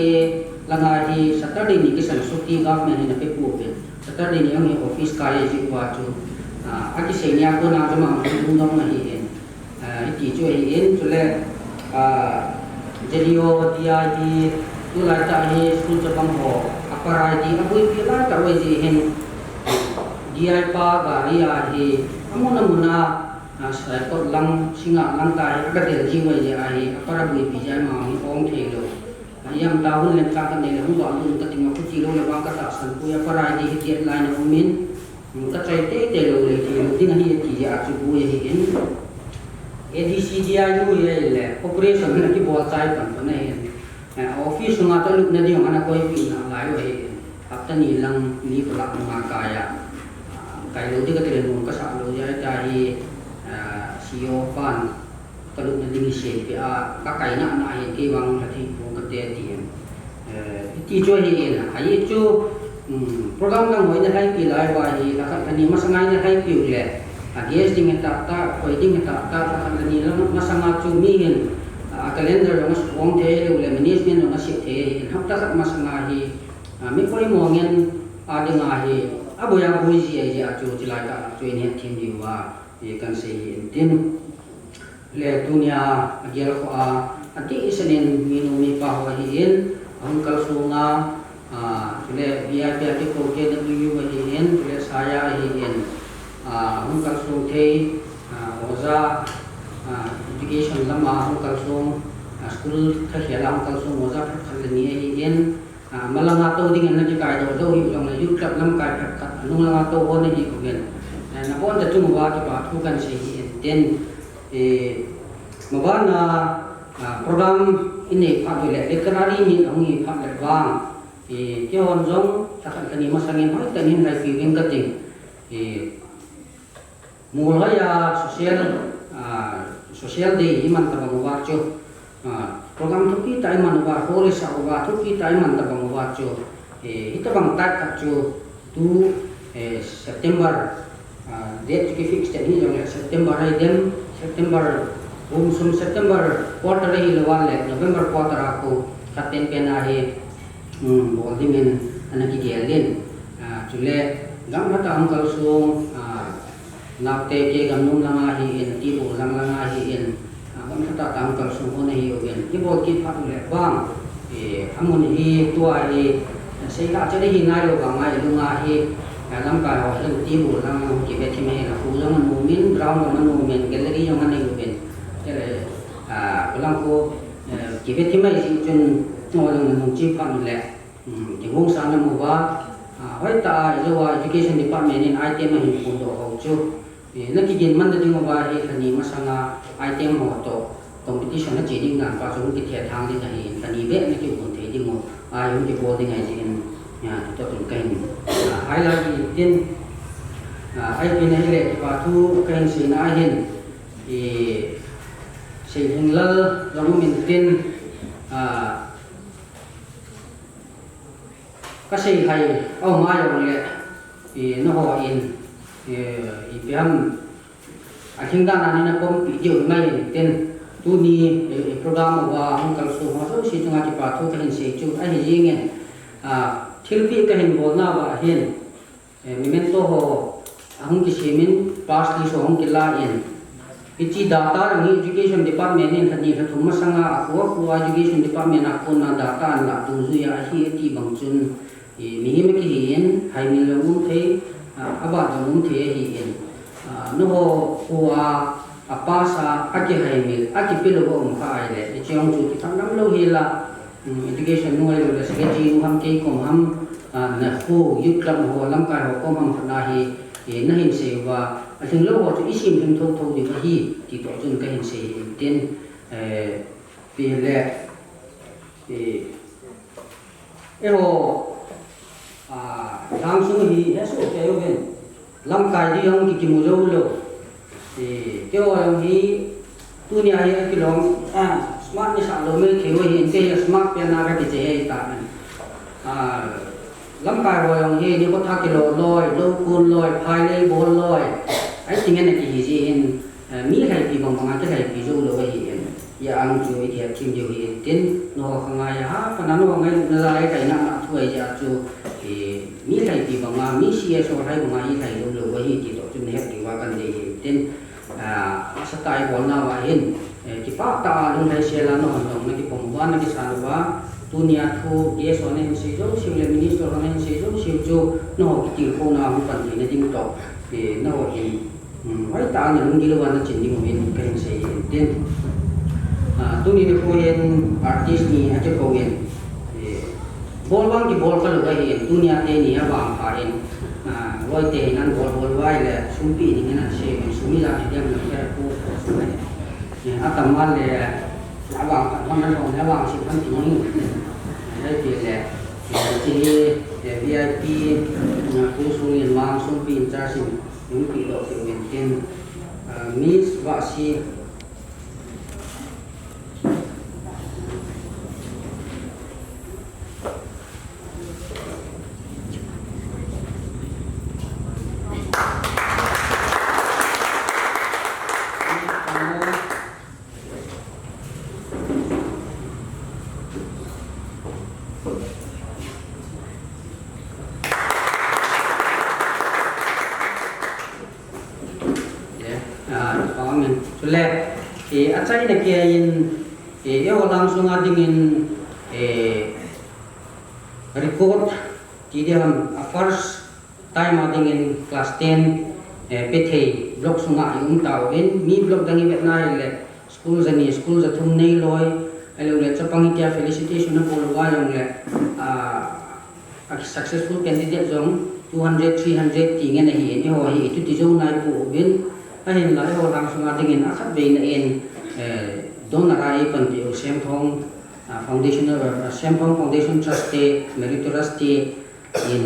langa hi Saturday ni ki san suti government ni na pe pu ben Saturday ni yong office ka ye ji wa chu a ki se ni a ko na jama mu dong na hi en ki chu hi en chu le jerio dia di tu lai ta hi school cha bang ho aparai di abui pi la ta wei ji hen dia pa ga ri a hi amuna muna sai ko lang singa lang ta ka de ji wei ji a hi apara bui pi ja ma hi ong the lo yam ta hun le ta ka ne le hu wa lu ta ting ku ji lo le ba ka ta san pu aparai di hi line of min ka chai te lo le ti lo ding hi ti ja chu bu hi hen ADC dia yu ye le operation na ki bo chai pan pa ne office nga ta luk na di ang koi pi na lai we apta ni lang ni pula ma kaya kai lo di ka tele mo ka sa lo ya ta hi CEO pan ka luk na di ni se pi ka kai na na hi ke wang la thi mo ka te ti ti cho hi na ai chu program lang mo na hai pi lai wa hi la ka ni ma sangai na hai pi le gas ding ta koi ding ta kan ni la masanga chu mi hin calendar ro mas ong the le management ro mas the hap ta masanga hi mi koi mo ngen adinga hi aboya buji ai ja chu chilai ka chu ni thim di wa ye kan se hin tin le dunia agel ko ati isanin minu mi pa ho hi in ang kalsunga le biya biya ti ko ke w hi in le saya hi in ang kalsung the oza education lama ang kalsung school khakhia ang kalsung oza khalani hi in malanga to ding na ji kai do do hi long la yu klap lam kai khat nung langa to ho na hi ko gen na bon da tu wa ki ba thu kan se hi in ten mabana program ini pha le literary ni angi pha le wang ke hon jong takhan kani masangin hoi tanin lai fi wing kating mul ya social day iman ta bang wa cho program thu ki tai man wa hore sa wa thu ki tai man ta bang wa cho ita bang ta ka cho tu September date ki fix ni jong September ai dem September sum September quarter hi lawal le November quarter ako katen pena hi bolding in anaki gelin chule gam hata angkal sung nakte ke gamnum langa hi in ti bo lang langa hi in gam hata angkal sung hone hi ogen ki bo ki phat le bang amun hi tua hi sei ka chade hi ngai lo ba ngai lunga hi lam ka ho hin ti bo lang ki be thi me la fu lang mumin brown man mumin gallery yang anai ogen ulang ko kibet timai si chun ngolang nung chi pan le jingong sang na mo ba hoi ta jowa education department in item hin pun do ho chu na ki gen man da jing ba he khani masanga item ho to competition na cheding na pa chu ki the thang ni hi khani be na ki bun the ding mo yung ki boarding ai jin ya to tun kai ni highlight tin ai pin ai le pa thu kai sin a hin sẽ hình lơ giống mình tin các sĩ hay ông mai rồi lệ thì nó họ in IPM hiện đang là nên có bị nhiều mai tin tu ni program và ông cần số họ số sĩ trong cái part thu cái hình sĩ chú ai gì nghe thiếu bị cái hình bộ nào và hiện mình to họ ông cái sĩ mình pass đi số ông cái la in Ichi data ang education department in khani kha thuma sanga ako education department ako na data la tuzu ya hi ti bangchun mi hi me ki hin hai mi lawum the aba jamum the hi in no ho apasa aki hai mi aki pilo bo kha ai le chiong chu ti tham lo hi la education no le se ji ham ke kom ham na ho yu klam ho lam ka ho kom ham na hi na hin se wa anh lâu họ chỉ xin thêm thâu thâu thì cái gì thì tổ chức cái hình sĩ tiên vì lệ thì ero đang xuống thì hết số cái bên làm cái gì ông kịp mua dâu lâu thì cái ông thì tu nhà ấy cái lòng smart như sao lâu mới thiếu hiện cái smart bên nào cái gì ấy ta làm cái rồi ông thì nếu có thắc cái lôi lâu côn lôi phai lấy bồn lôi ai chính cái này thì gì in mỹ hay bị bằng bằng cái hay bị dâu lâu vậy ya ang chu thì team điều hi tin nó không ai ha phần nào nó ngay nó ra cái nào thôi ya chu thì mỹ hay bị bằng mỹ CSO hay bằng ai hay dâu lâu vậy thì tổ chức này thì qua cái gì tin style bọn nào vậy cái phát ta luôn hay xe là nó hoàn toàn cái phòng quan cái sản phẩm dunia thu KSO này sẽ dâu siêu lên minister này sẽ dâu siêu chu nó cái chữ phone nào cũng cần thì nó tin tốt thì nó thì hỏi ta những cái lưu nó chỉ đi một bên cái hình sẽ tiên tôi đi được hiện artist ni aja kau hiện bol bang di bol kalau kau hiện dunia ni ya bang parin roy teh nan bol wai le Songpi ni kan se sumi lah dia nak kira aku ni atam mal le abang kan nan orang abang si kan tinggi le le jadi VIP aku sungin mang Songpi interasi những kỷ độ thì miền trên Miss Ahsi achai na kia in eo lang sunga dingin record tidam first time dingin class 10 pethe block sunga yung tao in mi block dangi betna le school za thum nei loi alo le chapang kia felicitation na pol wa yung le a successful candidate jong 200 300 tingen na hi ni ho hi tu ti zo nai pu bin a hin la ho lang sunga dingin a khat be na en don rai pan ti o sem thong foundation sem thong foundation trustee meritorious in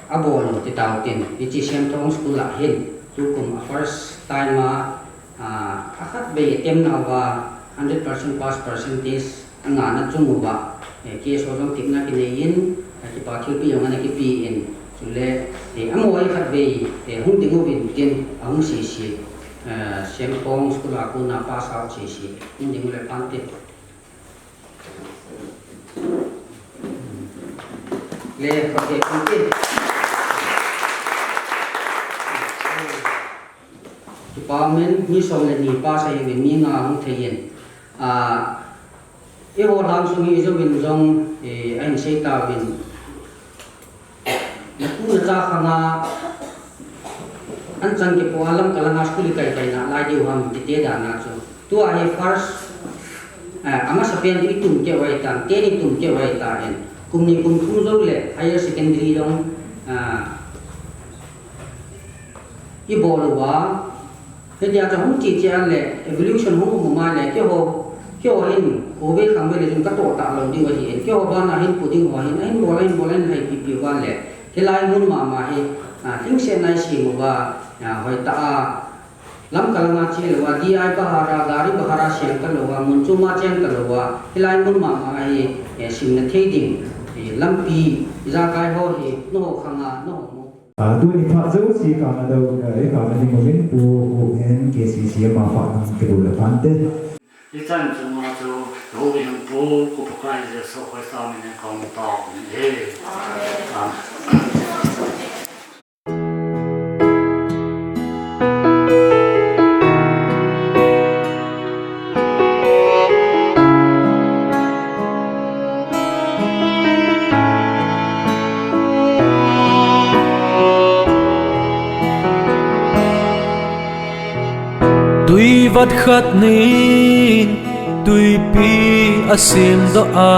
abol ti tao tin ti sem thong school la hin tu kum first time a khat be tem na wa 100% pass percentage anga na chung ba KSO jong tim na kinein ki pa thil pi yang na ki pi in chule amoi khat be hung dingo bin tin ahung si sem thong school a ku na pass out si hung dingo le pan ti le ko ke ki department ni som le ni pa sai bin mi nga hung thein eo lang sungi zo bin zong anh sei ta bin na ku za khanga an chang ke po alam kalanga school kai kai na lai diu ham ti te da na chu tu a he first ama sapian ti tum ke wai tan te ni tum ke wai ta en kum ni kum thu zo le higher secondary dong i bol wa he dia cha hung chi cha le evolution hung ma le ke ho in Kobe khang be le jum ka to ta lo ding wa hi kyo ba na hin puding wa hin hin bolen hai pi pi wa le helai mun ma he thing se nai si mo ba hoi ta lam kalanga chi le wa di ai bahara gari bahara siang ka lo wa mun chu ma chen ka lo wa helai mun ma he sim na thei ding lam pi za kai ho hi no khanga no mo tu ni pha zo si ka na do ka na ni mo bin pu hen KCC ma fa ke do le pan te 일단 좀 아주 로비는 보고 북한에서 활성화하는 강도 네. Tuy vật khát nín tuy pi asim do a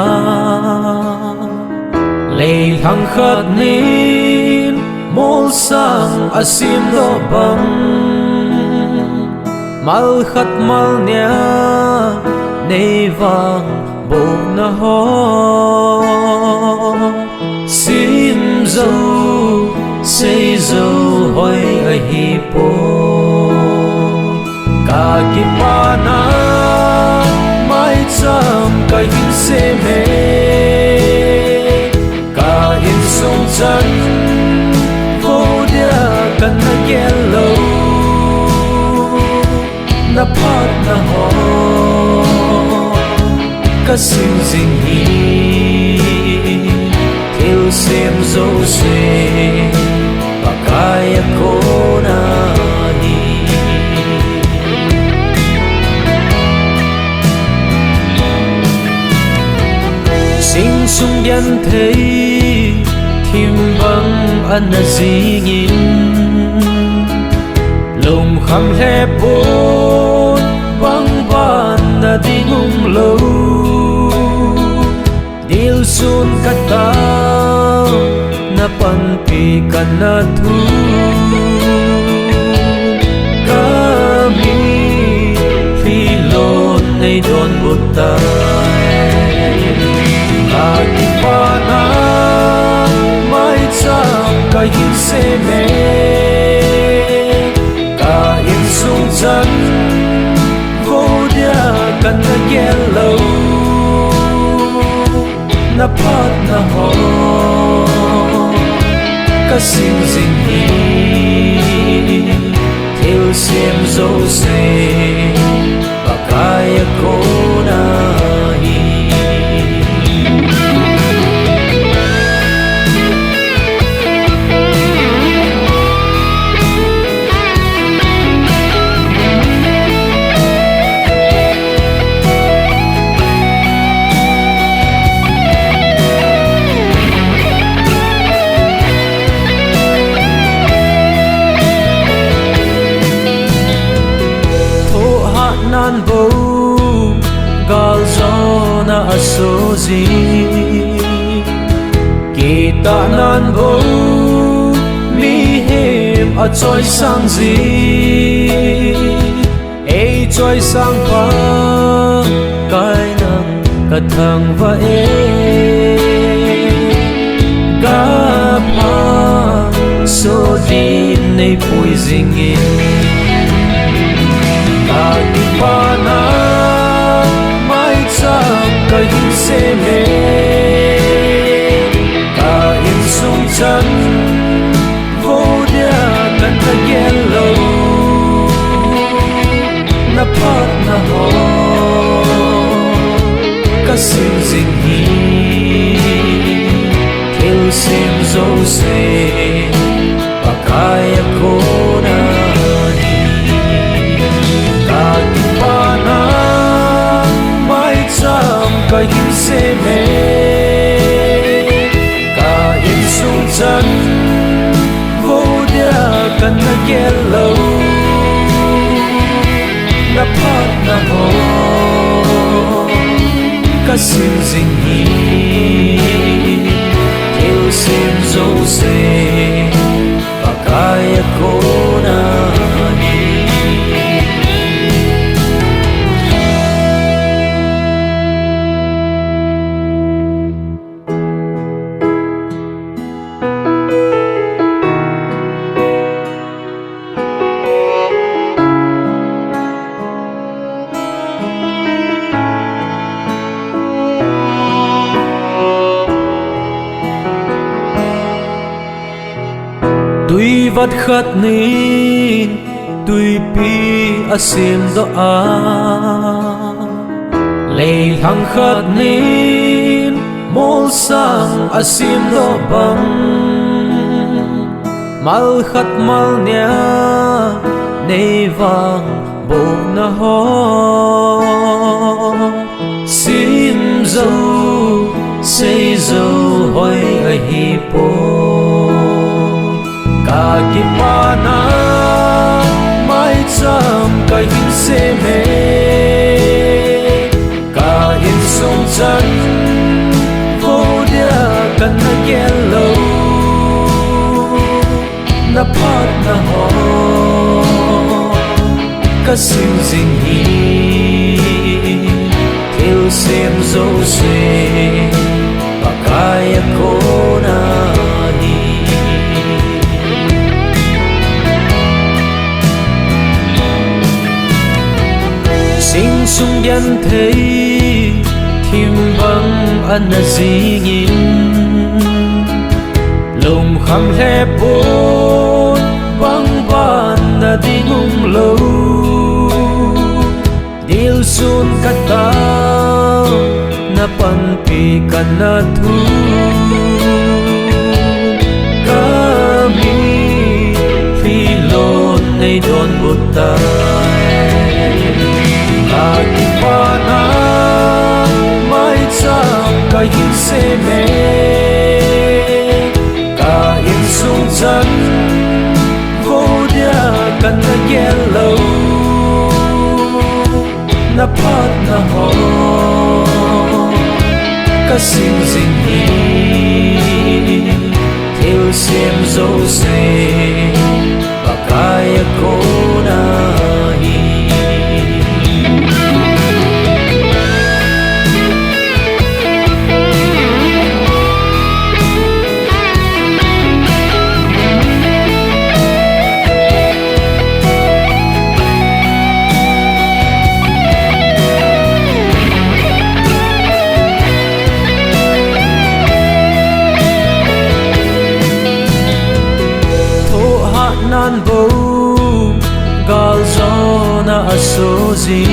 lei hang khát nín mol sang asim do bang mal khát mal nia nei vang bo na ho sim zo sei zo hoi a hi po ka ki pa na mai cham ka hin se me ka hin song chan vô dia kan na yellow na pat na ho ka sim sing hi til sem zo se pa kaya ko na sinh sung điên thấy thêm vắng ăn gì nhìn lồng khăm lẽ bốn vắng van na đi ngung lâu điều xuân cắt tao na pan pi kan na thu kami phi lon nay don bút tay Akipana mai cham ka hin se me ka in sung chan vô dia kan na yellow na pat na ho ka sing sing hi til sim zo se pa kaya ko na hi gal zona asozi kita nan bo mi hem a choi sang zi ei choi sang pa kai nang ka thang va e ga pa so din nei pui zing in ka ti pa na mai cham ka hin se me ka in sung chan vô dia kan ta yellow na pat na ho ka sim zing hi kel sim zo se pakaya ko na ni ka ti pa na mai cham ka hin se me ka in sung chan vô dia kan na yellow na pat na ho ka sim zing hi kel sim zo se pakaya ko na ni tuy vắt khát nín tuy pi asim do a lei hang khát nín mol sang asim do bang mal khát mal nia nei vang bo na ho sim zo sei zo hoi a hi po ka ki pa na mai cham ka hin se me ka in sung chan vô dia kan na yellow na pat na ho ka sim zing hi kel sim zo se pakaya ko na sing sung yan thấy thim băng an na zingin lồng kham he bốn băng ban na dingum lâu dil sun kata na pan pi kan na thu kami phi lon nay don butai ka ti pa na mai cham ka hin se me ka in sung chan vô dia kan na yellow na pat na ho ka sim zing hi kel sim zo se pakaya ko na hi nan bo gal zona asozi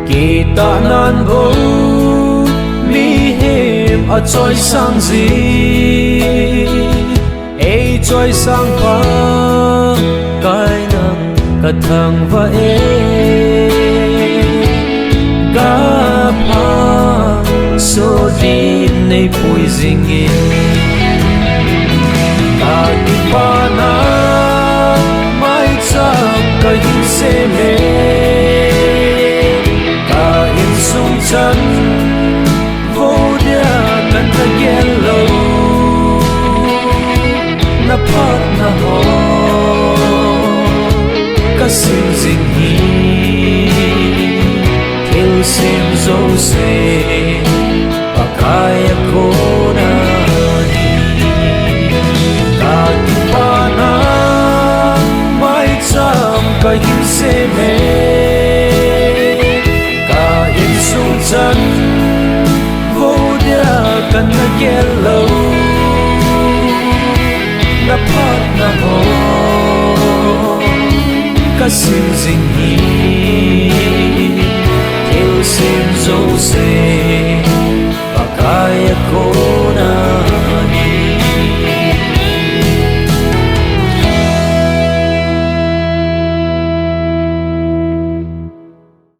kita nan bo mi hem a choi sang zi ei choi sang pa kai nang ka thang va e ga pa so din nei pui zing in ka ti pa na mai cham ka hin se me se pakaya ko na kakipana may cham kahim se me ka in sung chan vô dia kan na yellow na pat na ho kasim zing hi yêu sim dấu se